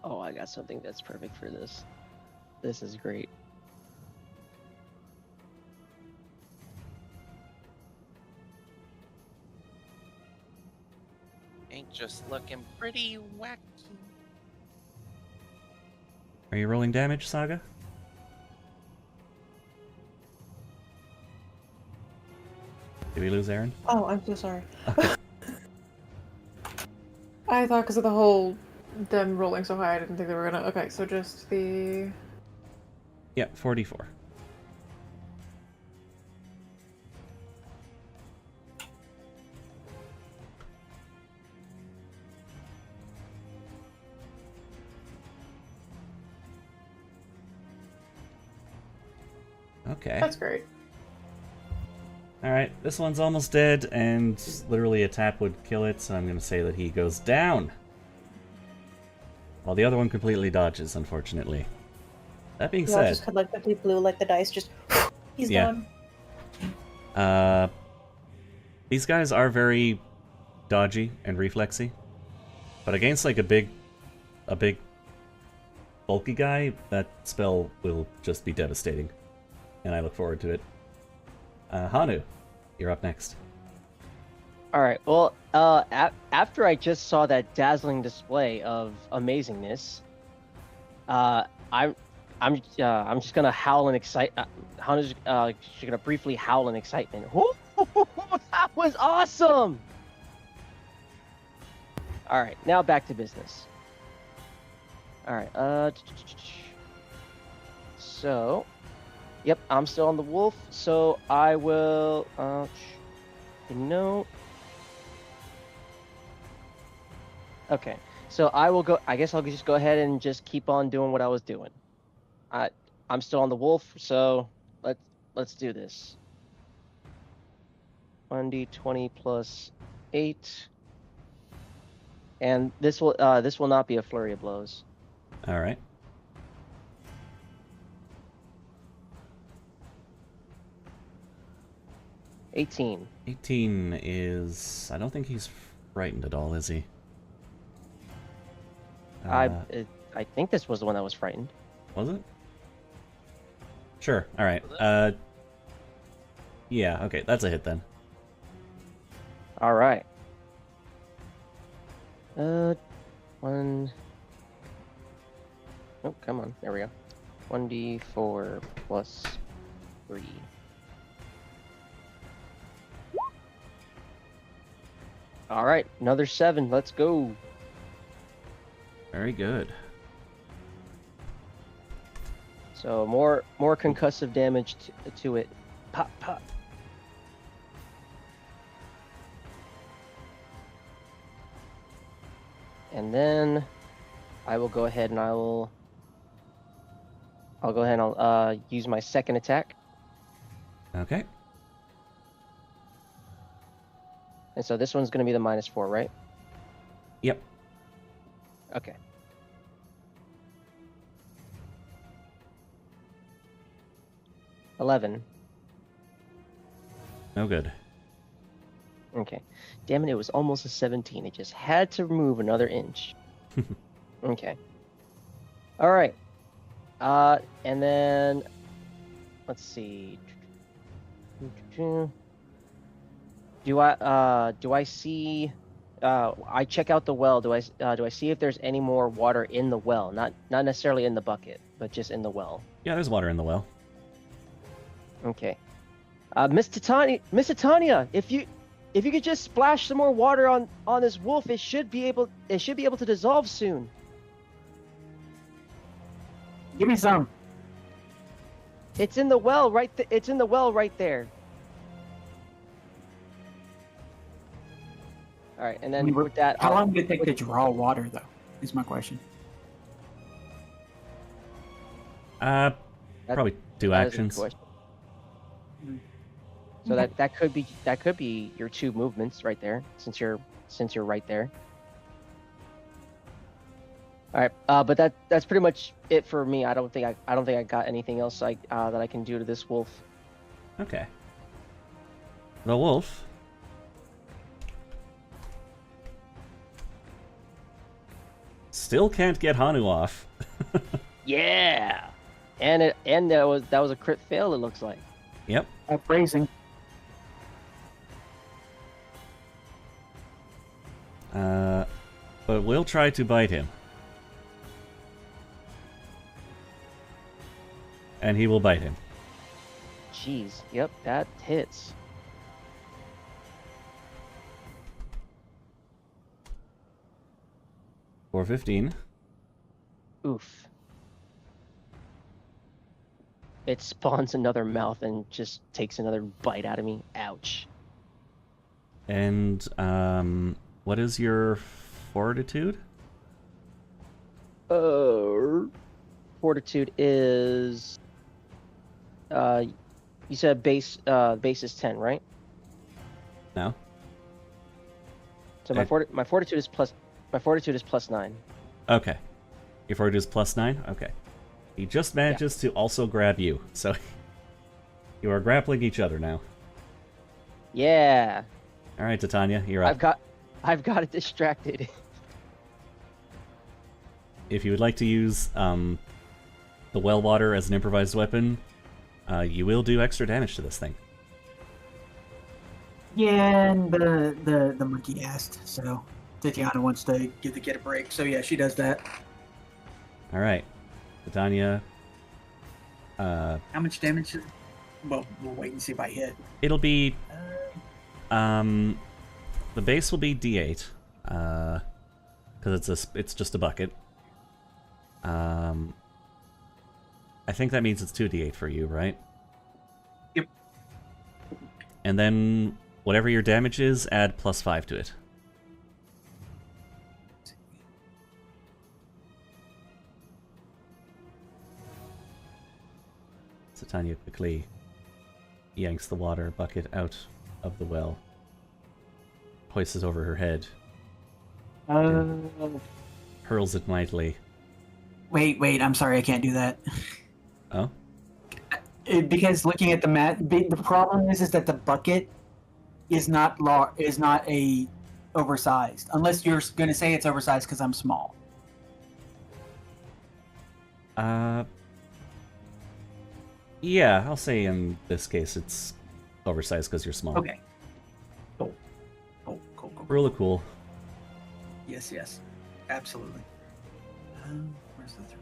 Oh, I got something that's perfect for this. This is great. Ain't just looking pretty wacky. Are you rolling damage, Saga? Did we lose Aaron? Oh, I'm so sorry. Okay. I thought because of the whole them rolling so high, I didn't think they were gonna. Okay, so just the. Yeah, 4d4. Okay. That's great. Alright, this one's almost dead, and literally a tap would kill it, so I'm going to say that he goes down. While the other one completely dodges, unfortunately. That being You all said, just collectively blew like the dice, just he's Yeah. gone. These guys are very dodgy and reflexy, but against like a big bulky guy, that spell will just be devastating, and I look forward to it. Hanu, you're up next. All right. Well, after I just saw that dazzling display of amazingness, I'm just gonna howl in excitement. Hana's just gonna briefly howl in excitement. Woo! That was awesome! All right, now back to business. All right. So, yep, I'm still on the wolf. So I will. Okay. So I will go. I guess I'll just go ahead and just keep on doing what I was doing. I'm still on the wolf, so let's do this. 1d20 plus 8, and this will not be a flurry of blows. All right. $18. 18 is... I don't think he's frightened at all, is he? I think this was the one that was frightened. Was it? Sure. All right. Yeah. Okay. That's a hit then. All right. One. Oh, come on. There we go. 1d4 plus 3. All right, another 7. Let's go. Very good. So more concussive damage to it. Pop, pop. And then I will go ahead and I'll go ahead and I'll use my second attack. Okay. And so this one's going to be the -4, right? Yep. Okay. $11. No good. Okay. Damn it, it was almost a 17. It just had to move another inch. Okay. All right. And then let's see. Do I see I check out the well. Do I see if there's any more water in the well? Not necessarily in the bucket, but just in the well. Yeah, there's water in the well. Okay. Miss Titania, if you could just splash some more water on this wolf, it should be able to dissolve soon. Give me some. It's in the well right it's in the well right there. All right, and then with that, How long did it take to draw water, though? Is my question. Probably two that is a good actions. question. So that could be your 2 movements right there, since you're right there. All right, but that's pretty much it for me. I don't think I got anything else that I can do to this wolf. Okay. The wolf still can't get Hanu off. Yeah, and that was a crit fail. It looks like. Yep. Phrasing. But we'll try to bite him. And he will bite him. Jeez, yep, that hits. For 15. Oof. It spawns another mouth and just takes another bite out of me. Ouch. And what is your fortitude? Fortitude is You said base is 10, right? No? So I- my fortitude is plus 9. Okay. Your fortitude is +9? Okay. He just manages to also grab you, so you are grappling each other now. Yeah. Alright, Titania, you're up. I've got it distracted. If you would like to use the well water as an improvised weapon, you will do extra damage to this thing. Yeah, and the monkey asked, so Tatiana wants to give the kid a break. So yeah, she does that. Alright. Titania, How much damage? Well, we'll wait and see if I hit. it'll be... the base will be D8, because it's just a bucket. I think that means it's 2d8 for you, right? Yep. And then whatever your damage is, add +5 to it. So Tanya quickly yanks the water bucket out of the well, hoists it over her head, hurls it mightily. Wait, I'm sorry, I can't do that. Oh? Because looking at the mat, the problem is that the bucket is not a oversized. Unless you're going to say it's oversized because I'm small. Yeah, I'll say in this case it's oversized because you're small. Okay. Cool. Really cool. Yes, absolutely. Where's the third?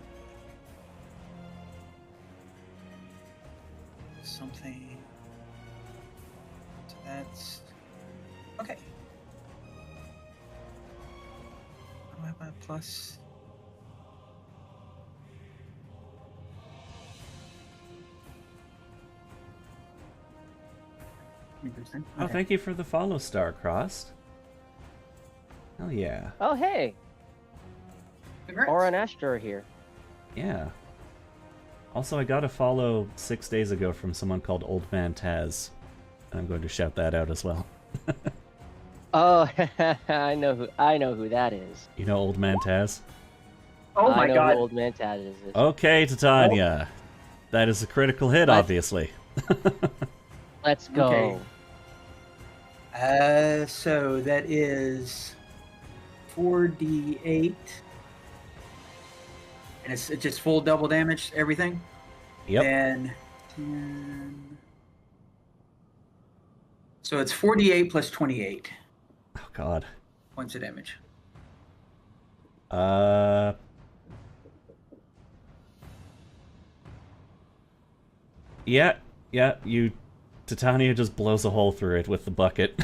Something. So that's okay. What do I have a plus? Interesting. Oh, Okay. thank you for the follow, Star-Crossed. Hell yeah. Oh, hey. Congrats. Aura and Astro are here. Yeah. Also, I got a follow 6 days ago from someone called Old Man Taz. And I'm going to shout that out as well. Oh, I know who that is. You know Old Man Taz? Oh I my know god. who Old Man Tad is. Okay, Titania. That is a critical hit, What? obviously. Let's go. Okay. So that is 4d8. And it's just full double damage, everything? Yep. And 10. So it's 4d8 plus 28 Oh, God. points of damage. Yeah, Titania just blows a hole through it with the bucket.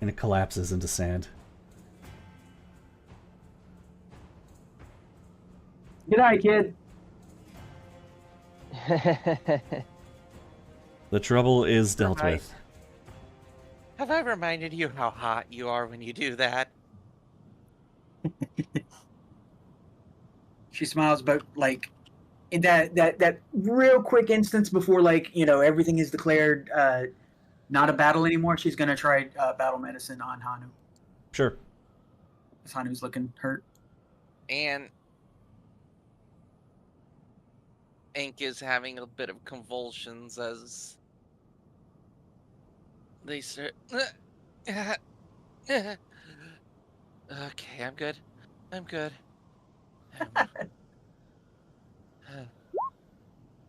And it collapses into sand. Good night, kid. The trouble is dealt Right. with. Have I reminded you how hot you are when you do that? She smiles, but like in that real quick instance before everything is declared not a battle anymore, she's gonna try battle medicine on Hanu. Sure. Because Hanu's looking hurt. And Ink is having a bit of convulsions as they start. Okay, I'm good.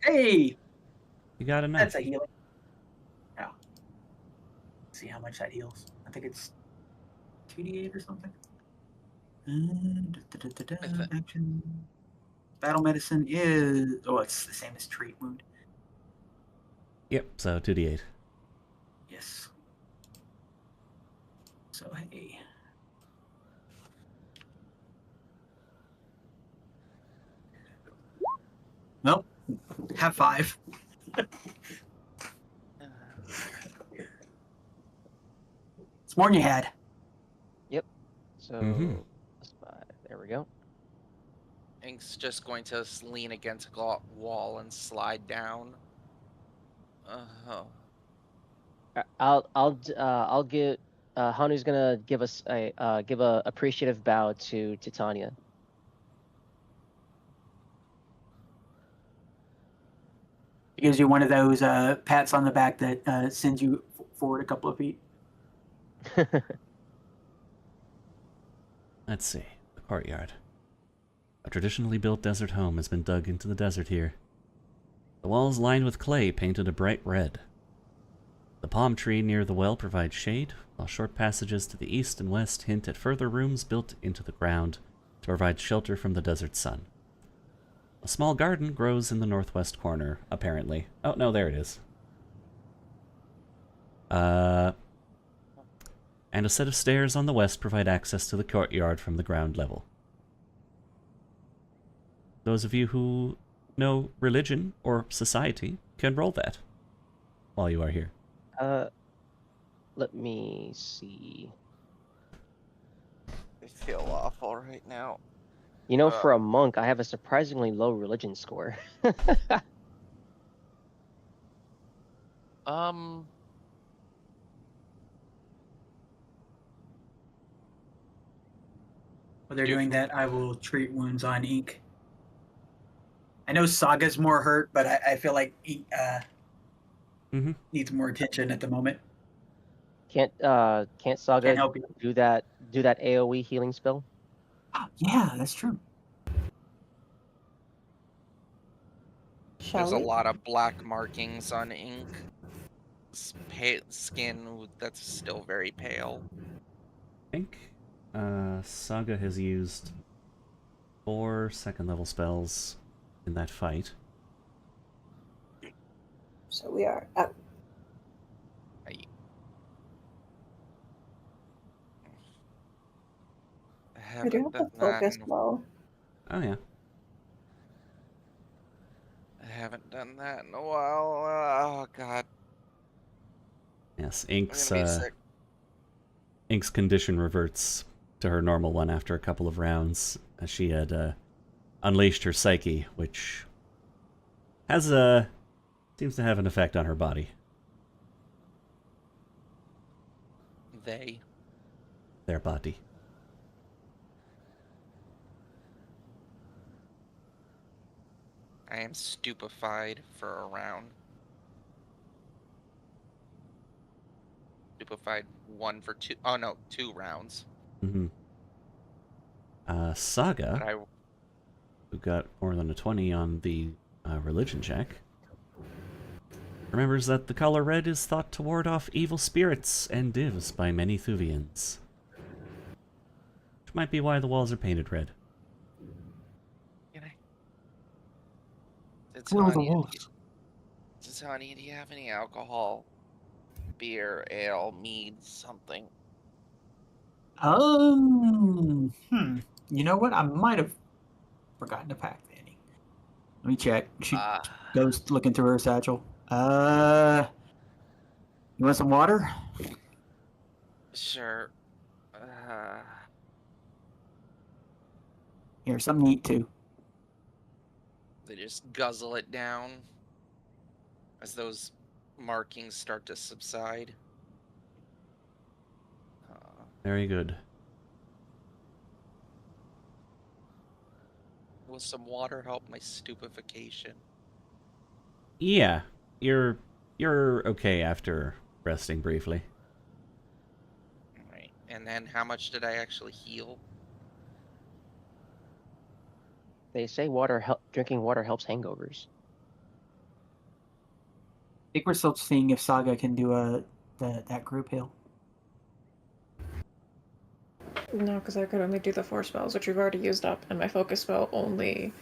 Hey, You got enough. that's a healing. Oh. Let's see how much that heals. I think it's 2d8 or something. Action. Battle medicine is it's the same as treat wound. Yep, so 2d8. Yes. So hey. Nope. Have 5. It's more than you had. So Mhm. plus 5. There we go. Ink's just going to lean against a wall and slide down. Oh. I'll give. Hanu's gonna give us give a appreciative bow to Tanya. He gives you one of those pats on the back that sends you forward a couple of feet. Let's see. The courtyard. A traditionally built desert home has been dug into the desert here. The walls lined with clay painted a bright red. The palm tree near the well provides shade, while short passages to the east and west hint at further rooms built into the ground to provide shelter from the desert sun. A small garden grows in the northwest corner, apparently. Oh, no, there it is. And a set of stairs on the west provide access to the courtyard from the ground level. Those of you who know religion or society can roll that while you are here. Let me see. I feel awful right now. You know, for a monk, I have a surprisingly low religion score. While they're doing that, I will treat wounds on Ink. I know Saga's more hurt, but I feel like Ink needs more attention at the moment. Can't Saga Can't help you. do that AoE healing spell? Yeah, that's true. Shall There's a we? lot of black markings on Ink. Skin that's still very pale. I think Saga has used 4 second-level spells in that fight. So we are out. I do have to focus well. Oh, yeah. I haven't done that in a while. Oh god. Yes, I'm gonna be sick. Ink's condition reverts to her normal one after a couple of rounds, as she had unleashed her psyche, which has seems to have an effect on her body. Their body. I am stupefied for a round. Stupefied 1 for 2. Oh no, 2 rounds. Mm-hmm. Saga, who got more than a 20 on the religion check, remembers that the color red is thought to ward off evil spirits and divs by many Thuvians. Which might be why the walls are painted red. Where are the wolves? Tanya, do you have any alcohol? Beer, ale, mead, something? You know what? I might have forgotten to pack Fanny. Let me check. She goes looking through her satchel. You want some water? Sure. Here, something to eat too. They just guzzle it down as those markings start to subside. Very good. Will some water help my stupefaction? Yeah, you're okay after resting briefly. Alright, and then how much did I actually heal? They say drinking water helps hangovers. I think we're still seeing if Saga can do that group heal. No, because I could only do the 4 spells, which we've already used up, and my focus spell only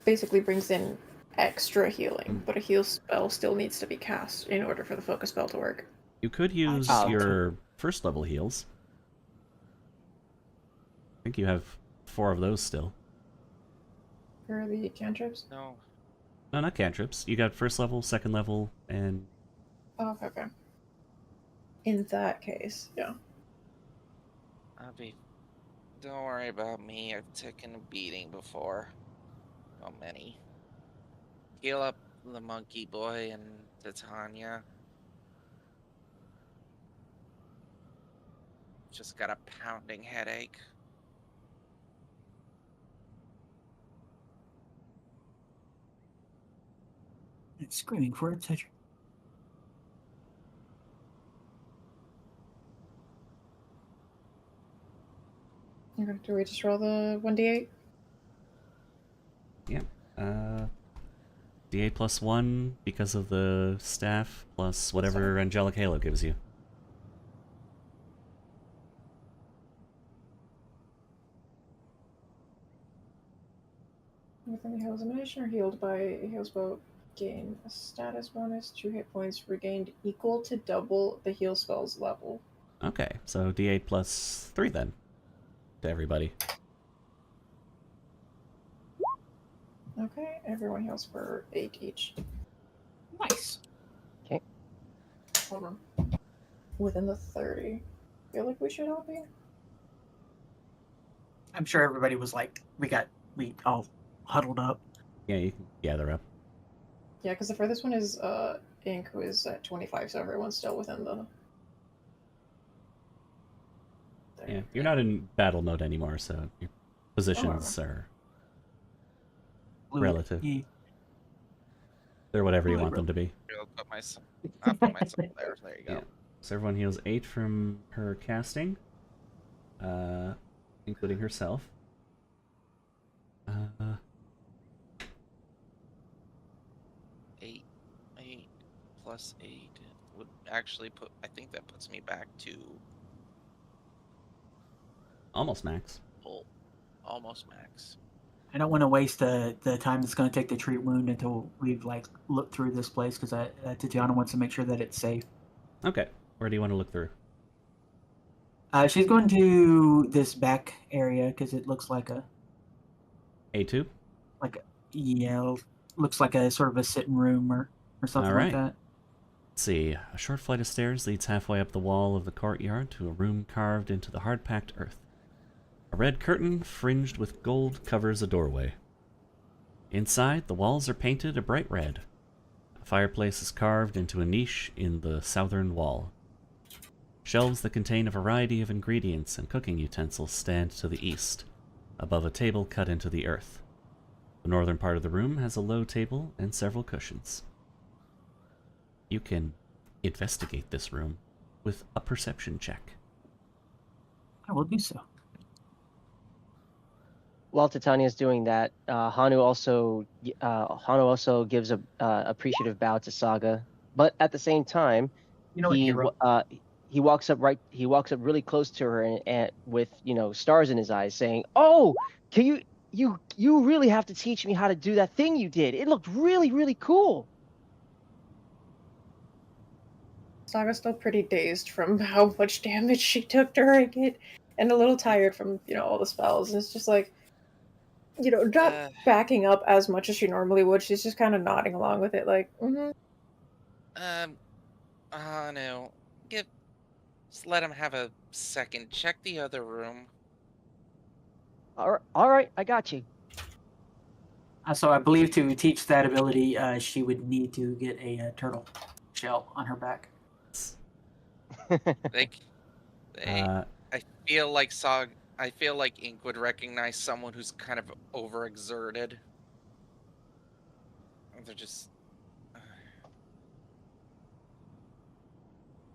basically brings in extra healing, but a heal spell still needs to be cast in order for the focus spell to work. You could use your first level heals. I think you have 4 of those still. For the cantrips? No. No, not cantrips. You got first level, second level, and... Oh, okay. In that case, yeah. I'll be Don't worry about me. I've taken a beating before. How many? Heal up the monkey boy and Titania. Just got a pounding headache. It's screaming for attention. Do we just roll the 1d8? Yeah. D8 plus 1 because of the staff, plus whatever Angelic Halo gives you. Within the heal's elimination or healed by a heal spell, gain a status bonus, 2 hit points regained equal to double the heal spell's level. Okay, so D8 plus 3 then, to everybody. Okay, everyone heals for 8 each. Nice. Okay. Hold on. Within the 30. Feel like we should all be? I'm sure everybody was like, we all huddled up. Yeah, you can gather up. Yeah, because the furthest one is Ink, who is at 25, so everyone's still within the... Yeah, you're not in battle mode anymore, so your positions are relative. Yeah. They're whatever you want them to be. I'll put myself there. There you go. Yeah. So everyone heals 8 from her casting, including herself. 8 plus 8 would actually put. I think that puts me back to Almost max. almost max. I don't want to waste the time it's going to take to treat wound until we've looked through this place, because Tatiana wants to make sure that it's safe. Okay, where do you want to look through? She's going to this back area because it looks like A2? looks like a sort of a sitting room or something All like right. that. Let's see. A short flight of stairs leads halfway up the wall of the courtyard to a room carved into the hard-packed earth. A red curtain fringed with gold covers a doorway. Inside, the walls are painted a bright red. A fireplace is carved into a niche in the southern wall. Shelves that contain a variety of ingredients and cooking utensils stand to the east, above a table cut into the earth. The northern part of the room has a low table and several cushions. You can investigate this room with a perception check. I will do so. While Titania's doing that, Hanu also gives a appreciative bow to Saga, but at the same time, You know what, hero? he walks up really close to her and with stars in his eyes, saying, "Oh, can you really have to teach me how to do that thing you did. It looked really, really cool." Saga's still pretty dazed from how much damage she took during it, and a little tired from, all the spells. And it's just like, not backing up as much as she normally would. She's just kind of nodding along with it, like, mm-hmm. No. Just let him have a second. Check the other room. All right, I got you. So I believe to teach that ability, she would need to get a turtle shell on her back. I feel like I feel like Ink would recognize someone who's kind of overexerted. They're just.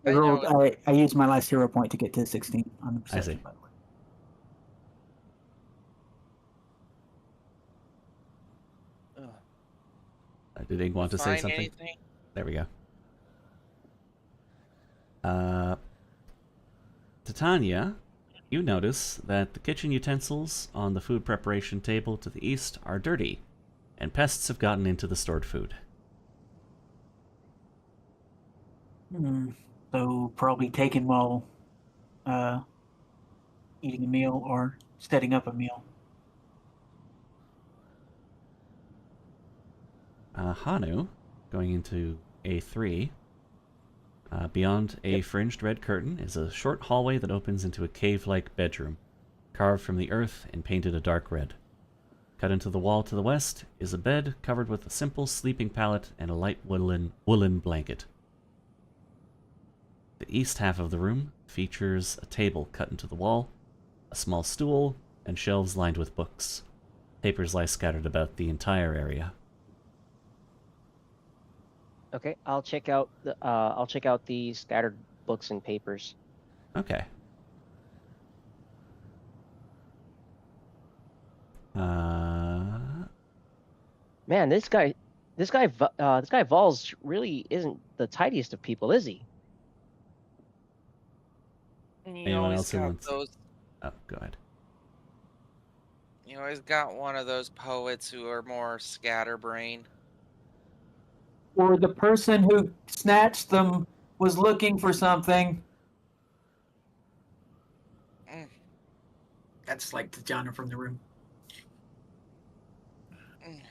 I used my last hero point to get to 16 on the perception, by the way. Did Ink want to say something? Anything? There we go. Titania, you notice that the kitchen utensils on the food preparation table to the east are dirty, and pests have gotten into the stored food. So probably taken while eating a meal or setting up a meal. Hanu, going into A3, beyond a fringed red curtain is a short hallway that opens into a cave-like bedroom. carved from the earth and painted a dark red. Cut into the wall to the west is a bed covered with a simple sleeping pallet and a light woolen blanket. The east half of the room features a table cut into the wall, a small stool, and shelves lined with books. Papers lie scattered about the entire area. Okay, I'll check out the scattered books and papers. Okay. Man, this guy Vols really isn't the tidiest of people, is he? And you Anyone always else who got wants? those. Oh, go ahead. You always got one of those poets who are more scatterbrain. Or the person who snatched them was looking for something. Mm, That's like the genre from the room. mm.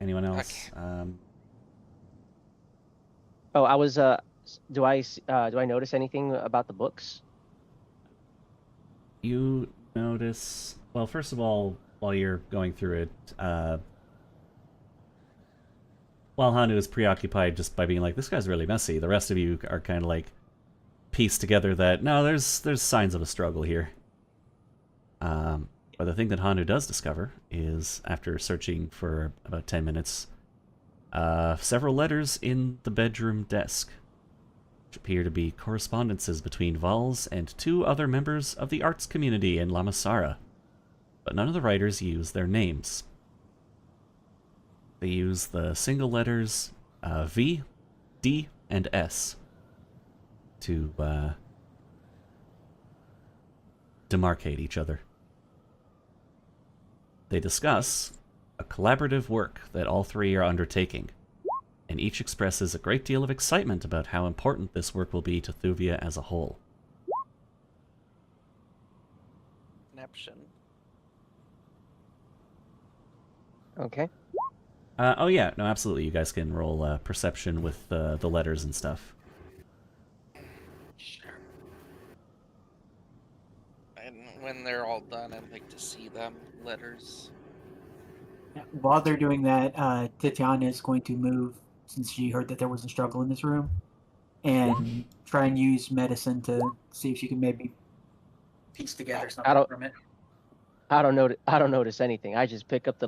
Anyone else? Okay. Oh, I was do I notice anything about the books? You notice, well, first of all, while you're going through it, while Hanu is preoccupied just by being like, this guy's really messy, the rest of you are kind of like piece together that, no, there's signs of a struggle here. But the thing that Hanu does discover is, after searching for about 10 minutes, several letters in the bedroom desk, which appear to be correspondences between Vols and 2 other members of the arts community in Lamasara. But none of the writers use their names. They use the single letters V, D, and S to demarcate each other. They discuss a collaborative work that all 3 are undertaking, and each expresses a great deal of excitement about how important this work will be to Thuvia as a whole. Neption. Okay. Oh yeah, no, absolutely. You guys can roll perception with the letters and stuff. Sure. And when they're all done, I'd like to see them letters. While they're doing that, Tatiana is going to move, since she heard that there was a struggle in this room, and try and use medicine to see if she can maybe piece together something from it. I don't notice anything. I just pick up the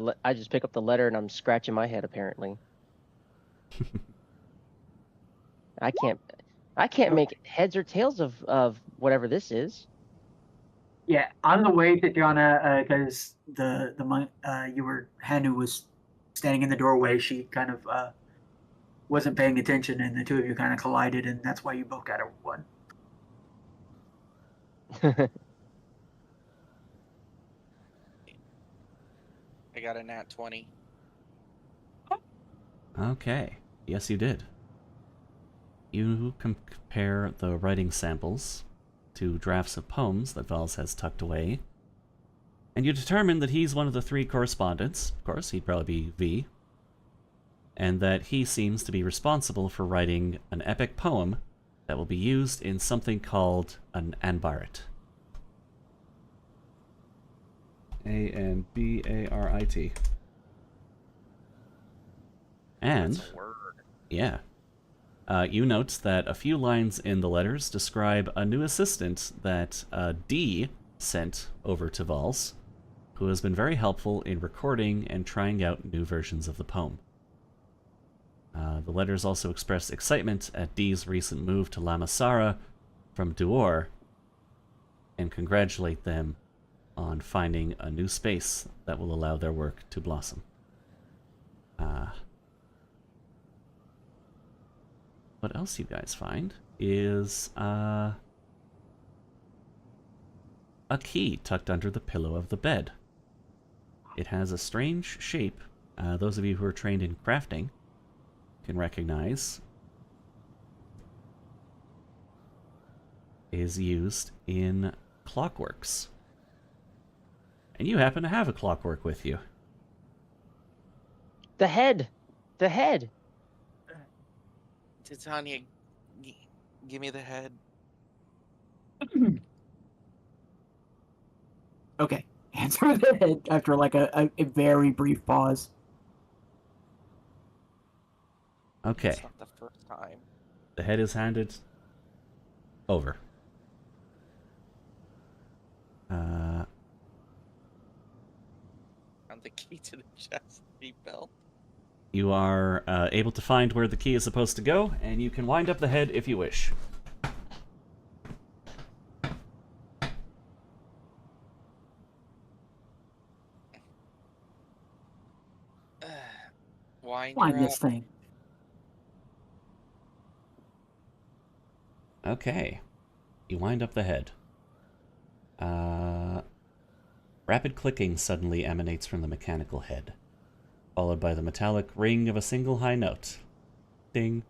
letter and I'm scratching my head apparently. I can't make heads or tails of whatever this is. Yeah, on the way, Tatiana, because Hanu was standing in the doorway. She kind of wasn't paying attention, and the 2 of you kind of collided, and that's why you both got a 1. I got a nat 20. Okay. Yes, you did. You compare the writing samples to drafts of poems that Vals has tucked away, and you determine that he's one of the 3 correspondents. Of course, he'd probably be V. And that he seems to be responsible for writing an epic poem that will be used in something called an Anbarit. Anbarit. And, That's a word. yeah. You note that a few lines in the letters describe a new assistant that D sent over to Vals, who has been very helpful in recording and trying out new versions of the poem. The letters also express excitement at D's recent move to Lamasara from Duor, and congratulate them on finding a new space that will allow their work to blossom. What else you guys find is a key tucked under the pillow of the bed. It has a strange shape. Those of you who are trained in crafting can recognize is used in clockworks. And you happen to have a clockwork with you. The head. Titania, give me the head. Okay. Hands over the head after like a very brief pause. Okay. It's not the first time. The head is handed over. Found the key to the chest belt. You are able to find where the key is supposed to go, and you can wind up the head if you wish. Wind Find her this up. thing. Okay. You wind up the head. Rapid clicking suddenly emanates from the mechanical head, followed by the metallic ring of a single high note. Ding.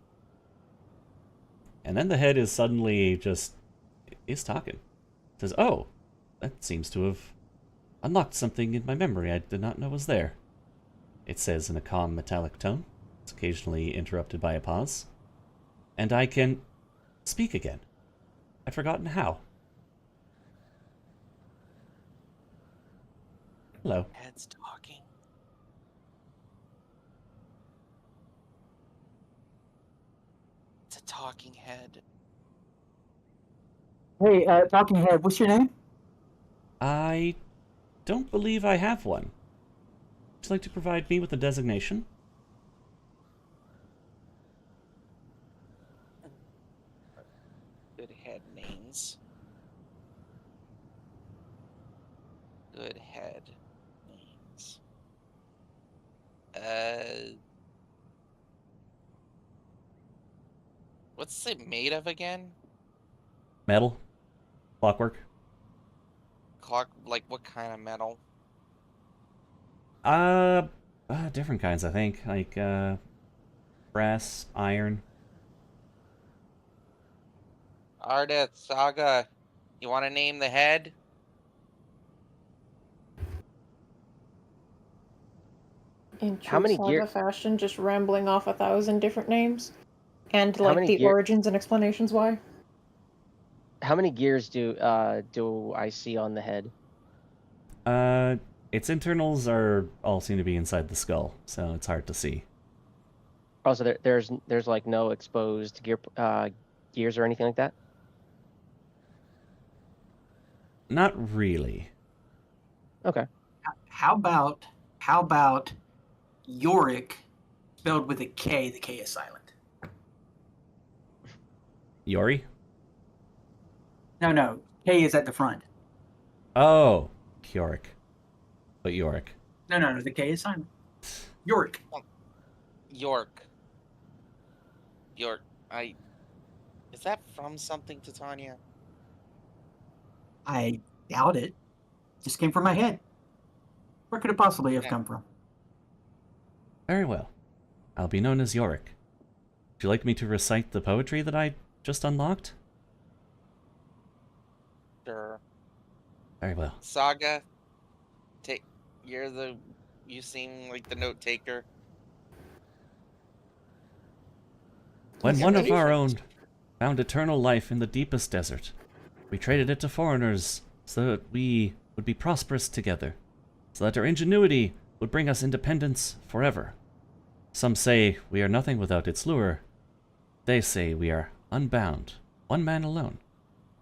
And then the head is suddenly just... is talking. It says, oh, that seems to have unlocked something in my memory I did not know was there. It says in a calm metallic tone. It's occasionally interrupted by a pause. And I can speak again. I'd forgotten how. Hello. Head's talking. It's a talking head. Hey, talking head, what's your name? I don't believe I have one. Would you like to provide me with a designation? Good head names. Good head names. What's it made of again? Metal? Clockwork? Like what kind of metal? Different kinds, I think. Like, brass, iron. Ardeth, Saga, you want to name the head? In How true many saga gear- fashion, just rambling off 1,000 different names, and How like many the gear- origins and explanations why. How many gears do I see on the head? Its internals are all seem to be inside the skull, so it's hard to see. Also, there's like no exposed gears or anything like that. Not really. Okay. How about Yorick spelled with a K? The K is silent. Yori? No. K is at the front. Oh, Kyorik. But Yorick. No. The K is silent. Yorick. York. Is that from something, Titania? I doubt it. Just came from my head. Where could it possibly have Yeah. come from? Very well. I'll be known as Yorick. Would you like me to recite the poetry that I just unlocked? Sure. Very well. Saga, you seem like the note taker. When Yeah, one maybe of our for- own found eternal life in the deepest desert, we traded it to foreigners so that we would be prosperous together, so that our ingenuity would bring us independence forever. Some say we are nothing without its lure. They say we are unbound, one man alone,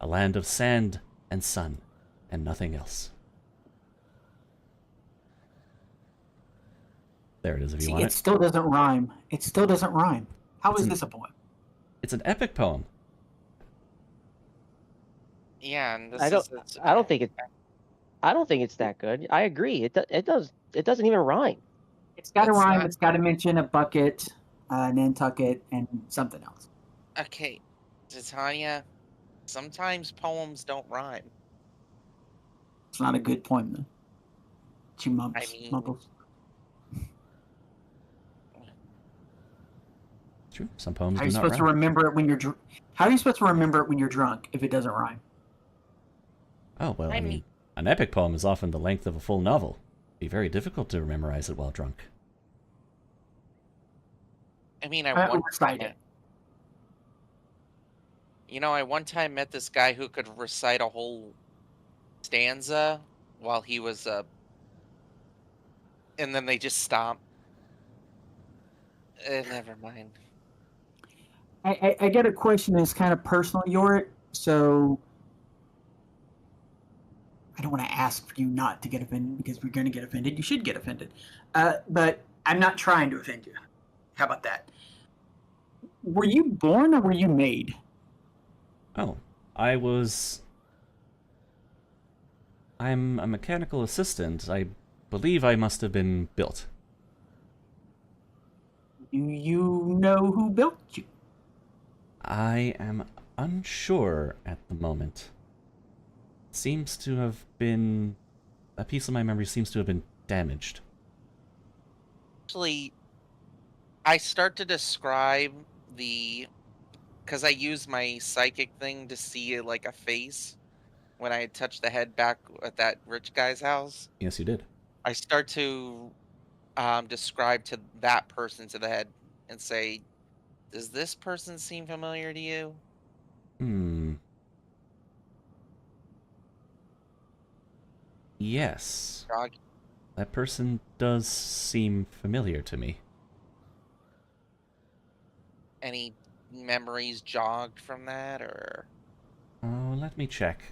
a land of sand and sun, and nothing else. There it is if you See, want it it. still doesn't rhyme. It still doesn't rhyme. How It's is an- this a poem? It's an epic poem. Yeah, and I don't think it's that good. I agree. It doesn't even rhyme. It's got to It's rhyme. not- It's got to mention a bucket, Nantucket, and something else. Okay, Titania, sometimes poems don't rhyme. It's not a good poem, though. She mumbles. I mean- mumbles. True. Some poems How are do you not supposed to rhyme. remember it when you're? How are you supposed to remember it when you're drunk if it doesn't rhyme? Oh, well, I I mean, mean- an epic poem is often the length of a full novel. It'd be very difficult to memorize it while drunk. I mean, I I recite it. I one time met this guy who could recite a whole stanza while he was and then they just stop. Never mind. I get a question that's kind of personal, Yorick. So I don't want to ask you not to get offended because we're going to get offended. You should get offended. But I'm not trying to offend you. How about that? Were you born or were you made? Oh, I'm a mechanical assistant. I believe I must have been built. Do you know who built you? I am unsure at the moment. Seems to have been... A piece of my memory seems to have been damaged. Actually, I start to describe because I use my psychic thing to see like a face when I touched the head back at that rich guy's house. Yes, you did. I start to describe to that person to the head and say, does this person seem familiar to you? Hmm. Yes. Dog? That person does seem familiar to me. Any memories jogged from that, or? Oh, let me check.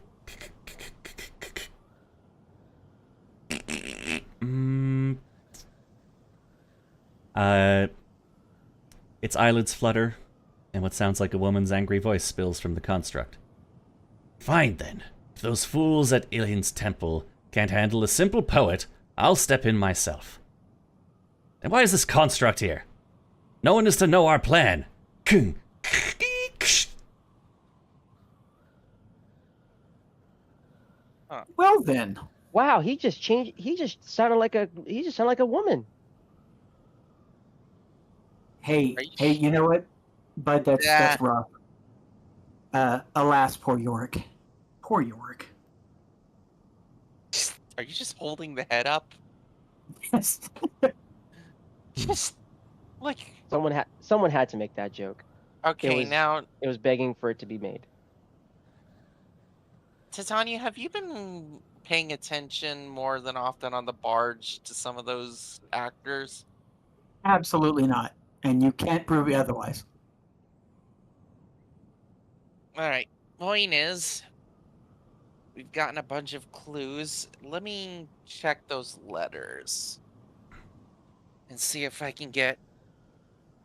Mm. Its eyelids flutter, and what sounds like a woman's angry voice spills from the construct. Fine then. If those fools at Ilian's temple can't handle a simple poet, I'll step in myself. And why is this construct here? No one is to know our plan. Well then. Wow, he just changed. He just sounded like a woman. Hey, Are you hey, you know what? Bud, that's rough. Alas, poor Yorick. Poor Yorick. Are you just holding the head up? Yes. Just like, Someone had to make that joke. okay, now It was begging for it to be made. Titania, have you been paying attention more than often on the barge to some of those actors? Absolutely not. And you can't prove it otherwise. Alright, point is, we've gotten a bunch of clues. Let me check those letters and see if I can get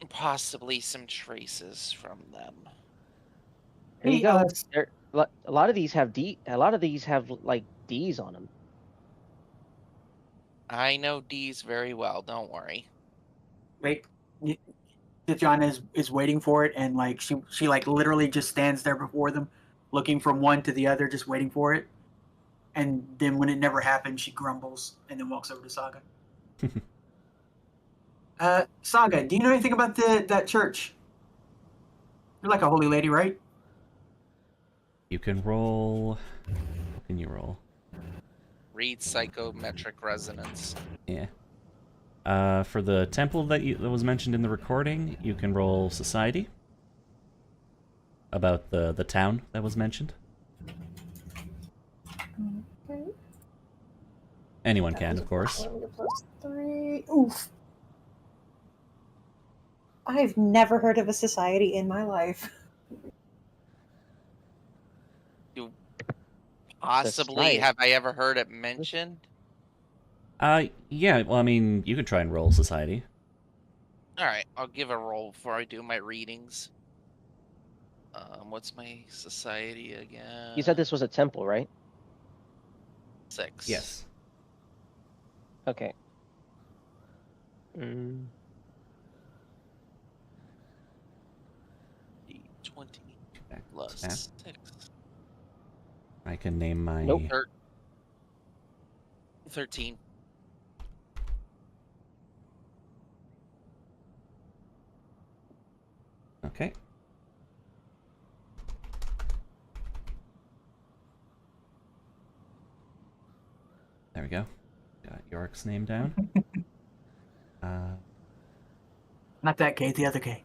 possibly some traces from them. There you Hey, go. A lot of these have like D's on them. I know D's very well, don't worry. wait. John is waiting for it, and like she like literally just stands there before them, looking from one to the other, just waiting for it. And then when it never happens, she grumbles and then walks over to Saga. Saga, do you know anything about that church? You're like a holy lady, right? You can roll... What can you roll? Read psychometric resonance. Yeah. For the temple that was mentioned in the recording, you can roll society. About the town that was mentioned. Okay. Anyone can, of course. +3. Oof. I've never heard of a society in my life. Possibly, Society. have I ever heard it mentioned? Yeah, well, I mean, you could try and roll society. Alright, I'll give a roll before I do my readings. What's my society again? You said this was a temple, right? 6. Yes. Okay. 20 Back plus to that. 6. I can name my... Nope. 13. Okay. There we go. Got Yorick's name down. Not that gay, the other gay.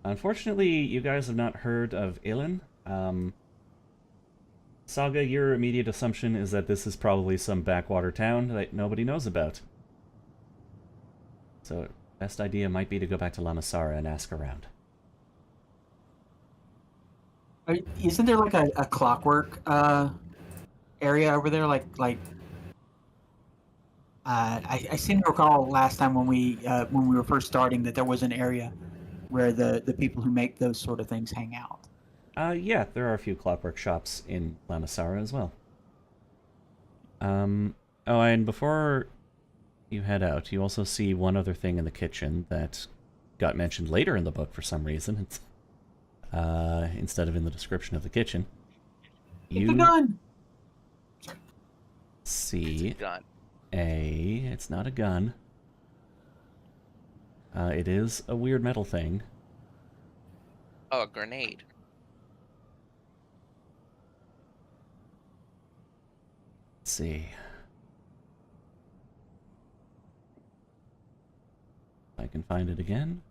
Unfortunately, you guys have not heard of Ilan. Saga, your immediate assumption is that this is probably some backwater town that nobody knows about. So, best idea might be to go back to Lamasara and ask around. Isn't there like a clockwork area over there? I seem to recall last time when we were first starting that there was an area where the people who make those sort of things hang out. Yeah, there are a few clockwork shops in Lamasara as well. Oh, and before you head out, you also see one other thing in the kitchen that got mentioned later in the book for some reason. It's instead of in the description of the kitchen. It's a gun. See It's a gun. it's not a gun. It is a weird metal thing. Oh, a grenade. Let's see. If I can find it again.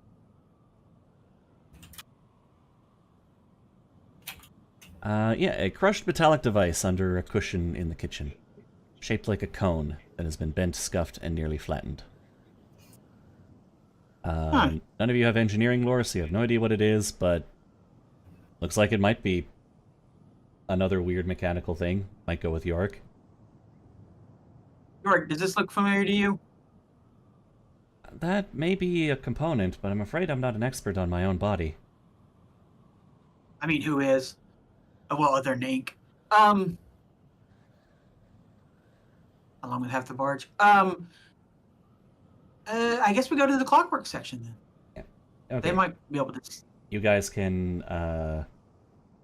Yeah, a crushed metallic device under a cushion in the kitchen. Shaped like a cone that has been bent, scuffed, and nearly flattened. None of you have engineering lore, so you have no idea what it is, but looks like it might be another weird mechanical thing. Might go with Yorick. Yorick, does this look familiar to you? That may be a component, but I'm afraid I'm not an expert on my own body. I mean, who is? Well, other than Ink. Along with half the barge. I guess we go to the clockwork section then. Yeah. Okay. They might be able to. You guys can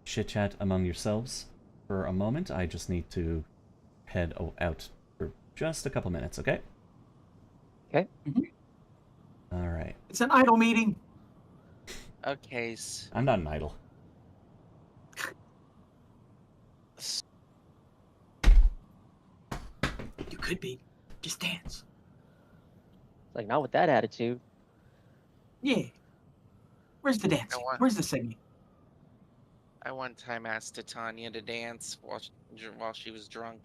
chit-chat among yourselves for a moment. I just need to head out for just a couple minutes, okay? Okay. All right. It's an idle meeting. Okay. I'm not an idol. You could be. Just dance. Like, not with that attitude. Yeah. Where's the dance? want- Where's the singing? I one time asked Titania to dance while she was drunk.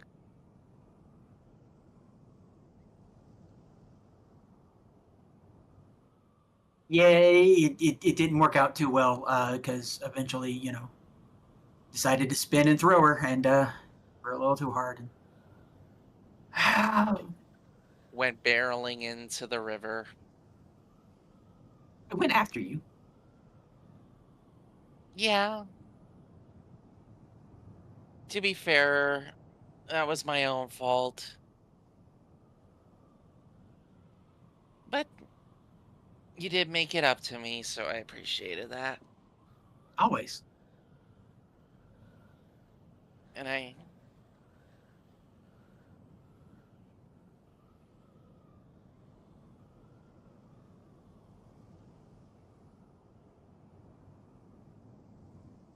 Yeah, it didn't work out too well because eventually, decided to spin and throw her and we're a little too hard. Went barreling into the river. I went after you. Yeah. To be fair, that was my own fault. But you did make it up to me, so I appreciated that. Always. And I...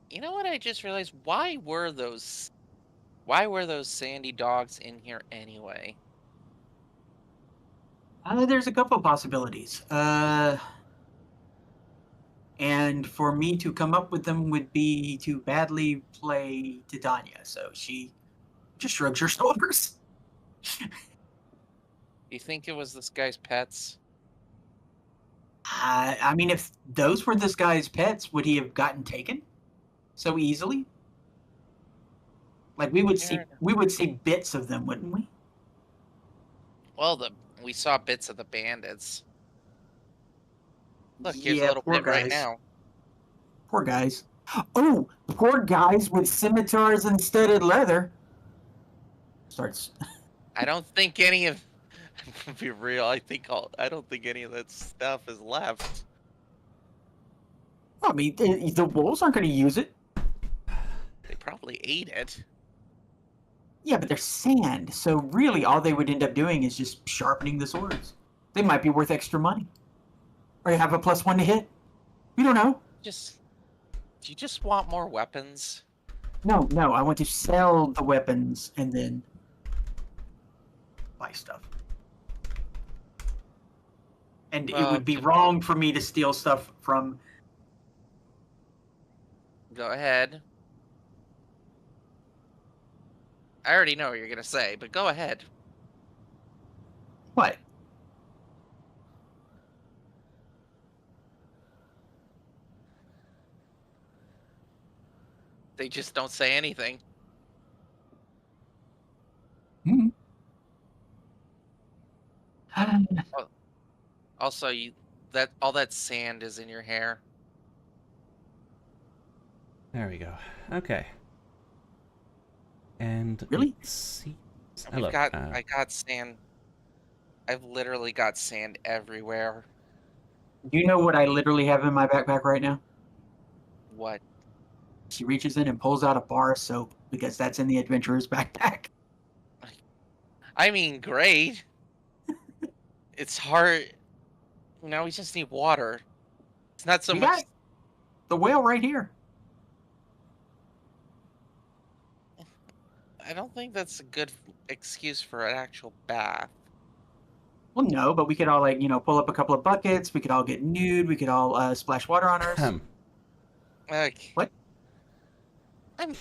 You know what I just realized? Why were those sandy dogs in here anyway? There's a couple of possibilities. And for me to come up with them would be to badly play Titania, so she just shrugs her shoulders. Do you think it was this guy's pets? I mean, if those were this guy's pets, would he have gotten taken so easily? Like we would see bits of them, wouldn't we? Well, we saw bits of the bandits. Look, here's Yeah, a little poor bit right guys. now. Poor guys. Oh, poor guys with scimitars and studded leather. Starts. I don't think any of... To be real, I don't think any of that stuff is left. I mean, the wolves aren't going to use it. They probably ate it. Yeah, but they're sand, so really all they would end up doing is just sharpening the swords. They might be worth extra money. Or you have a +1 to hit. You don't know. Do you just want more weapons? No, I want to sell the weapons and then buy stuff. And it would be wrong for me to steal stuff from... Go ahead. I already know what you're gonna say, but go ahead. What? They just don't say anything. Hmm. Also, all that sand is in your hair. There we go. Okay. And Really? it seems... We've Hello. got I got sand. I've literally got sand everywhere. Do you know what I literally have in my backpack right now? What? She reaches in and pulls out a bar of soap because that's in the adventurer's backpack. I mean, great. It's hard. Now we just need water. It's not so We much. got the whale right here. I don't think that's a good excuse for an actual bath. Well, no, but we could all pull up a couple of buckets. We could all get nude. We could all splash water on us. Like, What? I'm.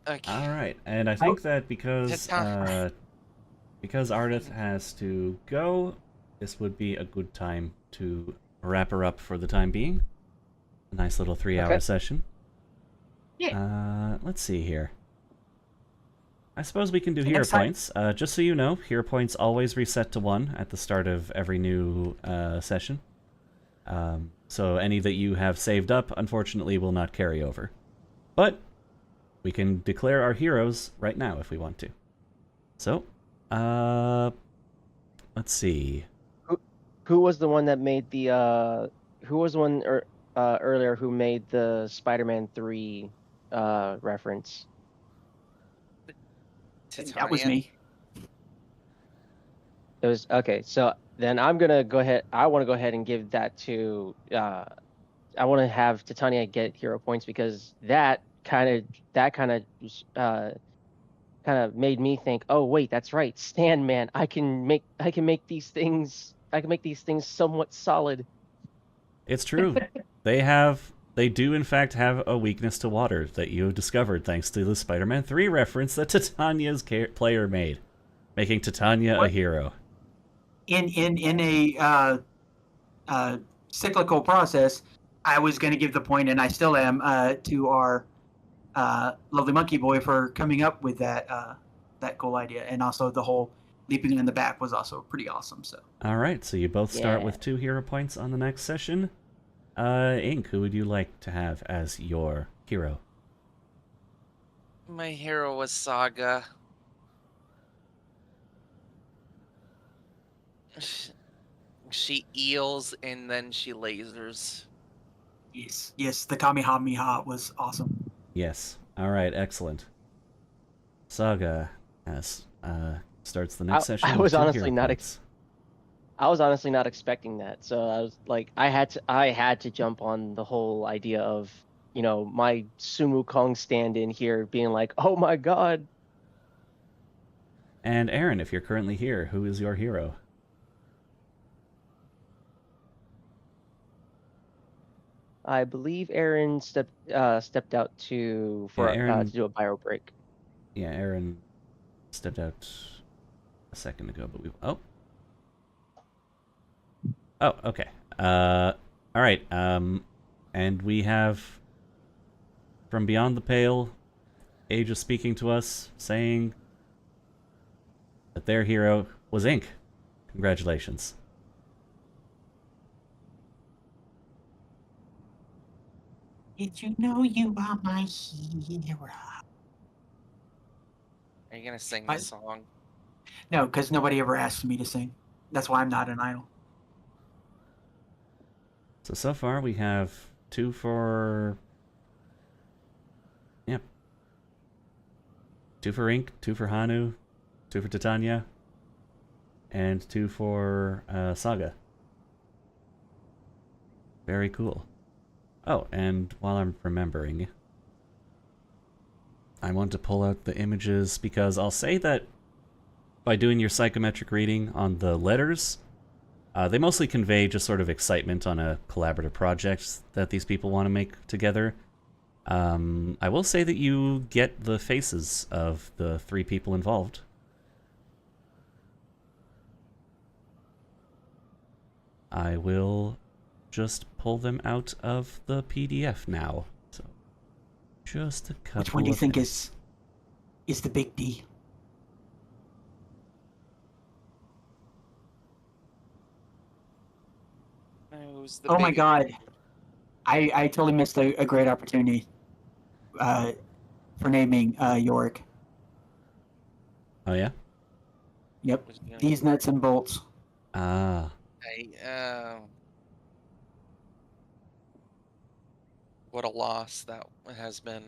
Okay. All right, and I think that because Titan- because Ardith has to go, this would be a good time to wrap her up for the time being. A nice little 3-hour Okay. session. Yeah. Let's see here. I suppose we can do Next hero time- points. Just so you know, hero points always reset to 1 at the start of every new session. So any that you have saved up, unfortunately, will not carry over. But we can declare our heroes right now if we want to. So, let's see. Who was the one that made the who was the one earlier who made the Spider-Man 3 reference? That was me. It was okay. So then I'm gonna go ahead. I want to go ahead and give that to. I want to have Titania get hero points because that kind of made me think. Oh wait, that's right. Stand man. I can make these things. I can make these things somewhat solid. It's true. They do in fact have a weakness to water that you have discovered thanks to the Spider-Man 3 reference that Titania's player made, making Titania a hero. In a cyclical process, I was going to give the point, and I still am, to our lovely monkey boy for coming up with that cool idea, and also the whole leaping in the back was also pretty awesome. So. All right, so you both start Yeah. with 2 hero points on the next session. Ink, who would you like to have as your hero? My hero was Saga. She eels and then she lasers. Yes, the Kamehameha was awesome. Yes. All right, excellent. Saga starts the next session. I with was 2 honestly hero not points. I was honestly not expecting that. So I was like, I had to jump on the whole idea of, my Sumu Kong stand-in here being like, oh my god. And Aaron, if you're currently here, who is your hero? I believe Aaron stepped out to do a bio break. Yeah, Aaron stepped out a second ago, but Oh, okay. All right. And we have from beyond the pale, Aegis speaking to us, saying that their hero was Ink. Congratulations. Did you know you are my hero? Are you gonna sing I- the song? No, because nobody ever asked me to sing. That's why I'm not an idol. So far we have 2 for... Yep. 2 for Ink, 2 for Hanu, 2 for Titania, and 2 for Saga. Very cool. Oh, and while I'm remembering, I want to pull out the images because I'll say that by doing your psychometric reading on the letters, they mostly convey just sort of excitement on a collaborative project that these people want to make together. I will say that you get the faces of the 3 people involved. I will just pull them out of the PDF now. So, just a couple Which one do you of think minutes. is the big D? Who's the Oh my big- god. I totally missed a great opportunity for naming Yorick. Oh yeah? Yep. who's gonna- These nuts and bolts. Ah. What a loss that has been.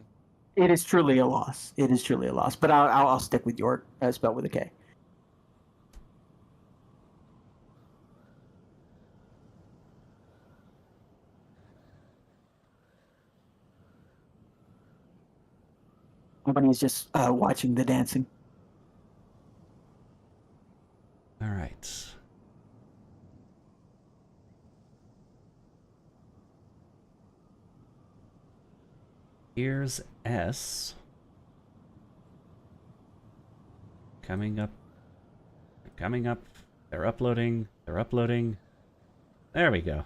It is truly a loss. It is truly a loss. But I'll stick with York, spelled with a K. Nobody is just watching the dancing. All right. Here's S. Coming up. They're coming up. They're uploading. They're uploading. There we go.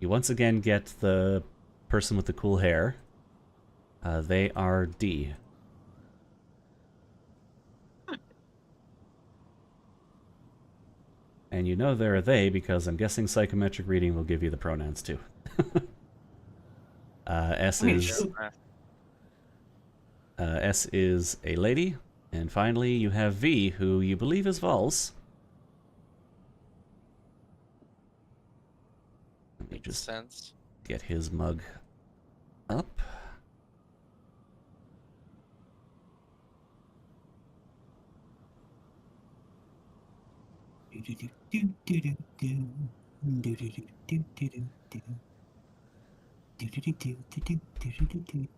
You once again get the person with the cool hair. They are D. And you know they're a they because I'm guessing psychometric reading will give you the pronouns too. S is a lady. And finally you have V, who you believe is Vols. Let me Makes just sense. get his mug up.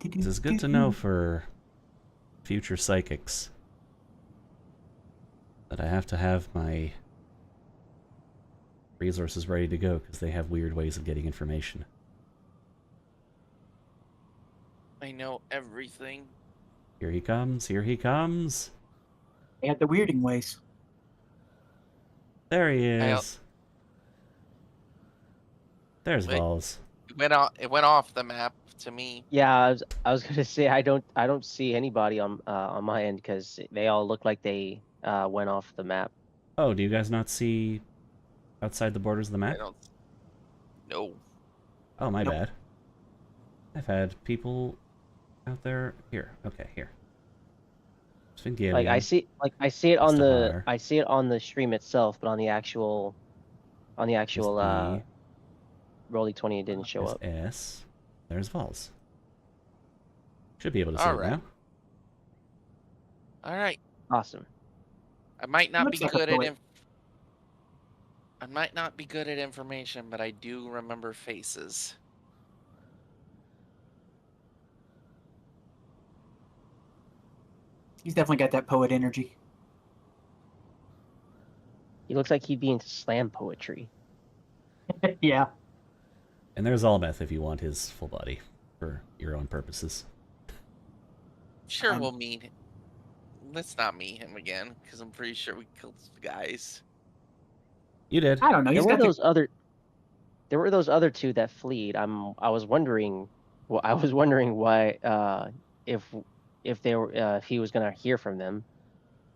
This is good to know for future psychics. That I have to have my resources ready to go because they have weird ways of getting information. I know everything. Here he comes, here he comes. They have the weirding ways. There he I- is. There's Wait. Vols. It went off the map to me. Yeah, I was gonna say I don't see anybody on my end because they all look like they went off the map. Oh, do you guys not see outside the borders of the I map? don't. No. Oh, my Nope. bad. I've had people out there. Here, okay, here. Svingalian. Like I see it on Mustafar. I see it on the stream itself, but on the actual There's D. Rolly 20 it didn't show There's up. S. There's Vols. Should be able to see it Alright. now. All right. Awesome. I might not be Looks like a good at poet. I might not be good at information, but I do remember faces. He's definitely got that poet energy. He looks like he'd be into slam poetry. Yeah. And there's Almeth if you want his full body for your own purposes. Sure, we'll meet him. Let's not meet him again, because I'm pretty sure we killed the guys. You did. I don't know. There He's were got the those other two that fleed. I was wondering why if they were if he was gonna hear from them.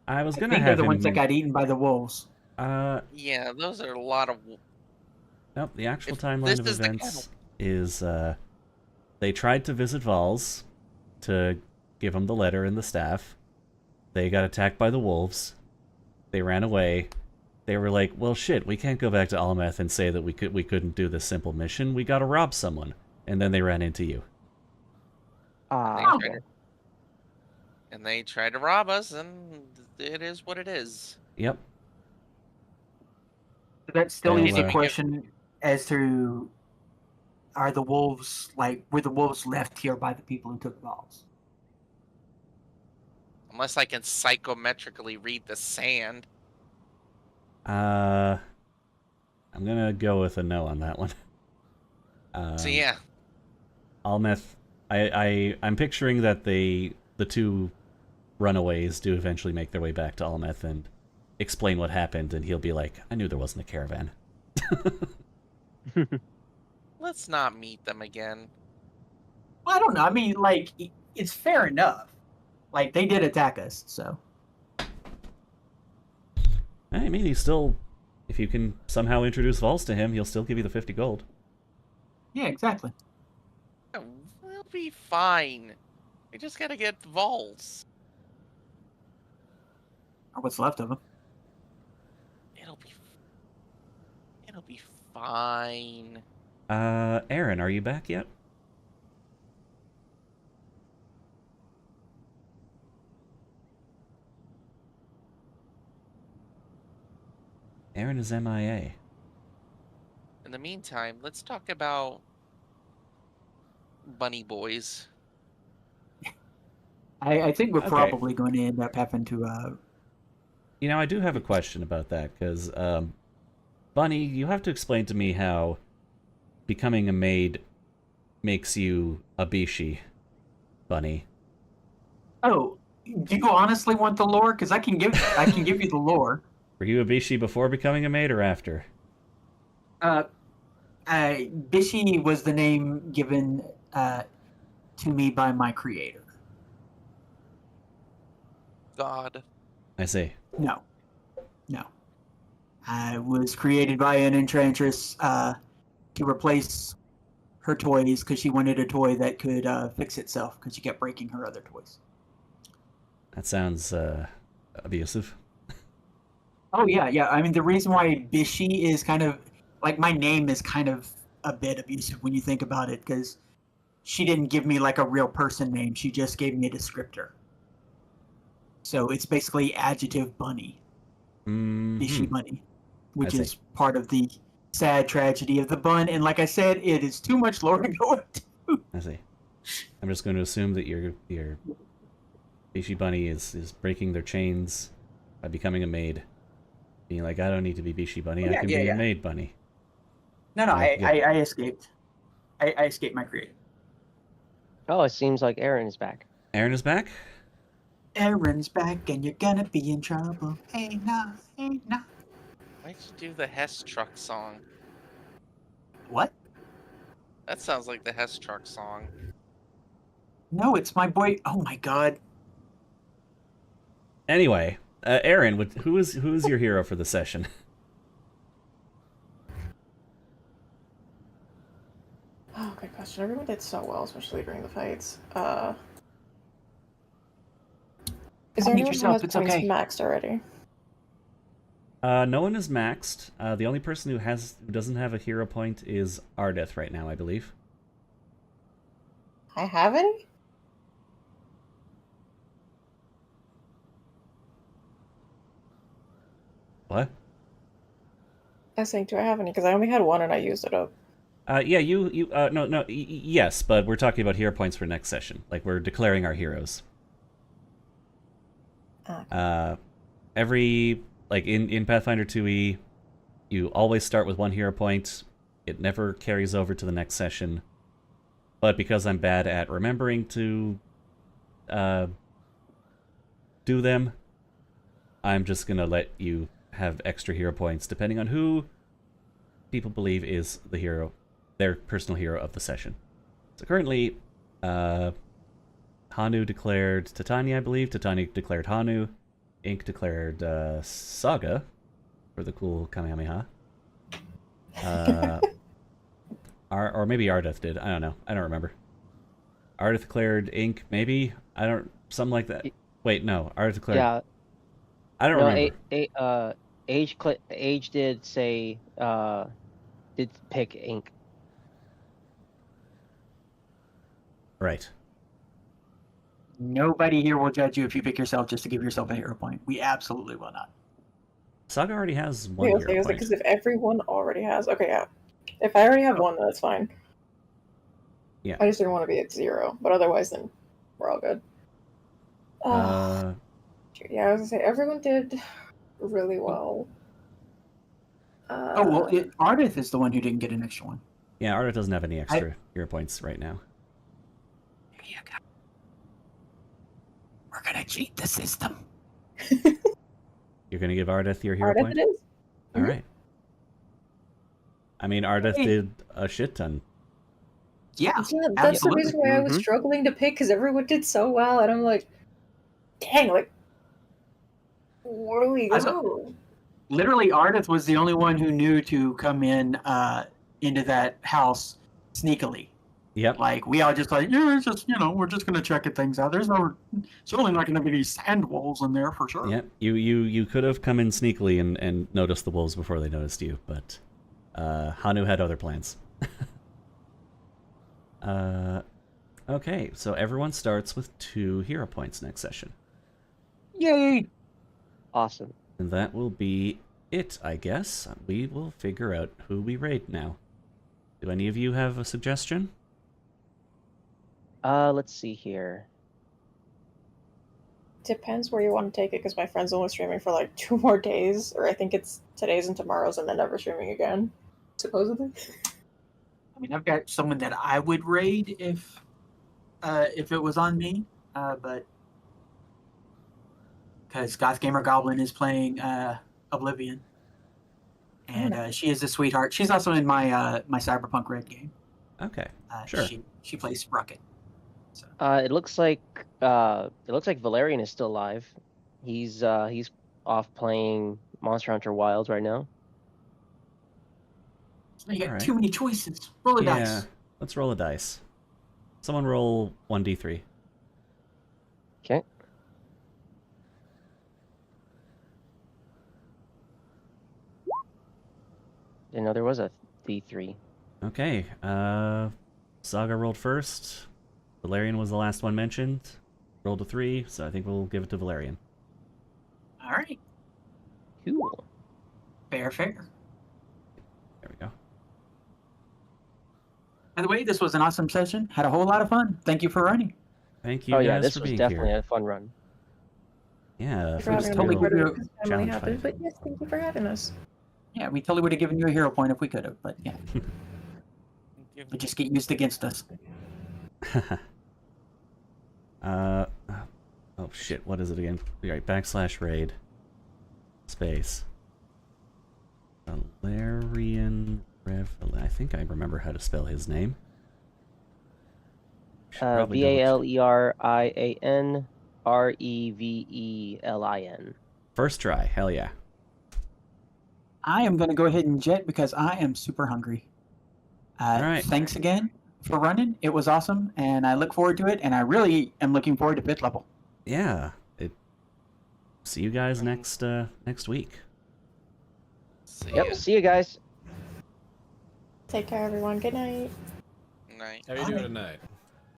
I was I gonna think they're have the him. ones that got eaten by the wolves. Yeah, those are a lot of. Nope, the actual If timeline this of is the events is they tried to visit Vols to give him the letter and the staff. They got attacked by the wolves. They ran away. They were like, well, shit, we can't go back to Almeth and say that we couldn't do this simple mission. We gotta rob someone. And then they ran into you. Okay. And they tried to rob us, and it is what it is. Yep. That still Well, leaves a uh, question as to are the wolves, like, were the wolves left here by the people who took Vols? Unless I can psychometrically read the sand. I'm gonna go with a no on that one. So yeah, Almeth, I'm picturing that the two runaways do eventually make their way back to Almeth and explain what happened, and he'll be like, I knew there wasn't a caravan. let's not meet them again. Well, I don't know. I mean, like, it's fair enough. Like, they did attack us, so. I mean, he's still, if you can somehow introduce Vols to him, he'll still give you the 50 gold. Yeah, exactly. We'll be fine. We just gotta get Vols. Or what's left of them. It'll be fine. Aaron, are you back yet? Aaron is MIA. In the meantime, let's talk about bunny boys. I think we're Okay. probably going to end up having to, You know, I do have a question about that, because, Bunny, you have to explain to me how becoming a maid makes you a Bishi, Bunny. Oh, do you honestly want the lore? Because I can give you the lore. Were you a Bishi before becoming a maid or after? Bishi was the name given to me by my creator. God. I see. No. I was created by an enchantress to replace her toys because she wanted a toy that could fix itself because she kept breaking her other toys. That sounds, abusive. Oh, yeah. I mean, the reason why Bishi is kind of, like, my name is kind of a bit abusive when you think about it, because she didn't give me, like, a real person name. She just gave me a descriptor. So it's basically adjective bunny. Bishi bunny. Which is part of the sad tragedy of the bun. And like I said, it is too much lore to go into. I see. I'm just going to assume that your Bishi bunny is breaking their chains by becoming a maid. Being like, I don't need to be Bishi bunny, I can be a maid bunny. No, I escaped. I escaped my creator. Oh, it seems like Aaron is back. Aaron is back? Aaron's back and you're gonna be in trouble. Hey, nah. Why'd you do the Hess truck song? What? That sounds like the Hess truck song. No, it's my boy. Oh my god. Anyway, Aaron, who is your hero for the session? Oh, good question. Everyone did so well, especially during the fights. Is there anyone who has It's points okay. maxed already? No one is maxed. The only person who doesn't have a hero point is Ardeth right now, I believe. I have any? What? I was saying, do I have any? Because I only had one and I used it up. Yeah, yes, but we're talking about hero points for next session. Like, we're declaring our heroes. Okay. In Pathfinder 2e, you always start with one hero point. It never carries over to the next session. But because I'm bad at remembering to do them, I'm just gonna let you have extra hero points depending on who people believe is the hero, their personal hero of the session. So currently, Hanu declared Titania, I believe. Titania declared Hanu. Ink declared Saga for the cool Kamehameha. Or maybe Ardeth did. I don't know. I don't remember. Ardeth declared Ink, maybe? Something like that. Wait, no. Ardeth declared... Yeah. I don't remember. Age did say, did pick Ink. Right. Nobody here will judge you if you pick yourself just to give yourself a hero point. We absolutely will not. Saga already has one hero point. Because if everyone already has... Okay, yeah. If I already have one, that's fine. Yeah. I just didn't want to be at 0, but otherwise, then we're all good. Yeah, I was gonna say everyone did really well. Oh well, Ardith is the one who didn't get an extra one. Yeah, Arda doesn't have any extra hero points right now. There you go. We're gonna cheat the system. You're gonna give Ardith your hero Ardith point? it is. All right. I mean, Ardith Hey. did a shit ton. Yeah, Yeah, that's the reason why I was Mhm. struggling to pick because everyone did so well, and I'm like, dang, like, where do we I go? literally Ardith was the only one who knew to come in into that house sneakily. Yep. Like we all just like, yeah, it's just we're just gonna check things out. There's certainly not gonna be any sand walls in there for sure. Yep. You could have come in sneakily and noticed the wolves before they noticed you, but Hanu had other plans. Okay, so everyone starts with 2 hero points next session. Yay! Awesome. And that will be it, I guess. We will figure out who we raid now. Do any of you have a suggestion? Let's see here. Depends where you want to take it, because my friend's only streaming for like 2 more days, or I think it's today's and tomorrow's, and then never streaming again, supposedly. I mean, I've got someone that I would raid if it was on me, but because Goth Gamer Goblin is playing Oblivion, and she is a sweetheart. She's also in my my Cyberpunk Red game. Okay, sure. She plays Sprocket. So. It looks like Valerian is still alive. He's off playing Monster Hunter Wilds right now. You got Alright. too many choices. Roll a dice. Let's roll a dice. Someone roll 1d3. Okay. Didn't know there was a D3. Okay, Saga rolled first. Valerian was the last one mentioned. Rolled a 3, so I think we'll give it to Valerian. All right. Cool. Fair. There we go. By the way, this was an awesome session. Had a whole lot of fun. Thank you for running. Thank you Oh guys yeah, this for was being definitely here. a fun run. Yeah, For having first a totally real good. recording because family challenge happened, fight. but yes, thank you for having us. Yeah, we totally would have given you a hero point if we could have, but yeah, but just get used against us. Oh shit, what is it again? Alright, /raid. Space. Valerian Revel. I think I remember how to spell his name. Should probably VALERIANREVELIN. First try, hell yeah. I am going to go ahead and jet because I am super hungry. All right. Thanks again for running. It was awesome, and I look forward to it, and I really am looking forward to 5th level. Yeah. See you guys next week. Yep. See you guys. Take care, everyone. Good night. Night. How are you doing tonight?